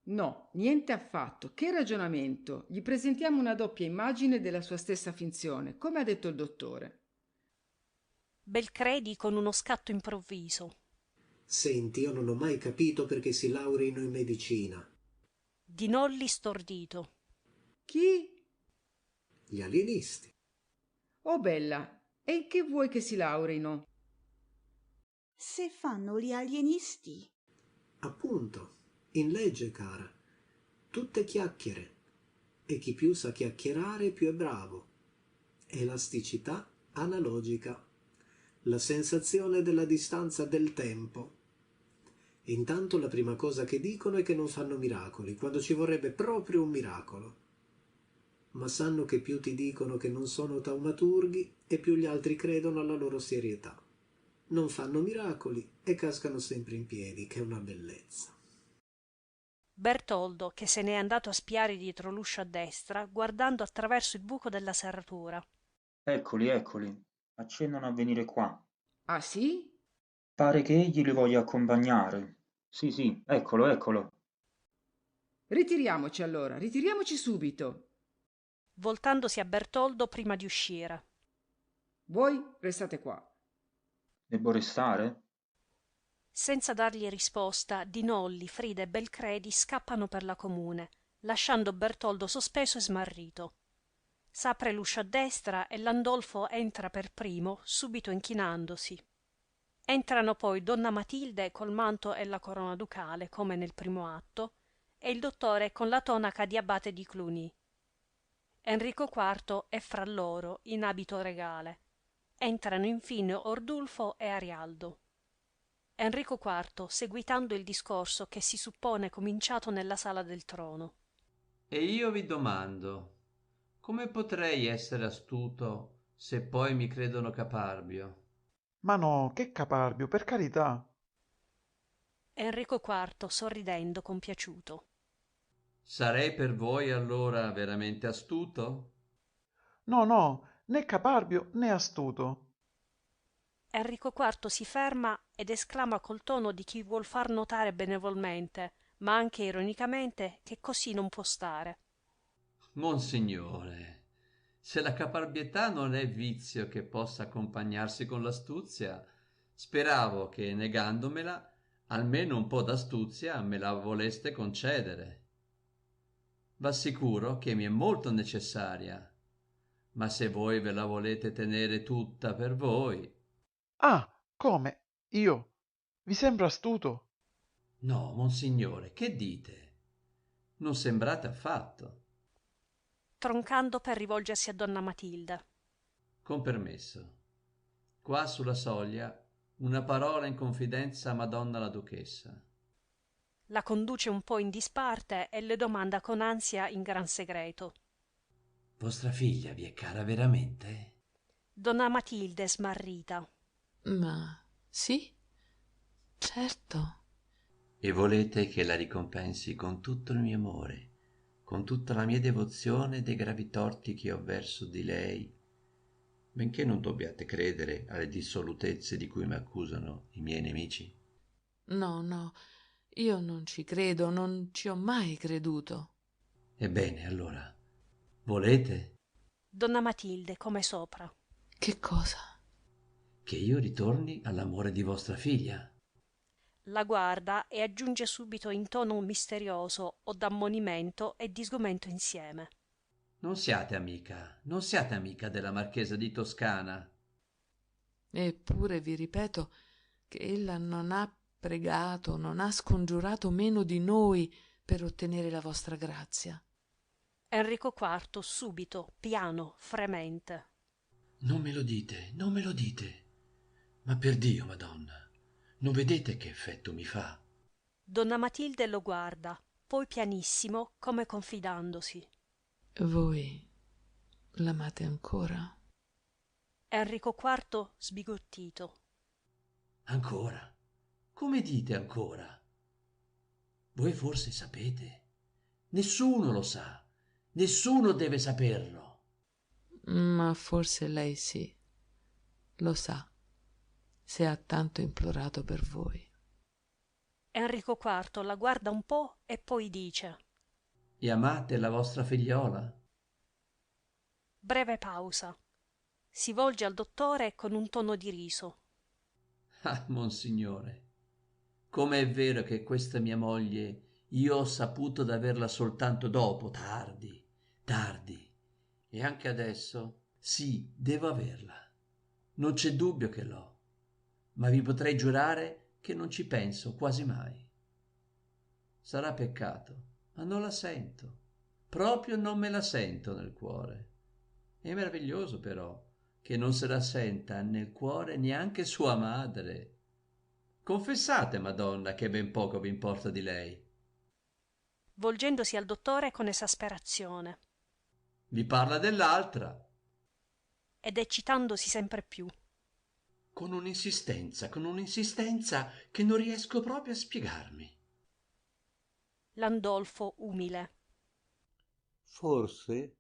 [SPEAKER 10] No, niente affatto. Che ragionamento? Gli presentiamo una doppia immagine della sua stessa finzione, come ha detto il dottore.
[SPEAKER 2] Belcredi con uno scatto improvviso.
[SPEAKER 11] Senti, io non ho mai capito perché si laureino in medicina.
[SPEAKER 2] Di Nolli stordito.
[SPEAKER 10] Chi?
[SPEAKER 11] Gli alienisti.
[SPEAKER 10] Oh bella, e in che vuoi che si laureino?
[SPEAKER 5] Se fanno gli alienisti.
[SPEAKER 11] Appunto, in legge, cara. Tutte chiacchiere. E chi più sa chiacchierare più è bravo. Elasticità analogica. La sensazione della distanza del tempo. Intanto la prima cosa che dicono è che non fanno miracoli, quando ci vorrebbe proprio un miracolo. Ma sanno che più ti dicono che non sono taumaturghi e più gli altri credono alla loro serietà. Non fanno miracoli e cascano sempre in piedi, che è una bellezza.
[SPEAKER 2] Bertoldo, che se n'è andato a spiare dietro l'uscio a destra, guardando attraverso il buco della serratura.
[SPEAKER 7] Eccoli, eccoli, accennano a venire qua.
[SPEAKER 10] Ah sì?
[SPEAKER 7] Pare che egli li voglia accompagnare. Sì, eccolo, eccolo.
[SPEAKER 10] Ritiriamoci allora, ritiriamoci subito.
[SPEAKER 2] Voltandosi a Bertoldo prima di uscire.
[SPEAKER 10] Voi restate qua.
[SPEAKER 7] Debbo restare?
[SPEAKER 2] Senza dargli risposta, Di Nolli, Frida e Belcredi scappano per la comune, lasciando Bertoldo sospeso e smarrito. S'apre l'uscio a destra e Landolfo entra per primo, subito inchinandosi. Entrano poi donna Matilde col manto e la corona ducale, come nel primo atto, e il dottore con la tonaca di abate di Cluny. Enrico IV è fra loro, in abito regale. Entrano infine Ordulfo e Arialdo. Enrico IV, seguitando il discorso che si suppone cominciato nella sala del trono.
[SPEAKER 14] E io vi domando, come potrei essere astuto se poi mi credono caparbio?
[SPEAKER 12] Ma no, che caparbio, per carità.
[SPEAKER 2] Enrico IV, sorridendo, compiaciuto.
[SPEAKER 14] Sarei per voi allora veramente astuto?
[SPEAKER 12] No, né caparbio né astuto.
[SPEAKER 2] Enrico IV si ferma ed esclama col tono di chi vuol far notare benevolmente, ma anche ironicamente, che così non può stare.
[SPEAKER 14] Monsignore, se la caparbietà non è vizio che possa accompagnarsi con l'astuzia, speravo che, negandomela, almeno un po' d'astuzia me la voleste concedere. V'assicuro che mi è molto necessaria, ma se voi ve la volete tenere tutta per voi...
[SPEAKER 12] Ah, come? Io? Vi sembro astuto?
[SPEAKER 14] No, monsignore, che dite? Non sembrate affatto.
[SPEAKER 2] Troncando per rivolgersi a donna Matilde.
[SPEAKER 14] Con permesso. Qua sulla soglia una parola in confidenza a Madonna la Duchessa.
[SPEAKER 2] La conduce un po' in disparte e le domanda con ansia in gran segreto.
[SPEAKER 14] Vostra figlia vi è cara veramente?
[SPEAKER 2] Donna Matilde smarrita.
[SPEAKER 13] Ma sì, Certo.
[SPEAKER 14] E volete che la ricompensi con tutto il mio amore, con tutta la mia devozione dei gravi torti che ho verso di lei, benché non dobbiate credere alle dissolutezze di cui mi accusano i miei nemici?
[SPEAKER 13] No, no, io non ci credo, non ci ho mai creduto.
[SPEAKER 14] Ebbene, allora, volete
[SPEAKER 2] Donna Matilde, come sopra.
[SPEAKER 13] Che cosa?
[SPEAKER 14] che io ritorni all'amore di vostra figlia?
[SPEAKER 2] La guarda e aggiunge subito in tono misterioso o d'ammonimento e di sgomento insieme.
[SPEAKER 14] Non siate amica della marchesa di Toscana.
[SPEAKER 13] Eppure vi ripeto che ella non ha pregato, non ha scongiurato meno di noi per ottenere la vostra grazia.
[SPEAKER 2] Enrico IV subito, piano, fremente.
[SPEAKER 14] Non me lo dite, non me lo dite. Ma per Dio, Madonna, non vedete che effetto mi fa?
[SPEAKER 2] Donna Matilde lo guarda, poi pianissimo, come confidandosi.
[SPEAKER 13] Voi l'amate ancora?
[SPEAKER 2] Enrico IV sbigottito.
[SPEAKER 14] Ancora? Come dite ancora? Voi forse sapete? Nessuno lo sa, nessuno deve saperlo.
[SPEAKER 13] Ma forse lei sì, lo sa, se ha tanto implorato per voi.
[SPEAKER 2] Enrico IV la guarda un po' e poi dice:
[SPEAKER 14] E amate la vostra figliola?
[SPEAKER 2] Breve pausa. Si volge al dottore con un tono di riso.
[SPEAKER 14] Ah, monsignore, come è vero che questa mia moglie io ho saputo d'averla soltanto dopo, tardi, e anche adesso, sì, devo averla. Non c'è dubbio che l'ho, ma vi potrei giurare che non ci penso quasi mai. Sarà peccato, ma non la sento, proprio non me la sento nel cuore. È meraviglioso però che non se la senta nel cuore neanche sua madre. Confessate, Madonna, che ben poco vi importa di lei.
[SPEAKER 2] Volgendosi al dottore con esasperazione.
[SPEAKER 14] Vi parla dell'altra.
[SPEAKER 2] Ed eccitandosi sempre più.
[SPEAKER 14] Con un'insistenza che non riesco proprio a spiegarmi.
[SPEAKER 2] Landolfo umile.
[SPEAKER 8] Forse,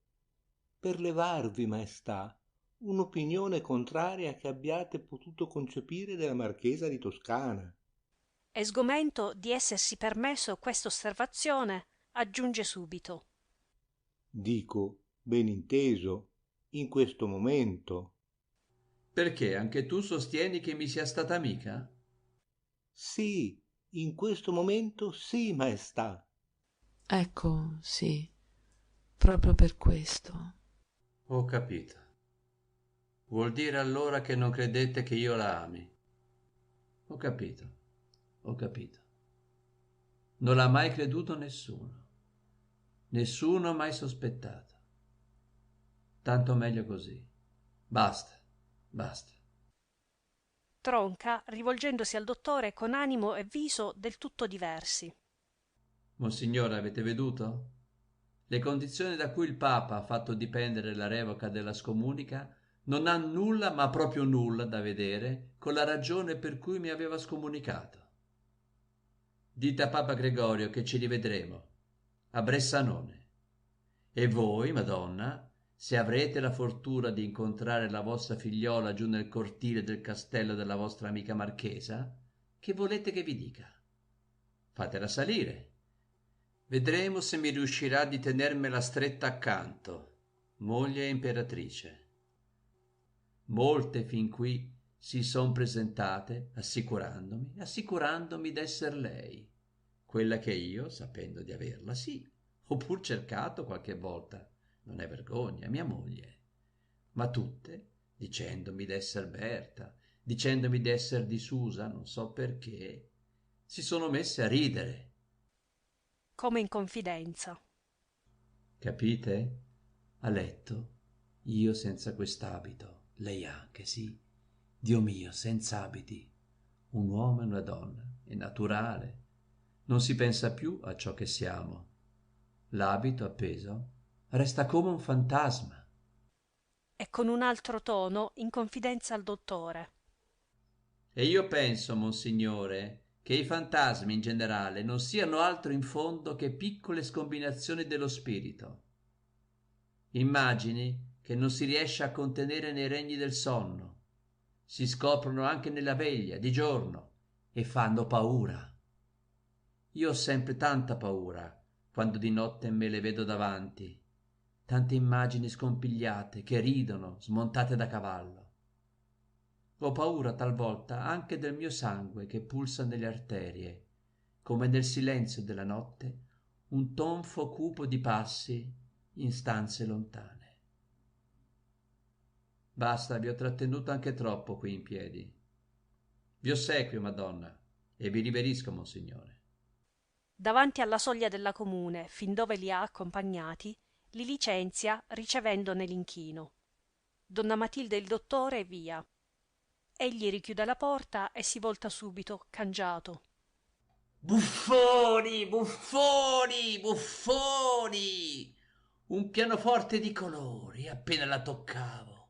[SPEAKER 8] per levarvi, maestà, un'opinione contraria che abbiate potuto concepire della marchesa di Toscana.
[SPEAKER 2] E sgomento di essersi permesso questa osservazione, aggiunge subito:
[SPEAKER 8] Dico, ben inteso, in questo momento.
[SPEAKER 14] Perché anche tu sostieni che mi sia stata amica?
[SPEAKER 8] Sì, in questo momento sì, maestà.
[SPEAKER 13] Ecco, sì, proprio per questo.
[SPEAKER 14] Ho capito. Vuol dire allora che non credete che io la ami. Ho capito. Non l'ha mai creduto nessuno. Nessuno ha mai sospettato. Tanto meglio così. Basta.
[SPEAKER 2] Tronca, rivolgendosi al dottore con animo e viso del tutto diversi.
[SPEAKER 14] Monsignore, avete veduto? Le condizioni da cui il Papa ha fatto dipendere la revoca della scomunica non hanno nulla, ma proprio nulla, da vedere con la ragione per cui mi aveva scomunicato. Dite a Papa Gregorio che ci rivedremo, a Bressanone. E voi, Madonna, se avrete la fortuna di incontrare la vostra figliola giù nel cortile del castello della vostra amica marchesa, che volete che vi dica? Fatela salire. Vedremo se mi riuscirà di tenermela stretta accanto, moglie e imperatrice. Molte fin qui si son presentate assicurandomi d'esser lei, quella che io, sapendo di averla, sì, ho pur cercato qualche volta, non è vergogna, mia moglie, ma tutte dicendomi d'esser Berta, dicendomi d'esser di Susa, non so perché, si sono messe a ridere.
[SPEAKER 2] Come in confidenza.
[SPEAKER 14] Capite? A letto, io senza quest'abito, lei anche, sì. Dio mio, senza abiti. Un uomo e una donna, è naturale. Non si pensa più a ciò che siamo. L'abito appeso resta come un fantasma.
[SPEAKER 2] E con un altro tono in confidenza al dottore.
[SPEAKER 14] E io penso, monsignore, che i fantasmi in generale non siano altro in fondo che piccole scombinazioni dello spirito, immagini che non si riesce a contenere nei regni del sonno, si scoprono anche nella veglia, di giorno, e fanno paura. Io ho sempre tanta paura quando di notte me le vedo davanti, tante immagini scompigliate che ridono smontate da cavallo. Ho paura talvolta anche del mio sangue che pulsa nelle arterie, come nel silenzio della notte un tonfo cupo di passi in stanze lontane. Basta, vi ho trattenuto anche troppo qui in piedi. Vi ossequio, Madonna, e vi riverisco, Monsignore.
[SPEAKER 2] Davanti alla soglia della comune, fin dove li ha accompagnati, li licenzia ricevendone l'inchino. Donna Matilde e il dottore via. Egli richiude la porta e si volta subito, cangiato.
[SPEAKER 14] Buffoni, buffoni, buffoni! Un pianoforte di colori, appena la toccavo.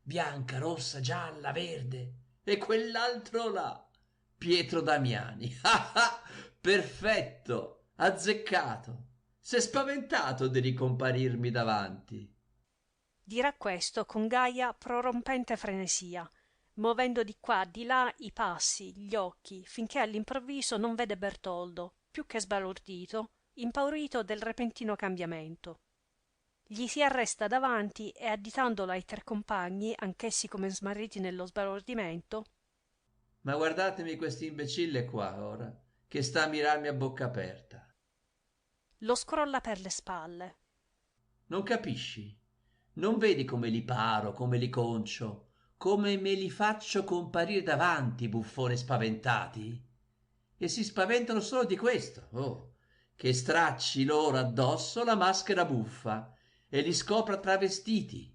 [SPEAKER 14] Bianca, rossa, gialla, verde. E quell'altro là, Pietro Damiani. Ah ah, perfetto, azzeccato. S'è spaventato di ricomparirmi davanti.
[SPEAKER 2] Dirà questo con gaia prorompente frenesia, movendo di qua di là i passi, gli occhi, finché all'improvviso non vede Bertoldo, più che sbalordito, impaurito del repentino cambiamento. Gli si arresta davanti e, additandolo ai tre compagni, anch'essi come smarriti nello sbalordimento:
[SPEAKER 14] ma guardatemi quest'imbecille qua ora, che sta a mirarmi a bocca aperta.
[SPEAKER 2] Lo scrolla per le spalle.
[SPEAKER 14] Non capisci? Non vedi come li paro, come li concio, come me li faccio comparire davanti, buffoni spaventati? E si spaventano solo di questo, oh, che stracci loro addosso la maschera buffa e li scopra travestiti,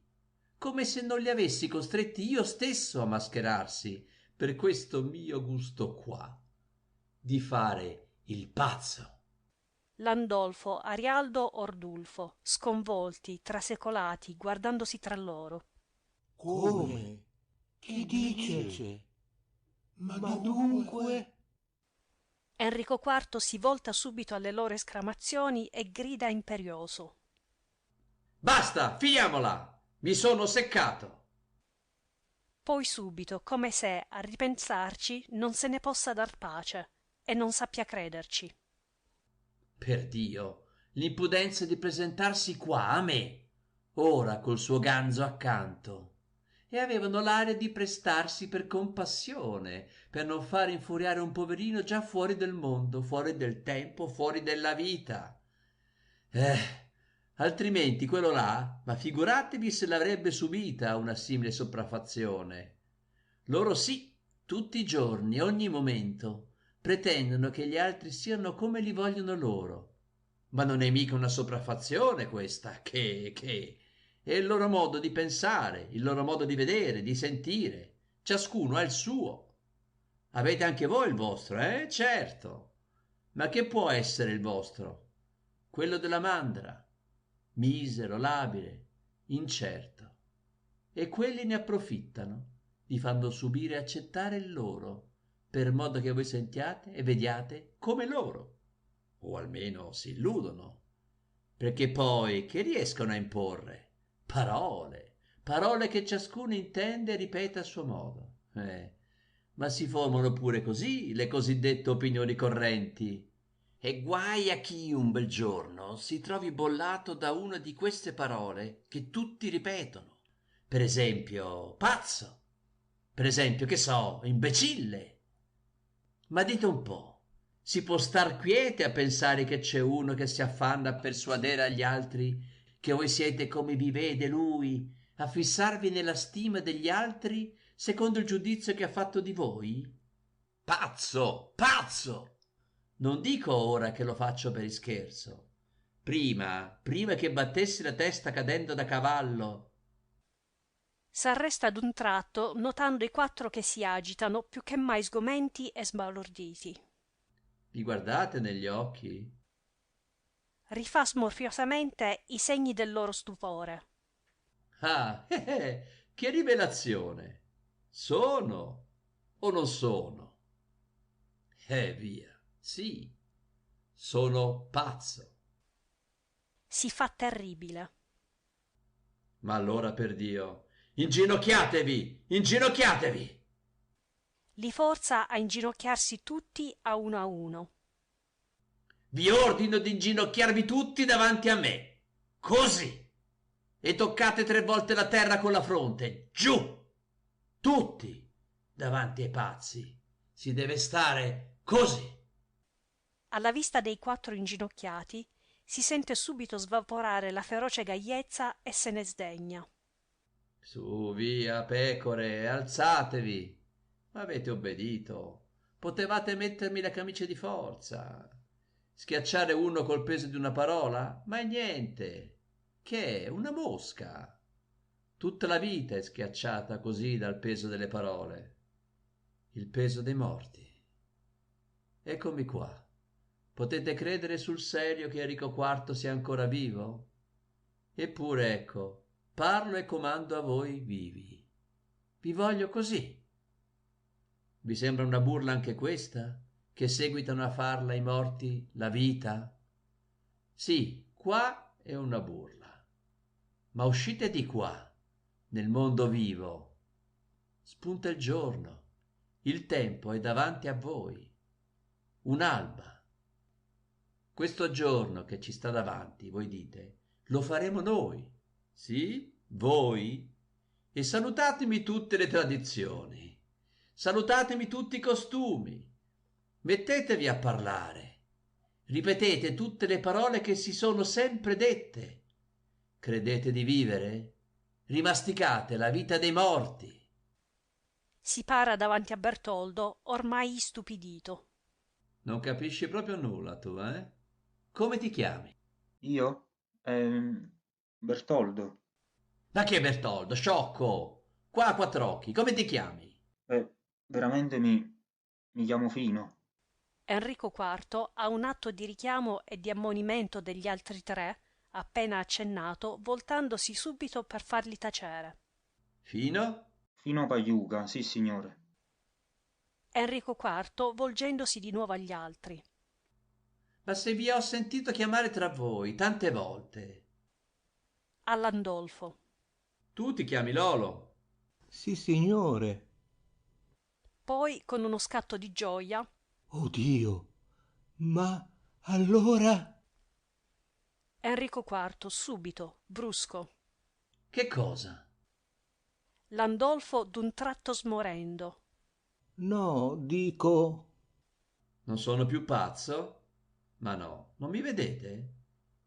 [SPEAKER 14] come se non li avessi costretti io stesso a mascherarsi per questo mio gusto qua, di fare il pazzo.
[SPEAKER 2] Landolfo, Arialdo, Ordulfo, sconvolti, trasecolati, guardandosi tra loro.
[SPEAKER 8] Come? Chi dice? Ma dunque?
[SPEAKER 2] Enrico IV si volta subito alle loro esclamazioni e grida imperioso:
[SPEAKER 14] Basta, finiamola! Mi sono seccato!
[SPEAKER 2] Poi subito, come se, a ripensarci, non se ne possa dar pace e non sappia crederci.
[SPEAKER 14] Perdio, l'impudenza di presentarsi qua a me, ora col suo ganzo accanto, e avevano l'aria di prestarsi per compassione, per non far infuriare un poverino già fuori del mondo, fuori del tempo, fuori della vita. Altrimenti quello là, ma figuratevi se l'avrebbe subita una simile sopraffazione. Loro sì, tutti i giorni, ogni momento, pretendono che gli altri siano come li vogliono loro. Ma non è mica una sopraffazione questa, che è il loro modo di pensare, il loro modo di vedere, di sentire. Ciascuno ha il suo. Avete anche voi il vostro, certo. Ma che può essere il vostro? Quello della mandra, misero, labile, incerto. E quelli ne approfittano, vi fanno subire e accettare il loro, per modo che voi sentiate e vediate come loro, o almeno si illudono, perché poi che riescono a imporre? Parole che ciascuno intende e ripete a suo modo. Ma si formano pure così le cosiddette opinioni correnti. E guai a chi un bel giorno si trovi bollato da una di queste parole che tutti ripetono. Per esempio, pazzo. Per esempio, che so, imbecille. Ma dite un po', si può star quiete a pensare che c'è uno che si affanna a persuadere agli altri che voi siete come vi vede lui, a fissarvi nella stima degli altri secondo il giudizio che ha fatto di voi? Pazzo, pazzo! Non dico ora che lo faccio per ischerzo. Prima che battessi la testa cadendo da cavallo.
[SPEAKER 2] S'arresta d'un tratto, notando i quattro che si agitano, più che mai sgomenti e sbalorditi.
[SPEAKER 14] Vi guardate negli occhi?
[SPEAKER 2] Rifà smorfiosamente i segni del loro stupore.
[SPEAKER 14] Ah, che rivelazione! Sono o non sono? Via. Sì, sono pazzo.
[SPEAKER 2] Si fa terribile.
[SPEAKER 14] Ma allora, per Dio, inginocchiatevi, inginocchiatevi!
[SPEAKER 2] Li forza a inginocchiarsi tutti a uno.
[SPEAKER 14] Vi ordino di inginocchiarvi tutti davanti a me, così, e toccate 3 volte la terra con la fronte, giù, tutti, davanti ai pazzi. Si deve stare così.
[SPEAKER 2] Alla vista dei 4 inginocchiati si sente subito svaporare la feroce gaiezza e se ne sdegna.
[SPEAKER 14] Su, via, pecore, alzatevi. Avete obbedito. Potevate mettermi la camicia di forza. Schiacciare uno col peso di una parola? Ma è niente. Che è? Una mosca. Tutta la vita è schiacciata così dal peso delle parole. Il peso dei morti. Eccomi qua. Potete credere sul serio che Enrico IV sia ancora vivo? Eppure, ecco, parlo e comando a voi vivi. Vi voglio così. Vi sembra una burla anche questa, che seguitano a farla i morti la vita? Sì, qua è una burla. Ma uscite di qua, nel mondo vivo. Spunta il giorno, il tempo è davanti a voi. Un'alba. Questo giorno che ci sta davanti, voi dite, lo faremo noi. Sì, voi? E salutatemi tutte le tradizioni. Salutatemi tutti i costumi. Mettetevi a parlare. Ripetete tutte le parole che si sono sempre dette. Credete di vivere? Rimasticate la vita dei morti.
[SPEAKER 2] Si para davanti a Bertoldo, ormai istupidito.
[SPEAKER 14] Non capisci proprio nulla tu, eh? Come ti chiami?
[SPEAKER 7] Io? Bertoldo.
[SPEAKER 14] Ma che Bertoldo, sciocco? Qua a 4 occhi, come ti chiami?
[SPEAKER 7] Veramente mi chiamo Fino.
[SPEAKER 2] Enrico IV, a un atto di richiamo e di ammonimento degli altri 3, appena accennato, voltandosi subito per farli tacere.
[SPEAKER 14] Fino?
[SPEAKER 7] Fino Pagliuca, sì signore.
[SPEAKER 2] Enrico IV, volgendosi di nuovo agli altri.
[SPEAKER 14] Ma se vi ho sentito chiamare tra voi tante volte.
[SPEAKER 2] A Landolfo.
[SPEAKER 14] Tu ti chiami Lolo?
[SPEAKER 8] Sì, signore.
[SPEAKER 2] Poi, con uno scatto di gioia.
[SPEAKER 8] Oh Dio! Ma allora?
[SPEAKER 2] Enrico IV, subito, brusco.
[SPEAKER 14] Che cosa?
[SPEAKER 2] Landolfo d'un tratto smorendo.
[SPEAKER 8] No, dico...
[SPEAKER 14] Non sono più pazzo? Ma no, non mi vedete?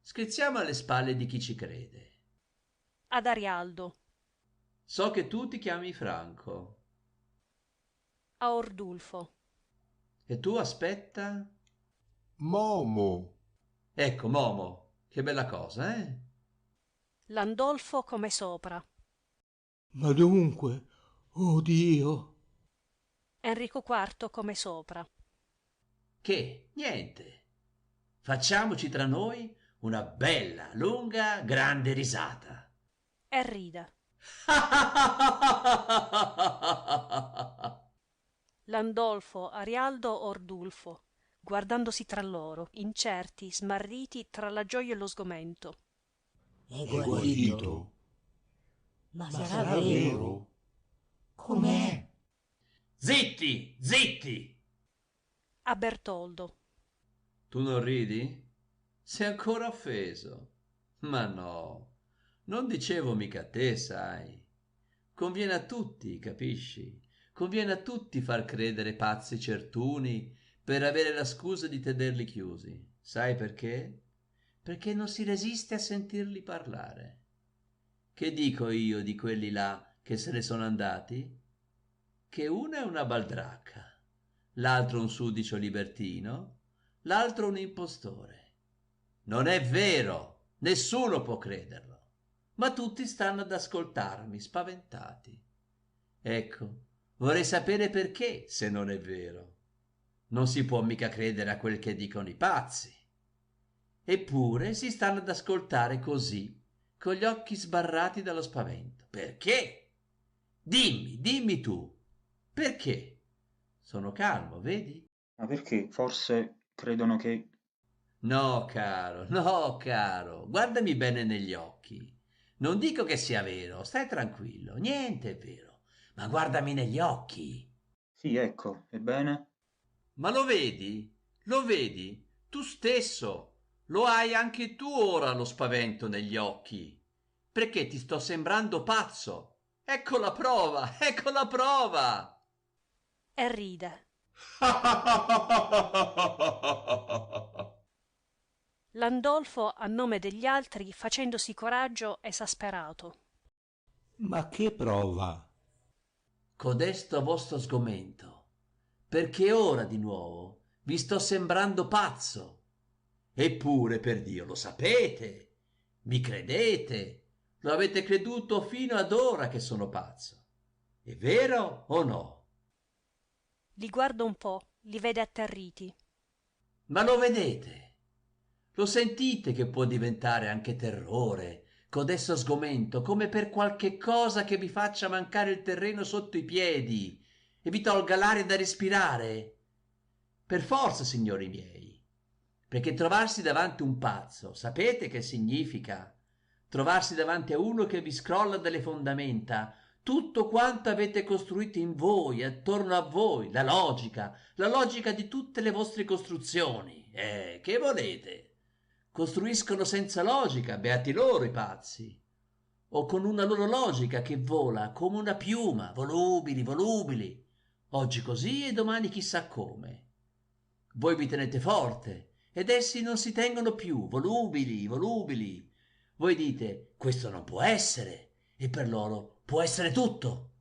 [SPEAKER 14] Scherziamo alle spalle di chi ci crede.
[SPEAKER 2] Ad Arialdo.
[SPEAKER 14] So che tu ti chiami Franco.
[SPEAKER 2] A Ordulfo.
[SPEAKER 14] E tu aspetta?
[SPEAKER 4] Momo.
[SPEAKER 14] Ecco, Momo, che bella cosa, eh?
[SPEAKER 2] Landolfo come sopra.
[SPEAKER 8] Ma dunque, oh Dio!
[SPEAKER 2] Enrico IV come sopra.
[SPEAKER 14] Che? Niente. Facciamoci tra noi una bella, lunga, grande risata.
[SPEAKER 2] E ride. Landolfo, Arialdo, Ordulfo, guardandosi tra loro, incerti, smarriti tra la gioia e lo sgomento.
[SPEAKER 15] È guarito. Ma sarà vero? Com'è?
[SPEAKER 14] Zitti, zitti!
[SPEAKER 2] A Bertoldo.
[SPEAKER 14] Tu non ridi? Sei ancora offeso? Ma no, non dicevo mica a te, sai. Conviene a tutti, capisci? Conviene a tutti far credere pazzi certuni per avere la scusa di tenerli chiusi. Sai perché? Perché non si resiste a sentirli parlare. Che dico io di quelli là che se ne sono andati? Che una è una baldracca, l'altro un sudicio libertino, l'altro un impostore. Non è vero, nessuno può crederlo, ma tutti stanno ad ascoltarmi, spaventati. Ecco, vorrei sapere perché, se non è vero. Non si può mica credere a quel che dicono i pazzi. Eppure si stanno ad ascoltare così, con gli occhi sbarrati dallo spavento. Perché? Dimmi tu, perché? Sono calmo, vedi?
[SPEAKER 7] Ma perché? Forse credono che...
[SPEAKER 14] No, caro, guardami bene negli occhi. Non dico che sia vero, stai tranquillo, niente è vero, ma guardami negli occhi.
[SPEAKER 7] Sì, ecco, ebbene?
[SPEAKER 14] Ma lo vedi? Lo vedi? Tu stesso. Lo hai anche tu ora lo spavento negli occhi. Perché ti sto sembrando pazzo. Ecco la prova, ecco la prova.
[SPEAKER 2] E ride. Landolfo, a nome degli altri, facendosi coraggio, esasperato.
[SPEAKER 8] Ma che prova?
[SPEAKER 14] Codesto vostro sgomento, perché ora di nuovo vi sto sembrando pazzo. Eppure, per Dio, lo sapete, mi credete, lo avete creduto fino ad ora che sono pazzo. È vero o no?
[SPEAKER 2] Li guarda un po', li vede atterriti.
[SPEAKER 14] Ma lo vedete? Lo sentite che può diventare anche terrore, codesto sgomento, come per qualche cosa che vi faccia mancare il terreno sotto i piedi e vi tolga l'aria da respirare? Per forza, signori miei, perché trovarsi davanti un pazzo, sapete che significa? Trovarsi davanti a uno che vi scrolla dalle fondamenta tutto quanto avete costruito in voi, attorno a voi, la logica di tutte le vostre costruzioni. Che volete? Costruiscono senza logica, beati loro i pazzi, o con una loro logica che vola come una piuma, volubili, volubili, oggi così e domani chissà come. Voi vi tenete forte ed essi non si tengono più, volubili, volubili. Voi dite, questo non può essere, e per loro può essere tutto.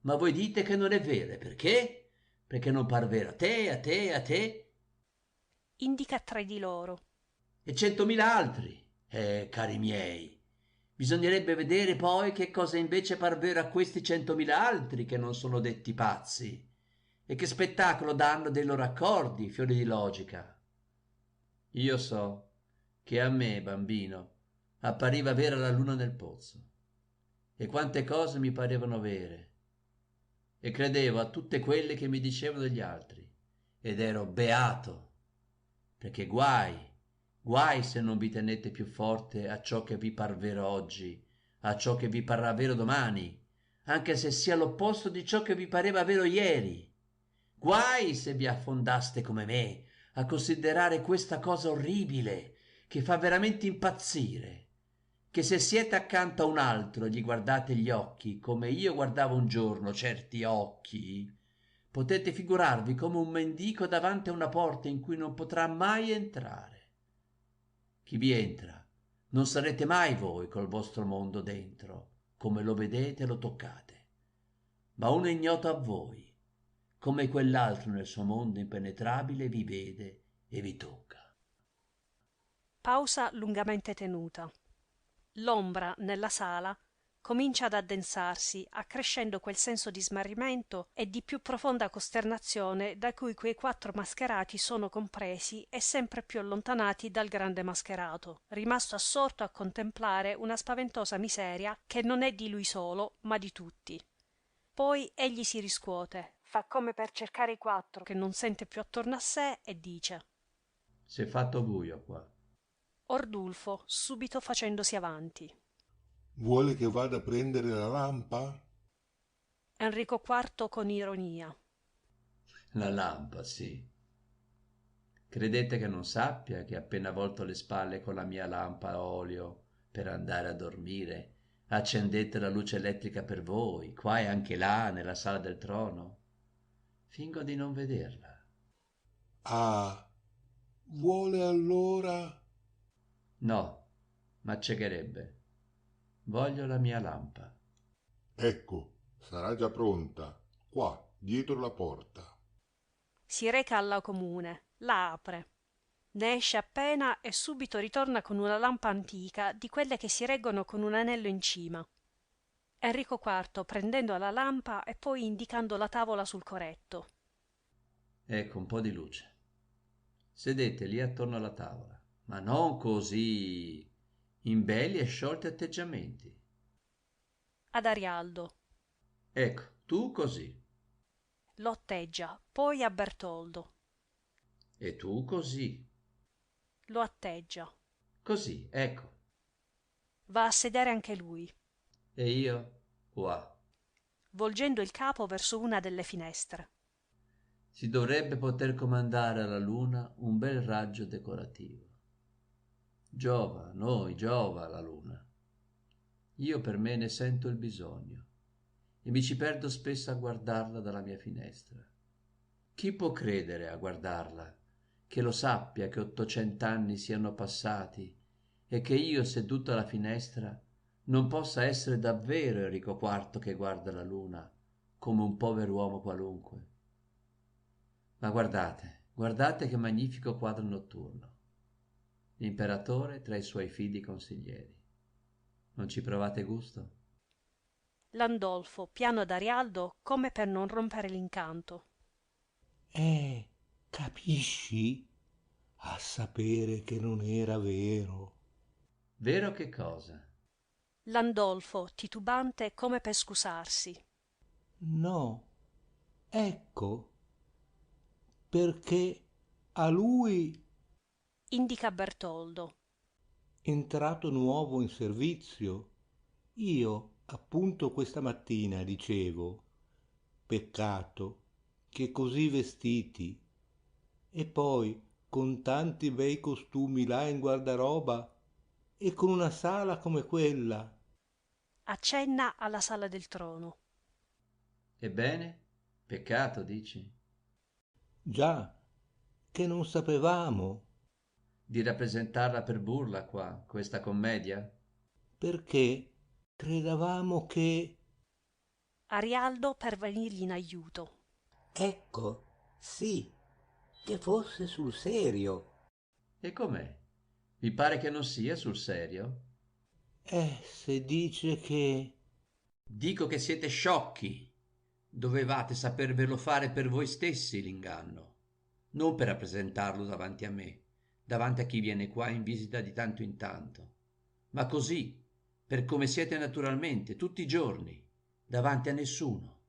[SPEAKER 14] Ma voi dite che non è vero, perché? Perché non par vero a te, a te, a te.
[SPEAKER 2] Indica tre di loro.
[SPEAKER 14] E 100.000 altri. Cari miei, bisognerebbe vedere poi che cosa invece par vero a questi 100.000 altri che non sono detti pazzi, e che spettacolo danno dei loro accordi, fiori di logica. Io so che a me, bambino, appariva vera la luna nel pozzo, e quante cose mi parevano vere, e credevo a tutte quelle che mi dicevano gli altri, ed ero beato, perché guai se non vi tenete più forte a ciò che vi par vero oggi, a ciò che vi parrà vero domani, anche se sia l'opposto di ciò che vi pareva vero ieri. Guai se vi affondaste come me a considerare questa cosa orribile che fa veramente impazzire, che se siete accanto a un altro e gli guardate gli occhi come io guardavo un giorno certi occhi, potete figurarvi come un mendico davanti a una porta in cui non potrà mai entrare. Chi vi entra non sarete mai voi col vostro mondo dentro, come lo vedete e lo toccate, ma uno ignoto a voi, come quell'altro nel suo mondo impenetrabile vi vede e vi tocca.
[SPEAKER 2] Pausa lungamente tenuta. L'ombra nella sala comincia ad addensarsi, accrescendo quel senso di smarrimento e di più profonda costernazione da cui quei quattro mascherati sono compresi e sempre più allontanati dal grande mascherato, rimasto assorto a contemplare una spaventosa miseria che non è di lui solo, ma di tutti. Poi egli si riscuote, fa come per cercare i quattro che non sente più attorno a sé e dice:
[SPEAKER 14] Si è fatto buio qua.
[SPEAKER 2] Ordulfo, subito facendosi avanti.
[SPEAKER 4] Vuole che vada a prendere la lampa?
[SPEAKER 2] Enrico IV con ironia.
[SPEAKER 14] La lampa, sì. Credete che non sappia che appena volto le spalle con la mia lampa a olio per andare a dormire, accendete la luce elettrica per voi, qua e anche là, nella sala del trono? Fingo di non vederla.
[SPEAKER 4] Ah, vuole allora?
[SPEAKER 14] No, ma accecherebbe. Voglio la mia lampa.
[SPEAKER 4] Ecco, sarà già pronta, qua, dietro la porta.
[SPEAKER 2] Si reca alla comune, la apre. Ne esce appena e subito ritorna con una lampa antica di quelle che si reggono con un anello in cima. Enrico IV prendendo la lampa e poi indicando la tavola sul coretto.
[SPEAKER 14] Ecco un po' di luce. Sedete lì attorno alla tavola, ma non così, in belli e sciolti atteggiamenti.
[SPEAKER 2] Ad Arialdo.
[SPEAKER 14] Ecco, tu così.
[SPEAKER 2] Lo atteggia, poi a Bertoldo.
[SPEAKER 14] E tu così.
[SPEAKER 2] Lo atteggia.
[SPEAKER 14] Così, ecco.
[SPEAKER 2] Va a sedere anche lui.
[SPEAKER 14] E io? Qua.
[SPEAKER 2] Volgendo il capo verso una delle finestre.
[SPEAKER 14] Si dovrebbe poter comandare alla luna un bel raggio decorativo. Giova, noi, giova la luna. Io per me ne sento il bisogno e mi ci perdo spesso a guardarla dalla mia finestra. Chi può credere a guardarla che lo sappia che 800 anni siano passati e che io seduto alla finestra non possa essere davvero Enrico IV che guarda la luna come un pover'uomo qualunque? Ma guardate, guardate che magnifico quadro notturno. L'imperatore tra i suoi fidi consiglieri. Non ci provate gusto?
[SPEAKER 2] Landolfo, piano ad Arialdo, come per non rompere l'incanto.
[SPEAKER 8] Capisci? A sapere che non era vero.
[SPEAKER 14] Vero che cosa?
[SPEAKER 2] Landolfo, titubante come per scusarsi.
[SPEAKER 8] No, ecco, perché a lui,
[SPEAKER 2] Indica Bertoldo.
[SPEAKER 8] entrato nuovo in servizio, io appunto questa mattina dicevo, peccato che così vestiti e poi con tanti bei costumi là in guardaroba e con una sala come quella.
[SPEAKER 2] Accenna alla sala del trono.
[SPEAKER 14] Ebbene, peccato dici?
[SPEAKER 8] Già, che non sapevamo.
[SPEAKER 14] Di rappresentarla per burla qua, questa commedia?
[SPEAKER 8] Perché credevamo che...
[SPEAKER 2] Arialdo per venirgli in aiuto.
[SPEAKER 3] Ecco, sì, che fosse sul serio.
[SPEAKER 14] E com'è? Vi pare che non sia sul serio?
[SPEAKER 8] Se dice che...
[SPEAKER 14] Dico che siete sciocchi. Dovevate sapervelo fare per voi stessi l'inganno, non per rappresentarlo davanti a me, davanti a chi viene qua in visita di tanto in tanto, ma così, per come siete naturalmente, tutti i giorni, davanti a nessuno.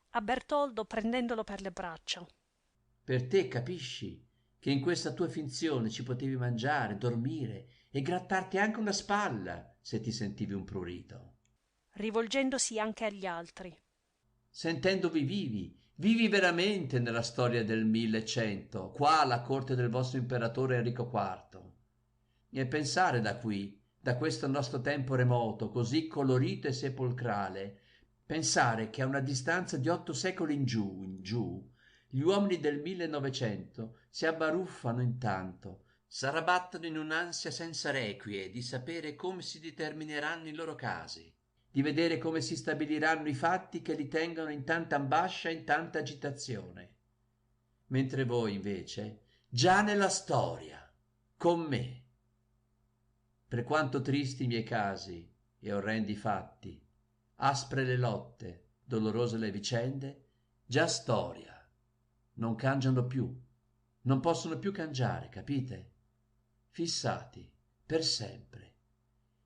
[SPEAKER 2] A Bertoldo prendendolo per le braccia.
[SPEAKER 14] Per te capisci che in questa tua finzione ci potevi mangiare, dormire e grattarti anche una spalla se ti sentivi un prurito.
[SPEAKER 2] Rivolgendosi anche agli altri.
[SPEAKER 14] Sentendovi vivi veramente nella storia del 1100, qua alla corte del vostro imperatore Enrico IV. E pensare da qui, da questo nostro tempo remoto, così colorito e sepolcrale, pensare che a una distanza di 8 secoli in giù, gli uomini del 1900 si abbaruffano intanto, s'arrabattano in un'ansia senza requie di sapere come si determineranno i loro casi, di vedere come si stabiliranno i fatti che li tengono in tanta ambascia e in tanta agitazione. Mentre voi, invece, già nella storia, con me, per quanto tristi i miei casi e orrendi fatti, aspre le lotte, dolorose le vicende, già storia, non cangiano più, non possono più cangiare, capite? Fissati, per sempre,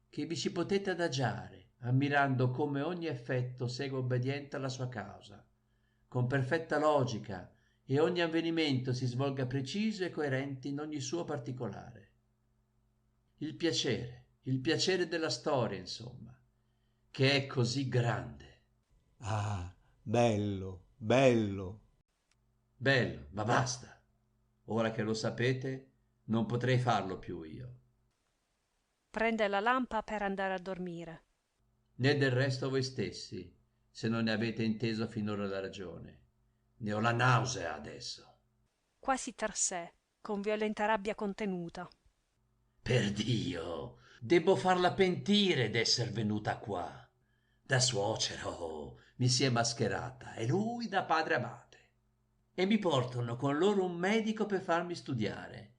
[SPEAKER 14] che vi ci potete adagiare, ammirando come ogni effetto segue obbediente alla sua causa, con perfetta logica, e ogni avvenimento si svolga preciso e coerente in ogni suo particolare. Il piacere della storia, insomma, che è così grande.
[SPEAKER 8] Ah, bello, bello.
[SPEAKER 14] Bello, ma basta. Ora che lo sapete, non potrei farlo più io.
[SPEAKER 2] Prende la lampa per andare a dormire.
[SPEAKER 14] Né del resto voi stessi, se non ne avete inteso finora la ragione. Ne ho la nausea adesso.
[SPEAKER 2] Quasi tra sé, con violenta rabbia contenuta.
[SPEAKER 14] Perdio, debbo farla pentire d'esser venuta qua. Da suocero mi si è mascherata e lui da padre abate. E mi portano con loro un medico per farmi studiare.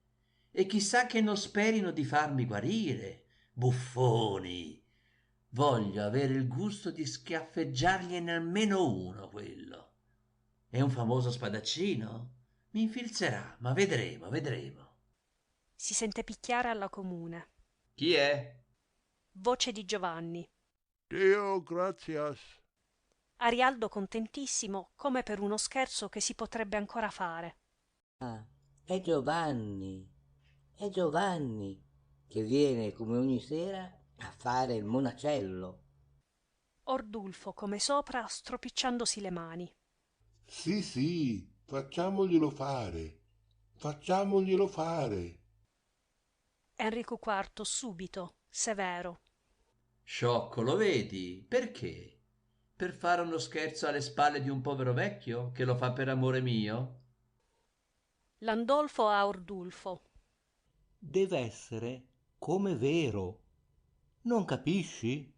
[SPEAKER 14] E chissà che non sperino di farmi guarire. Buffoni! Voglio avere il gusto di schiaffeggiargliene almeno uno, quello. È un famoso spadaccino? Mi infilzerà, ma vedremo, vedremo.
[SPEAKER 2] Si sente picchiare alla comune.
[SPEAKER 14] Chi è?
[SPEAKER 2] Voce di Giovanni.
[SPEAKER 9] Dio gratias.
[SPEAKER 2] Arialdo contentissimo, come per uno scherzo che si potrebbe ancora fare.
[SPEAKER 3] Ah, È Giovanni che viene come ogni sera a fare il monacello.
[SPEAKER 2] Ordulfo come sopra, stropicciandosi le mani.
[SPEAKER 4] Sì, facciamoglielo fare.
[SPEAKER 2] Enrico IV subito, severo.
[SPEAKER 14] Sciocco, lo vedi? Perché? Per fare uno scherzo alle spalle di un povero vecchio che lo fa per amore mio?
[SPEAKER 2] Landolfo a Ordulfo.
[SPEAKER 8] Deve essere come vero. Non capisci?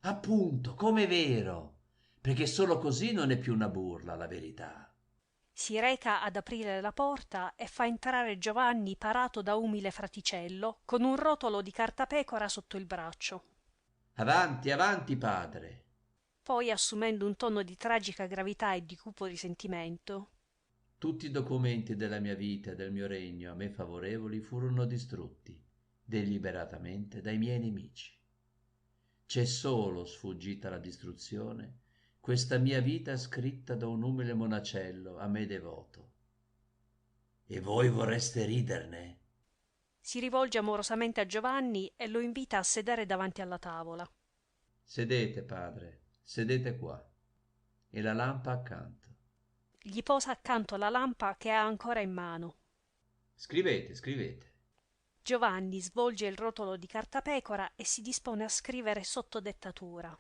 [SPEAKER 14] Appunto, come vero. Perché solo così non è più una burla, la verità.
[SPEAKER 2] Si reca ad aprire la porta e fa entrare Giovanni parato da umile fraticello, con un rotolo di cartapecora sotto il braccio.
[SPEAKER 14] Avanti, avanti, padre.
[SPEAKER 2] Poi, assumendo un tono di tragica gravità e di cupo risentimento:
[SPEAKER 14] Tutti i documenti della mia vita e del mio regno a me favorevoli furono distrutti deliberatamente dai miei nemici. C'è solo, sfuggita alla distruzione, questa mia vita scritta da un umile monacello a me devoto. E voi vorreste riderne?
[SPEAKER 2] si rivolge amorosamente a Giovanni e lo invita a sedere davanti alla tavola.
[SPEAKER 14] Sedete, padre, sedete qua. E la lampa accanto.
[SPEAKER 2] Gli posa accanto la lampa che ha ancora in mano.
[SPEAKER 14] Scrivete.
[SPEAKER 2] Giovanni svolge il rotolo di cartapecora e si dispone a scrivere sotto dettatura.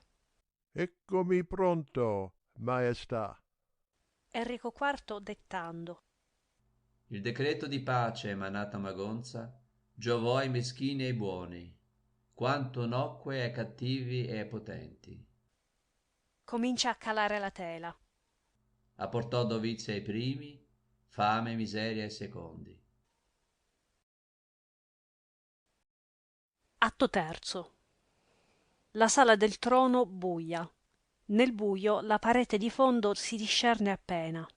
[SPEAKER 9] Eccomi pronto, maestà.
[SPEAKER 2] Enrico IV dettando.
[SPEAKER 14] Il decreto di pace emanato a Magonza giovò ai meschini e ai buoni, quanto nocque ai cattivi e ai potenti.
[SPEAKER 2] Comincia a calare la tela.
[SPEAKER 14] Apportò dovizia ai primi, fame e miseria ai secondi.
[SPEAKER 2] Atto terzo. La sala del trono buia. Nel buio la parete di fondo si discerne appena.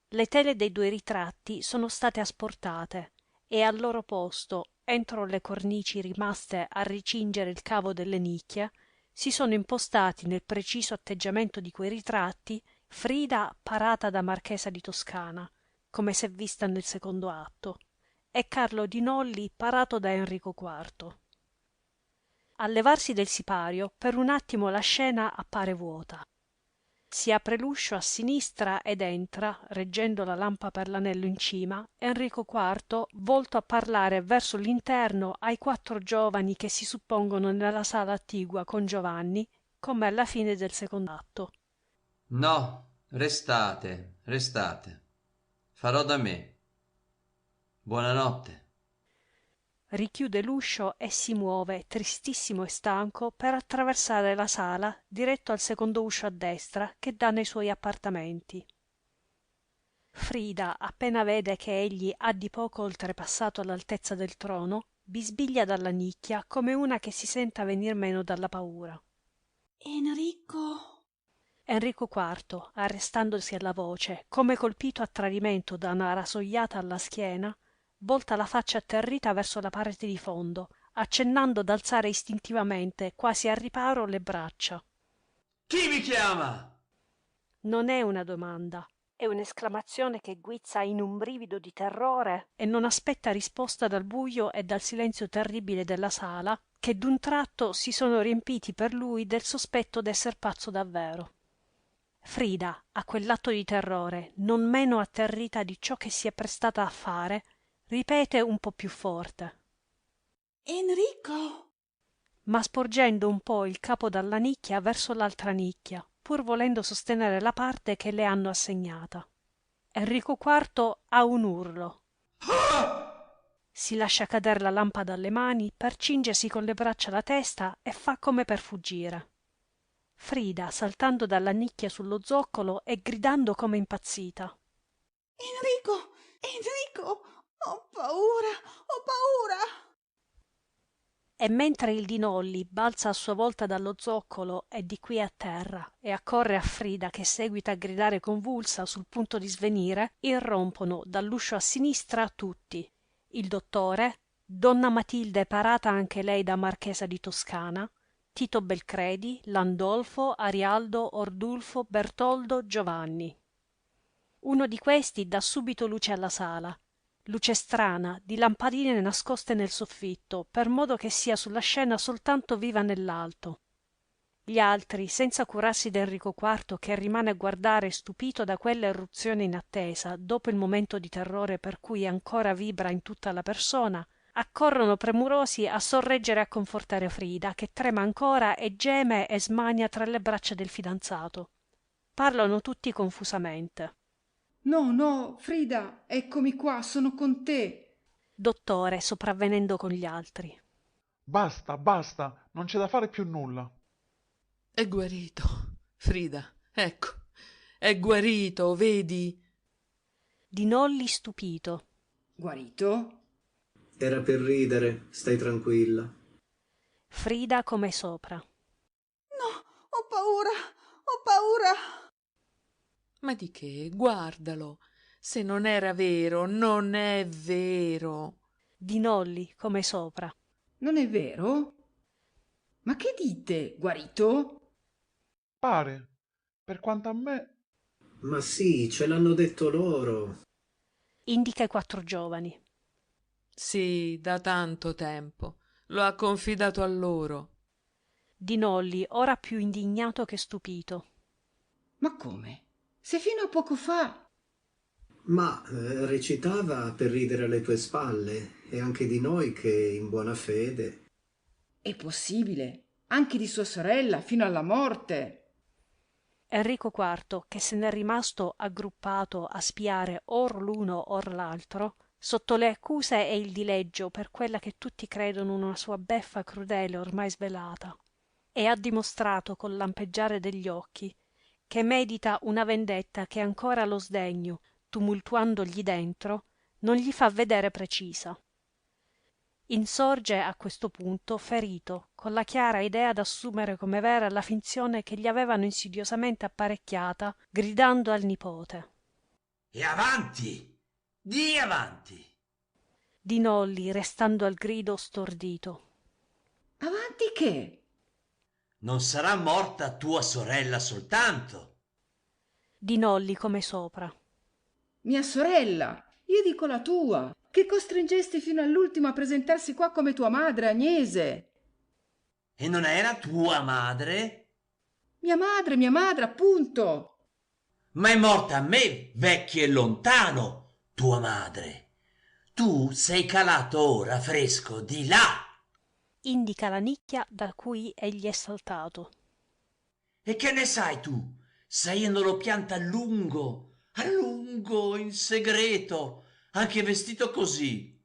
[SPEAKER 2] Le tele dei due ritratti sono state asportate e al loro posto, entro le cornici rimaste a ricingere il cavo delle nicchie, si sono impostati nel preciso atteggiamento di quei ritratti Frida parata da marchesa di Toscana, come s'è vista nel secondo atto, e Carlo di Nolli parato da Enrico IV. Al levarsi del sipario, per un attimo la scena appare vuota. Si apre l'uscio a sinistra ed entra, reggendo la lampa per l'anello in cima, Enrico IV, volto a parlare verso l'interno ai 4 giovani che si suppongono nella sala attigua con Giovanni, come alla fine del secondo atto.
[SPEAKER 14] No, restate. Farò da me. Buonanotte.
[SPEAKER 2] Richiude l'uscio e si muove, tristissimo e stanco, per attraversare la sala diretto al secondo uscio a destra che dà nei suoi appartamenti. Frida, appena vede che egli ha di poco oltrepassato l'altezza del trono, bisbiglia dalla nicchia come una che si senta venir meno dalla paura. Enrico IV, arrestandosi alla voce, come colpito a tradimento da una rasoiata alla schiena, volta la faccia atterrita verso la parete di fondo, accennando d'alzare istintivamente, quasi a riparo, le braccia.
[SPEAKER 14] Chi mi chiama?
[SPEAKER 2] Non è una domanda, è un'esclamazione che guizza in un brivido di terrore e non aspetta risposta dal buio e dal silenzio terribile della sala, che d'un tratto si sono riempiti per lui del sospetto d'esser pazzo davvero. Frida, a quell'atto di terrore, non meno atterrita di ciò che si è prestata a fare, ripete un po' più forte:
[SPEAKER 5] Enrico!
[SPEAKER 2] Ma sporgendo un po' il capo dalla nicchia verso l'altra nicchia, pur volendo sostenere la parte che le hanno assegnata. Enrico IV ha un urlo. Si lascia cadere la lampa dalle mani per cingersi con le braccia la testa e fa come per fuggire. Frida, saltando dalla nicchia sullo zoccolo e gridando come impazzita:
[SPEAKER 5] Enrico, ho paura!
[SPEAKER 2] E mentre il Dinolli balza a sua volta dallo zoccolo e di qui a terra e accorre a Frida che seguita a gridare convulsa sul punto di svenire, irrompono dall'uscio a sinistra tutti: il dottore, donna Matilde parata anche lei da marchesa di Toscana, Tito Belcredi, Landolfo, Arialdo, Ordulfo, Bertoldo, Giovanni. Uno di questi dà subito luce alla sala luce strana, di lampadine nascoste nel soffitto, per modo che sia sulla scena soltanto viva nell'alto. Gli altri, senza curarsi d'Enrico IV, che rimane a guardare stupito da quella irruzione inattesa, dopo il momento di terrore per cui ancora vibra in tutta la persona, accorrono premurosi a sorreggere e a confortare Frida, che trema ancora e geme e smania tra le braccia del fidanzato. Parlano tutti confusamente.
[SPEAKER 10] No, no, Frida, eccomi qua, sono con te.
[SPEAKER 2] Dottore, sopravvenendo con gli altri.
[SPEAKER 12] Basta, basta, non c'è da fare più nulla.
[SPEAKER 13] È guarito, Frida, ecco, è guarito, vedi?
[SPEAKER 2] Di Nolli stupito.
[SPEAKER 10] Guarito?
[SPEAKER 11] Era per ridere, stai tranquilla.
[SPEAKER 2] Frida come sopra.
[SPEAKER 5] No, ho paura, ho paura.
[SPEAKER 13] Ma di che? Guardalo. Se non era vero, non è vero.
[SPEAKER 2] Di Nolli come sopra.
[SPEAKER 10] Non è vero? Ma che dite? Guarito?
[SPEAKER 12] Pare, per quanto a me...
[SPEAKER 11] Ma sì, ce l'hanno detto loro.
[SPEAKER 2] Indica i 4 giovani.
[SPEAKER 13] Sì, da tanto tempo. Lo ha confidato a loro.
[SPEAKER 2] Di Nolli, ora più indignato che stupito.
[SPEAKER 10] Ma come? Se fino a poco fa...
[SPEAKER 11] Ma recitava per ridere alle tue spalle e anche di noi che in buona fede...
[SPEAKER 10] È possibile, anche di sua sorella, fino alla morte.
[SPEAKER 2] Enrico IV, che se n'è rimasto aggruppato a spiare or l'uno or l'altro, sotto le accuse e il dileggio per quella che tutti credono una sua beffa crudele ormai svelata, e ha dimostrato col lampeggiare degli occhi che medita una vendetta che ancora lo sdegno, tumultuandogli dentro, non gli fa vedere precisa. Insorge a questo punto ferito, con la chiara idea d'assumere come vera la finzione che gli avevano insidiosamente apparecchiata, gridando al nipote.
[SPEAKER 14] E avanti! Di avanti!
[SPEAKER 2] Di Nolli, restando al grido stordito.
[SPEAKER 10] Avanti che?
[SPEAKER 14] Non sarà morta tua sorella soltanto.
[SPEAKER 2] Di Nolli come sopra.
[SPEAKER 10] Mia sorella, io dico la tua, che costringesti fino all'ultimo a presentarsi qua come tua madre, Agnese.
[SPEAKER 14] E non era tua madre?
[SPEAKER 10] Mia madre, appunto.
[SPEAKER 14] Ma è morta a me, vecchio e lontano, tua madre. Tu sei calato ora fresco di là.
[SPEAKER 2] Indica la nicchia da cui egli è saltato.
[SPEAKER 14] E che ne sai tu? Se io non lo pianta a lungo, in segreto, anche vestito così.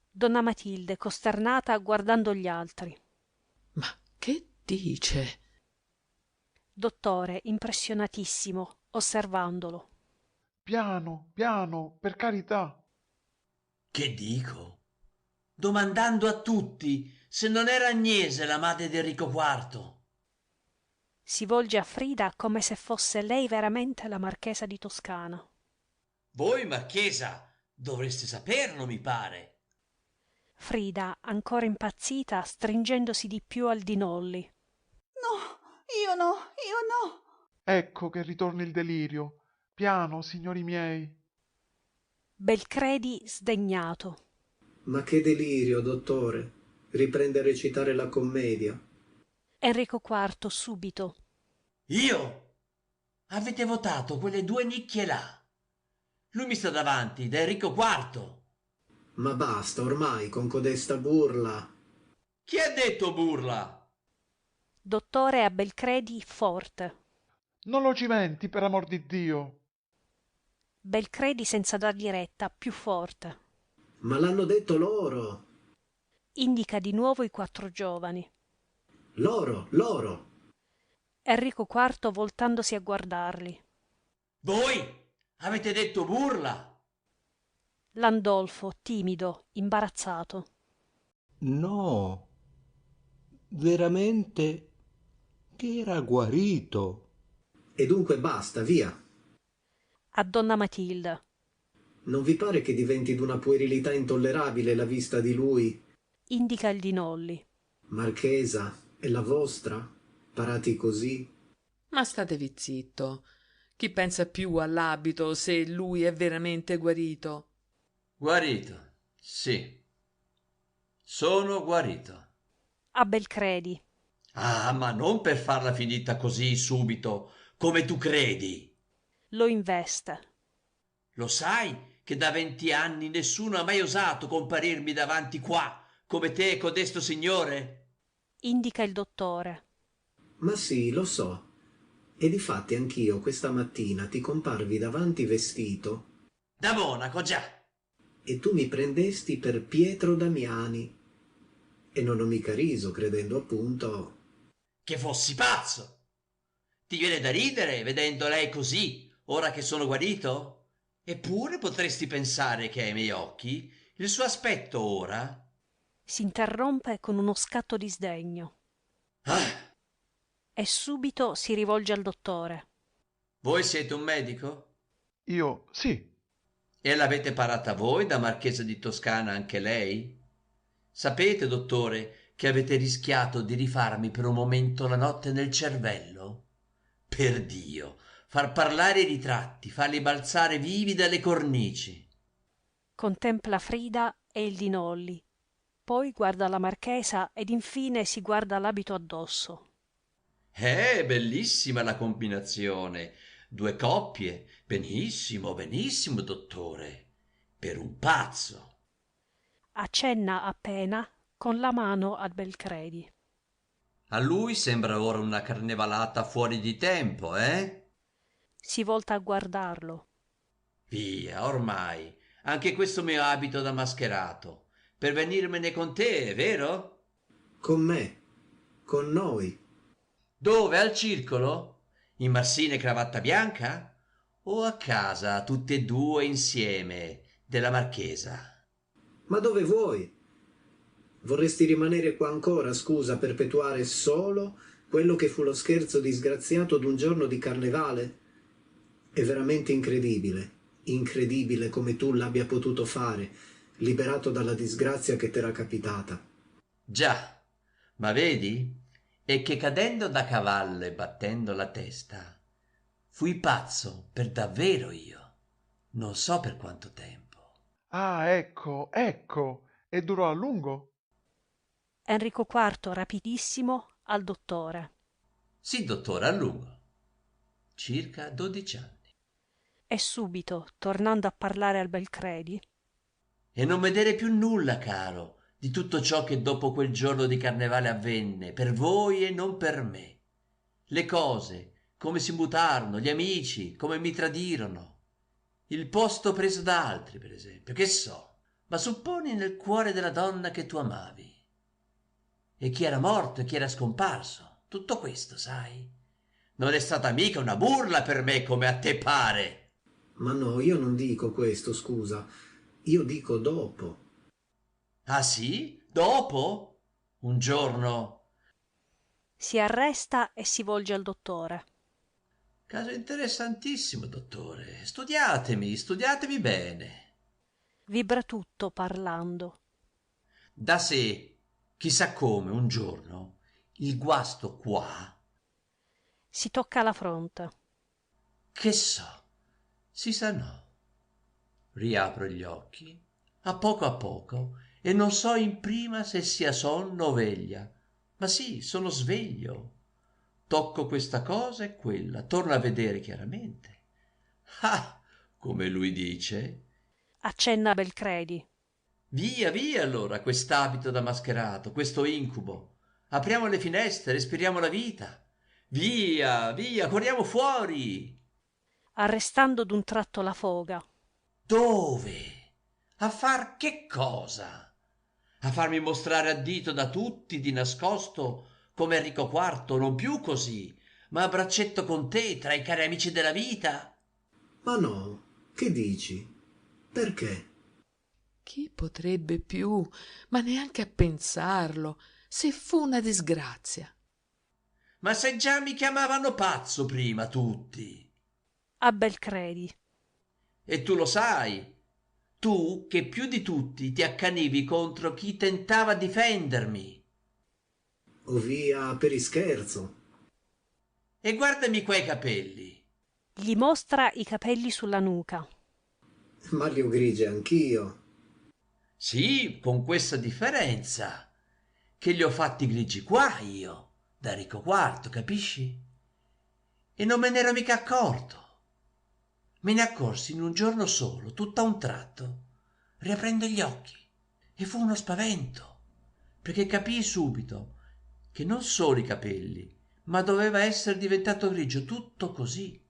[SPEAKER 2] Donna Matilde, costernata, guardando gli altri.
[SPEAKER 13] Ma che dice?
[SPEAKER 2] Dottore, impressionatissimo, osservandolo.
[SPEAKER 12] Piano, piano, per carità.
[SPEAKER 14] Che dico? Domandando a tutti se non era Agnese la madre di Enrico IV.
[SPEAKER 2] Si volge a Frida come se fosse lei veramente la marchesa di Toscana.
[SPEAKER 14] Voi, marchesa, dovreste saperlo, mi pare.
[SPEAKER 2] Frida, ancora impazzita, stringendosi di più al Di Nolli.
[SPEAKER 5] No, io no.
[SPEAKER 12] Ecco che ritorna il delirio. Piano, signori miei.
[SPEAKER 2] Belcredi sdegnato.
[SPEAKER 11] Ma che delirio, dottore. Riprende a recitare la commedia.
[SPEAKER 2] Enrico IV subito.
[SPEAKER 14] Io? Avete votato quelle 2 nicchie là. Lui mi sta davanti, da Enrico IV.
[SPEAKER 11] Ma basta ormai con codesta burla.
[SPEAKER 14] Chi ha detto burla?
[SPEAKER 2] Dottore a Belcredi forte.
[SPEAKER 12] Non lo cimenti, per amor di Dio.
[SPEAKER 2] Belcredi senza dargli retta, più forte.
[SPEAKER 11] Ma l'hanno detto loro.
[SPEAKER 2] Indica di nuovo i 4 giovani.
[SPEAKER 11] Loro.
[SPEAKER 2] Enrico IV voltandosi a guardarli.
[SPEAKER 14] Voi avete detto burla?
[SPEAKER 2] Landolfo, timido, imbarazzato.
[SPEAKER 8] No, veramente che era guarito.
[SPEAKER 11] E dunque basta, via.
[SPEAKER 2] A donna Matilda.
[SPEAKER 11] Non vi pare che diventi d'una puerilità intollerabile la vista di lui?
[SPEAKER 2] Indica il Di Nolli.
[SPEAKER 11] Marchesa, è la vostra? Parati così?
[SPEAKER 13] Ma statevi zitto. Chi pensa più all'abito se lui è veramente guarito?
[SPEAKER 14] Guarito, sì. Sono guarito.
[SPEAKER 2] A Belcredi.
[SPEAKER 14] Ah, ma non per farla finita così subito, come tu credi.
[SPEAKER 2] Lo investe.
[SPEAKER 14] Lo sai che da 20 anni nessuno ha mai osato comparirmi davanti qua, come te e codesto signore?
[SPEAKER 2] Indica il dottore.
[SPEAKER 11] Ma sì, lo so. E difatti anch'io questa mattina ti comparvi davanti vestito.
[SPEAKER 14] Da monaco, già.
[SPEAKER 11] E tu mi prendesti per Pietro Damiani. E non ho mica riso, credendo appunto
[SPEAKER 14] che fossi pazzo. Ti viene da ridere vedendo lei così, ora che sono guarito? Eppure potresti pensare che ai miei occhi il suo aspetto ora...
[SPEAKER 2] Si interrompe con uno scatto di sdegno.
[SPEAKER 14] Ah!
[SPEAKER 2] E subito si rivolge al dottore.
[SPEAKER 14] Voi siete un medico?
[SPEAKER 12] Io sì.
[SPEAKER 14] E l'avete parata voi da Marchesa di Toscana anche lei? Sapete, dottore, che avete rischiato di rifarmi per un momento la notte nel cervello? Per Dio, far parlare i ritratti, farli balzare vivi dalle cornici.
[SPEAKER 2] Contempla Frida e il Di Nolli, poi guarda la marchesa ed infine si guarda l'abito addosso.
[SPEAKER 14] Bellissima la combinazione. 2 coppie. Benissimo, benissimo, dottore. Per un pazzo.
[SPEAKER 2] Accenna appena con la mano a Belcredi.
[SPEAKER 14] A lui sembra ora una carnevalata fuori di tempo, eh?
[SPEAKER 2] Si volta a guardarlo.
[SPEAKER 14] Via, ormai. Anche questo mio abito da mascherato. Per venirmene con te, è vero?
[SPEAKER 11] con me, con noi.
[SPEAKER 14] Dove? Al circolo? In marsina e cravatta bianca? O a casa, tutte e 2 insieme, della marchesa?
[SPEAKER 11] Ma dove vuoi? Vorresti rimanere qua ancora, scusa, perpetuare solo quello che fu lo scherzo disgraziato d'un giorno di carnevale? È veramente incredibile come tu l'abbia potuto fare, liberato dalla disgrazia che t'era capitata.
[SPEAKER 14] Già, ma vedi? E che cadendo da cavallo e battendo la testa, fui pazzo per davvero io, non so per quanto tempo.
[SPEAKER 12] Ah, ecco, ecco. E durò a lungo?
[SPEAKER 2] Enrico IV, rapidissimo, al dottore.
[SPEAKER 14] Sì, dottore, a lungo. Circa 12 anni.
[SPEAKER 2] E subito, tornando a parlare al Belcredi.
[SPEAKER 14] E non vedere più nulla, caro, di tutto ciò che dopo quel giorno di carnevale avvenne, per voi e non per me. Le cose, come si mutarono, gli amici, come mi tradirono. Il posto preso da altri, per esempio, che so, ma supponi nel cuore della donna che tu amavi. E chi era morto e chi era scomparso, tutto questo, sai? Non è stata mica una burla per me come a te pare.
[SPEAKER 11] Ma no, io non dico questo, scusa. Io dico dopo.
[SPEAKER 14] Ah sì? Dopo? Un giorno?
[SPEAKER 2] Si arresta e si volge al dottore.
[SPEAKER 14] Caso interessantissimo, dottore. Studiatemi bene.
[SPEAKER 2] Vibra tutto parlando.
[SPEAKER 14] Da sé, chissà come, un giorno, il guasto qua...
[SPEAKER 2] Si tocca la fronte.
[SPEAKER 14] Che so, si sanò. Riapro gli occhi, a poco, e non so in prima se sia sonno o veglia. Ma sì, sono sveglio. Tocco questa cosa e quella, torno a vedere chiaramente. Ah, come lui dice.
[SPEAKER 2] Accenna Belcredi.
[SPEAKER 14] Via, via allora, quest'abito da mascherato, questo incubo. Apriamo le finestre, respiriamo la vita. Via, via, corriamo fuori.
[SPEAKER 2] Arrestando d'un tratto la foga.
[SPEAKER 14] Dove? A far che cosa? A farmi mostrare a dito da tutti di nascosto come Enrico IV, non più così, ma a braccetto con te tra i cari amici della vita?
[SPEAKER 11] Ma no, che dici? Perché?
[SPEAKER 13] Chi potrebbe più, ma neanche a pensarlo, se fu una disgrazia.
[SPEAKER 14] Ma se già mi chiamavano pazzo prima tutti.
[SPEAKER 2] A Belcredi.
[SPEAKER 14] E tu lo sai, tu che più di tutti ti accanivi contro chi tentava difendermi.
[SPEAKER 11] O via per ischerzo.
[SPEAKER 14] E guardami quei capelli.
[SPEAKER 2] Gli mostra i capelli sulla nuca.
[SPEAKER 11] Ma li ho grigi anch'io.
[SPEAKER 14] Sì, con questa differenza, che li ho fatti grigi qua io, da Enrico IV, capisci? E non me n'ero mica accorto. Me ne accorsi in un giorno solo, tutto a un tratto, riaprendo gli occhi. E fu uno spavento, perché capii subito che non solo i capelli, ma doveva essere diventato grigio tutto così,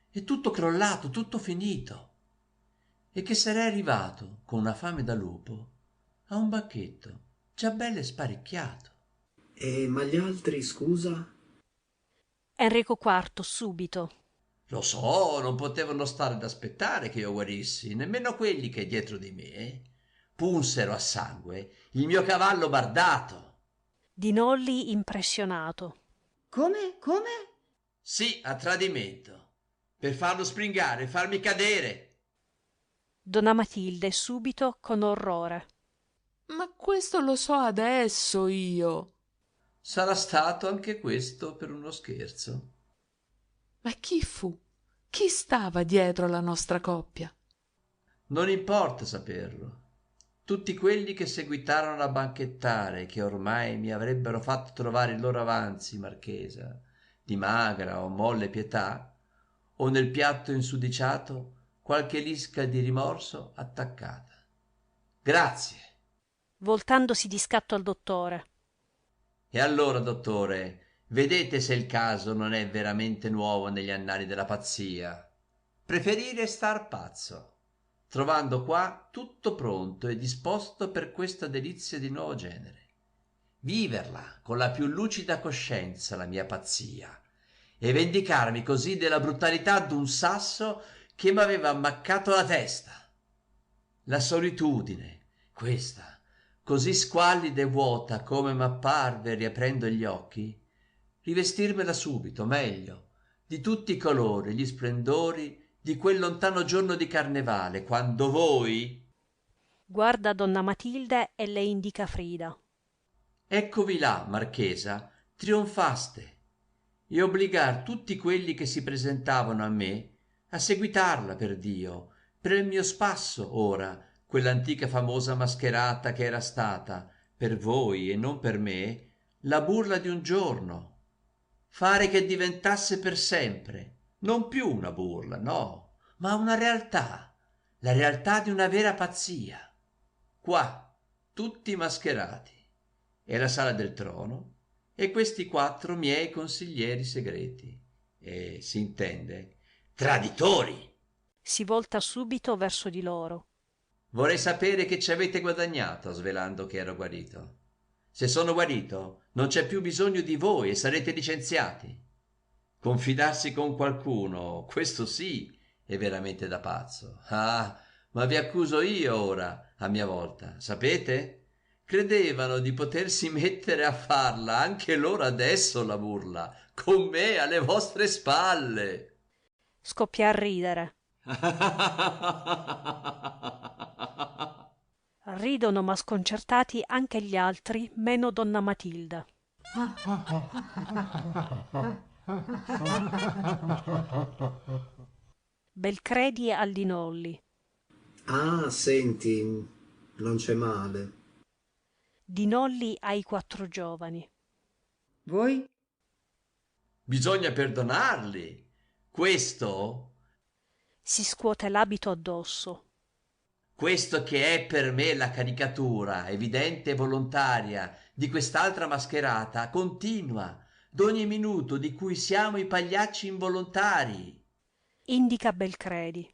[SPEAKER 14] e tutto crollato, tutto finito, e che sarei arrivato, con una fame da lupo, a un banchetto già bello sparecchiato.
[SPEAKER 11] Ma gli altri, scusa?
[SPEAKER 2] Enrico IV subito.
[SPEAKER 14] Lo so, non potevano stare ad aspettare che io guarissi, nemmeno quelli che dietro di me punsero a sangue il mio cavallo bardato.
[SPEAKER 2] Di Nolli impressionato.
[SPEAKER 10] Come? Come?
[SPEAKER 14] Sì, a tradimento, per farlo springare e farmi cadere.
[SPEAKER 2] Donna Matilde subito con orrore.
[SPEAKER 13] Ma questo lo so adesso io.
[SPEAKER 14] Sarà stato anche questo per uno scherzo.
[SPEAKER 13] Ma chi fu? Chi stava dietro la nostra coppia?
[SPEAKER 14] Non importa saperlo. Tutti quelli che seguitarono a banchettare, che ormai mi avrebbero fatto trovare il loro avanzi, marchesa, di magra o molle pietà, o nel piatto insudiciato qualche lisca di rimorso attaccata. Grazie.
[SPEAKER 2] Voltandosi di scatto al dottore.
[SPEAKER 14] E allora, dottore, vedete se il caso non è veramente nuovo negli annali della pazzia. Preferire star pazzo, trovando qua tutto pronto e disposto per questa delizia di nuovo genere. Viverla con la più lucida coscienza, la mia pazzia, e vendicarmi così della brutalità d'un sasso che m'aveva ammaccato la testa. La solitudine, questa, così squallida e vuota come m'apparve riaprendo gli occhi, rivestirmela subito, meglio, di tutti i colori, gli splendori di quel lontano giorno di carnevale, quando voi...
[SPEAKER 2] Guarda donna Matilde e le indica Frida.
[SPEAKER 14] Eccovi là, marchesa, trionfaste, e obbligar tutti quelli che si presentavano a me a seguitarla, per Dio, per il mio spasso ora, quell'antica famosa mascherata che era stata, per voi e non per me, la burla di un giorno, fare che diventasse per sempre, non più una burla, no, ma una realtà, la realtà di una vera pazzia. Qua, tutti mascherati, e la sala del trono, e questi 4 miei consiglieri segreti, e si intende, traditori.
[SPEAKER 2] Si volta subito verso di loro.
[SPEAKER 14] Vorrei sapere che ci avete guadagnato svelando che ero guarito. Se sono guarito, non c'è più bisogno di voi e sarete licenziati. Confidarsi con qualcuno, questo sì, è veramente da pazzo. Ah, ma vi accuso io ora, a mia volta, sapete? Credevano di potersi mettere a farla anche loro adesso la burla, con me alle vostre spalle.
[SPEAKER 2] Scoppia a ridere. Ridono ma sconcertati anche gli altri, meno donna Matilda. Belcredi al Di Nolli.
[SPEAKER 11] Ah, senti, non c'è male.
[SPEAKER 2] Di Nolli ai 4 giovani.
[SPEAKER 10] Voi?
[SPEAKER 14] Bisogna perdonarli. Questo
[SPEAKER 2] Si scuote l'abito addosso.
[SPEAKER 14] Questo che è per me la caricatura evidente e volontaria di quest'altra mascherata continua d'ogni minuto di cui siamo i pagliacci involontari.
[SPEAKER 2] Indica Belcredi.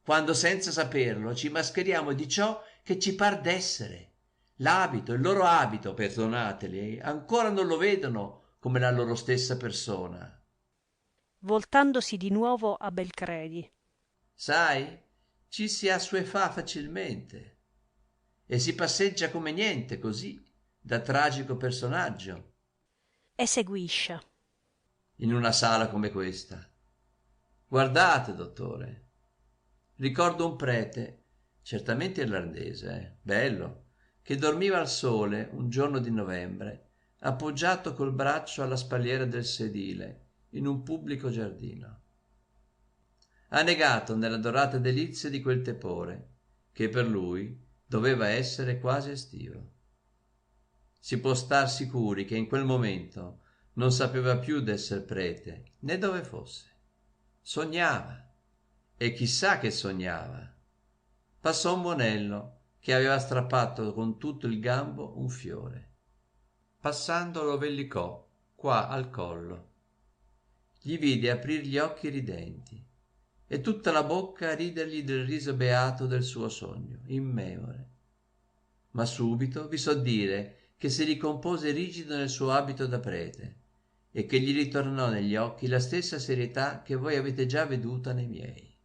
[SPEAKER 14] Quando senza saperlo ci mascheriamo di ciò che ci par d'essere. L'abito, il loro abito, perdonateli, ancora non lo vedono come la loro stessa persona.
[SPEAKER 2] Voltandosi di nuovo a Belcredi.
[SPEAKER 14] Sai, ci si assuefà facilmente e si passeggia come niente così, da tragico personaggio.
[SPEAKER 2] Eseguisce.
[SPEAKER 14] In una sala come questa. Guardate, dottore, ricordo un prete, certamente irlandese, bello, che dormiva al sole un giorno di novembre, appoggiato col braccio alla spalliera del sedile, in un pubblico giardino. Ha negato nella dorata delizia di quel tepore, che per lui
[SPEAKER 16] doveva essere quasi estivo. Si può star sicuri che in quel momento non sapeva più d'esser prete, né dove fosse. Sognava, e chissà che sognava. Passò un monello che aveva strappato con tutto il gambo un fiore. Passando lo vellicò qua al collo. Gli vide aprir gli occhi ridenti e tutta la bocca ridergli del riso beato del suo sogno, immemore. Ma subito vi so dire che si ricompose rigido nel suo abito da prete e che gli ritornò negli occhi la stessa serietà che voi avete già veduta nei miei.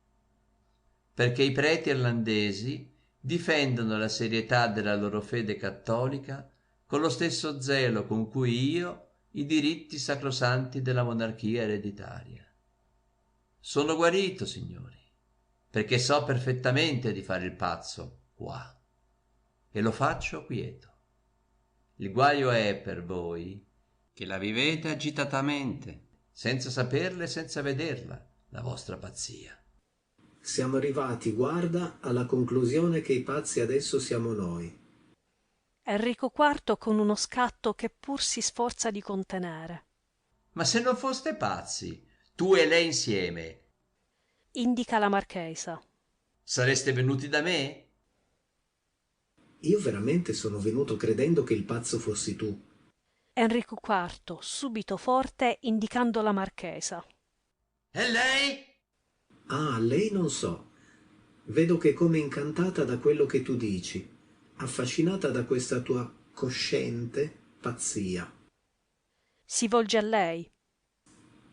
[SPEAKER 16] Perché i preti irlandesi difendono la serietà della loro fede cattolica con lo stesso zelo con cui io i diritti sacrosanti della monarchia ereditaria. Sono guarito, signori, perché so perfettamente di fare il pazzo qua, e lo faccio quieto. Il guaio è per voi che la vivete agitatamente, senza saperla e senza vederla, la vostra pazzia.
[SPEAKER 11] Siamo arrivati, guarda, alla conclusione che i pazzi adesso siamo noi.
[SPEAKER 2] Enrico IV con uno scatto che pur si sforza di contenere.
[SPEAKER 16] Ma se non foste pazzi, tu e lei insieme,
[SPEAKER 2] indica la marchesa,
[SPEAKER 16] sareste venuti da me?
[SPEAKER 11] Io veramente sono venuto credendo che il pazzo fossi tu.
[SPEAKER 2] Enrico IV subito forte indicando la marchesa.
[SPEAKER 16] E lei?
[SPEAKER 11] Ah, lei non so. Vedo che è come incantata da quello che tu dici, affascinata da questa tua cosciente pazzia.
[SPEAKER 2] Si volge a lei.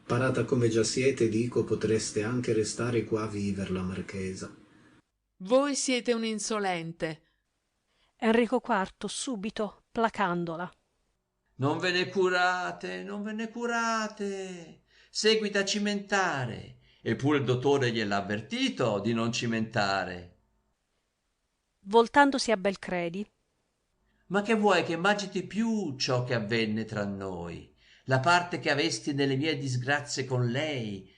[SPEAKER 11] Parata come già siete, dico, potreste anche restare qua a viverla, marchesa.
[SPEAKER 13] Voi siete un insolente.
[SPEAKER 2] Enrico IV subito placandola.
[SPEAKER 16] Non ve ne curate, non ve ne curate. Seguita a cimentare. Eppure il dottore gliel'ha avvertito di non cimentare.
[SPEAKER 2] Voltandosi a Belcredi.
[SPEAKER 16] Ma che vuoi che immagini più ciò che avvenne tra noi? La parte che avesti nelle mie disgrazie con lei?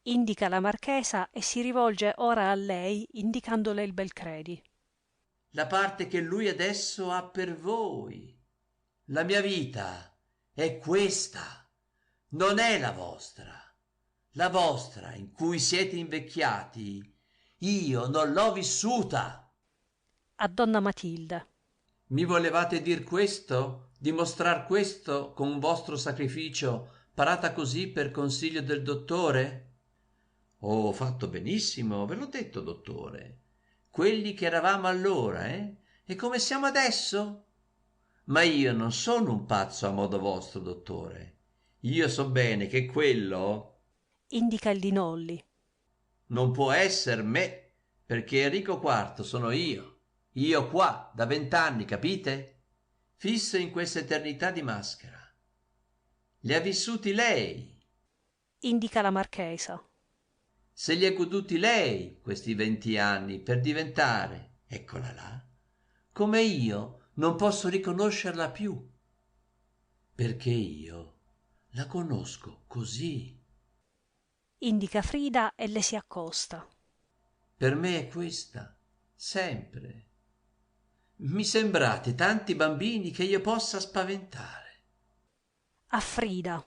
[SPEAKER 2] Indica la marchesa e si rivolge ora a lei indicandole il Belcredi.
[SPEAKER 16] La parte che lui adesso ha per voi. La mia vita è questa, non è la vostra. La vostra, in cui siete invecchiati, io non l'ho vissuta.
[SPEAKER 2] A donna Matilda.
[SPEAKER 16] Mi volevate dir questo? Dimostrar questo con un vostro sacrificio, parata così per consiglio del dottore? Ho fatto benissimo, ve l'ho detto, dottore. Quelli che eravamo allora, E come siamo adesso? Ma io non sono un pazzo a modo vostro, dottore. Io so bene che quello...
[SPEAKER 2] Indica il Dinolli.
[SPEAKER 16] Non può esser me, perché Enrico IV sono io qua, da 20 anni, capite? Fisso in questa eternità di maschera. Li ha vissuti lei.
[SPEAKER 2] Indica la marchesa.
[SPEAKER 16] Se li ha goduti lei questi 20 anni per diventare, eccola là, come io non posso riconoscerla più, perché io la conosco così.
[SPEAKER 2] Indica Frida e le si accosta.
[SPEAKER 16] Per me è questa, sempre. Mi sembrate tanti bambini che io possa spaventare.
[SPEAKER 2] A Frida.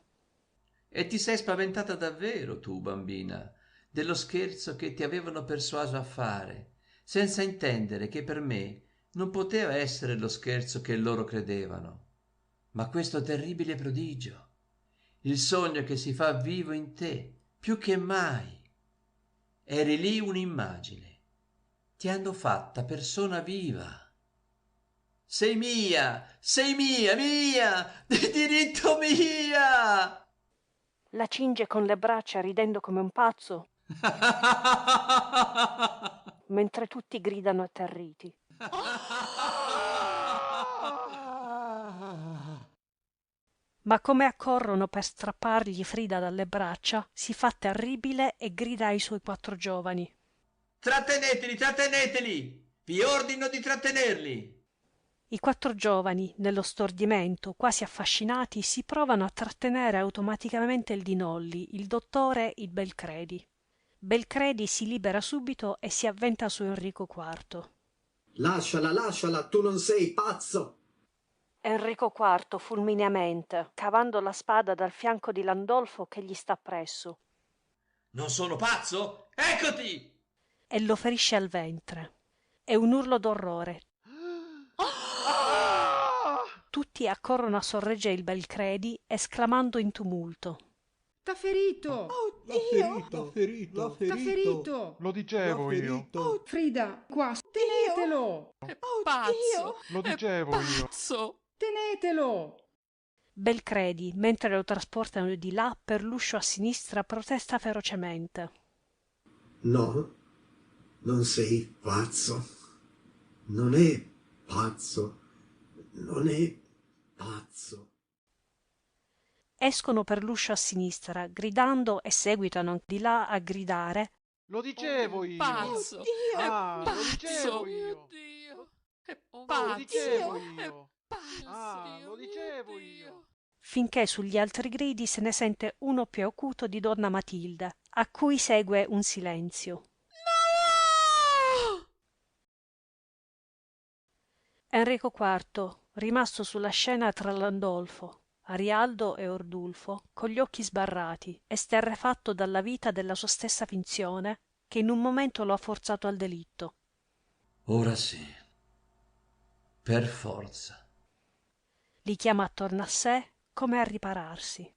[SPEAKER 16] E ti sei spaventata davvero tu, bambina, dello scherzo che ti avevano persuaso a fare, senza intendere che per me non poteva essere lo scherzo che loro credevano, ma questo terribile prodigio, il sogno che si fa vivo in te, più che mai. Eri lì un'immagine, ti hanno fatta persona viva. Sei mia, mia, di diritto mia!
[SPEAKER 2] La cinge con le braccia ridendo come un pazzo, mentre tutti gridano atterriti. Ma come accorrono per strappargli Frida dalle braccia, si fa terribile e grida ai suoi 4 giovani.
[SPEAKER 16] Tratteneteli, tratteneteli! Vi ordino di trattenerli!
[SPEAKER 2] I 4 giovani, nello stordimento, quasi affascinati, si provano a trattenere automaticamente il Dinolli, il dottore, il Belcredi. Belcredi si libera subito e si avventa su Enrico IV.
[SPEAKER 11] Lasciala, lasciala, tu non sei pazzo!
[SPEAKER 2] Enrico IV fulmineamente, cavando la spada dal fianco di Landolfo che gli sta presso.
[SPEAKER 14] Non sono pazzo? Eccoti!
[SPEAKER 2] E lo ferisce al ventre. È un urlo d'orrore. Tutti accorrono a sorreggere il Belcredi, esclamando in tumulto.
[SPEAKER 10] T'ha ferito!
[SPEAKER 5] Oh
[SPEAKER 8] L'ha ferito!
[SPEAKER 10] T'ha ferito!
[SPEAKER 12] Lo dicevo io.
[SPEAKER 10] Frida, qua, tenetelo!
[SPEAKER 13] È pazzo!
[SPEAKER 12] Lo dicevo io.
[SPEAKER 13] Pazzo!
[SPEAKER 10] Tenetelo!
[SPEAKER 2] Belcredi, mentre lo trasportano di là per l'uscio a sinistra, protesta ferocemente.
[SPEAKER 11] No, non sei pazzo. Non è pazzo. Non è pazzo.
[SPEAKER 2] Escono per l'uscio a sinistra, gridando e seguitano di là a gridare.
[SPEAKER 12] Lo dicevo io.
[SPEAKER 13] Pazzo!
[SPEAKER 12] Lo dicevo io.
[SPEAKER 13] Dio! È
[SPEAKER 12] Lo
[SPEAKER 13] pazzo!
[SPEAKER 12] dicevo io.
[SPEAKER 13] Pazzo!
[SPEAKER 12] Lo dicevo io.
[SPEAKER 2] Finché sugli altri gridi se ne sente uno più acuto di donna Matilde, a cui segue un silenzio.
[SPEAKER 13] No!
[SPEAKER 2] Enrico IV, rimasto sulla scena tra Landolfo, Arialdo e Ordulfo, con gli occhi sbarrati, esterrefatto dalla vita della sua stessa finzione, che in un momento lo ha forzato al delitto.
[SPEAKER 14] Ora sì. Per forza.
[SPEAKER 2] Li chiama attorno a sé come a ripararsi.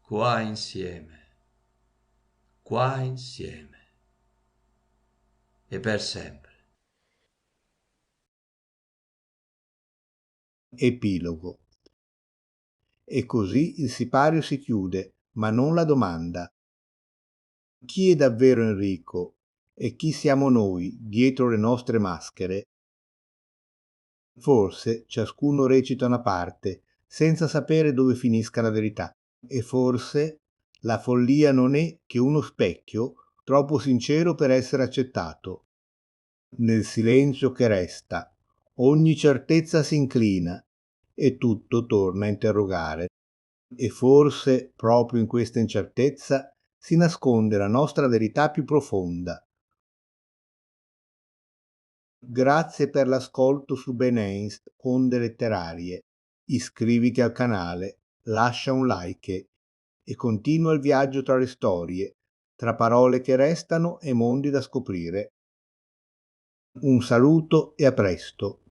[SPEAKER 14] Qua insieme. Qua insieme. E per sempre.
[SPEAKER 1] Epilogo. E così il sipario si chiude, ma non la domanda. Chi è davvero Enrico e chi siamo noi dietro le nostre maschere? Forse ciascuno recita una parte senza sapere dove finisca la verità, e forse la follia non è che uno specchio troppo sincero per essere accettato. Nel silenzio che resta ogni certezza si inclina e tutto torna a interrogare. E forse proprio in questa incertezza si nasconde la nostra verità più profonda. Grazie per l'ascolto su Beneist Onde Letterarie. Iscriviti al canale, lascia un like e continua il viaggio tra le storie, tra parole che restano e mondi da scoprire. Un saluto e a presto.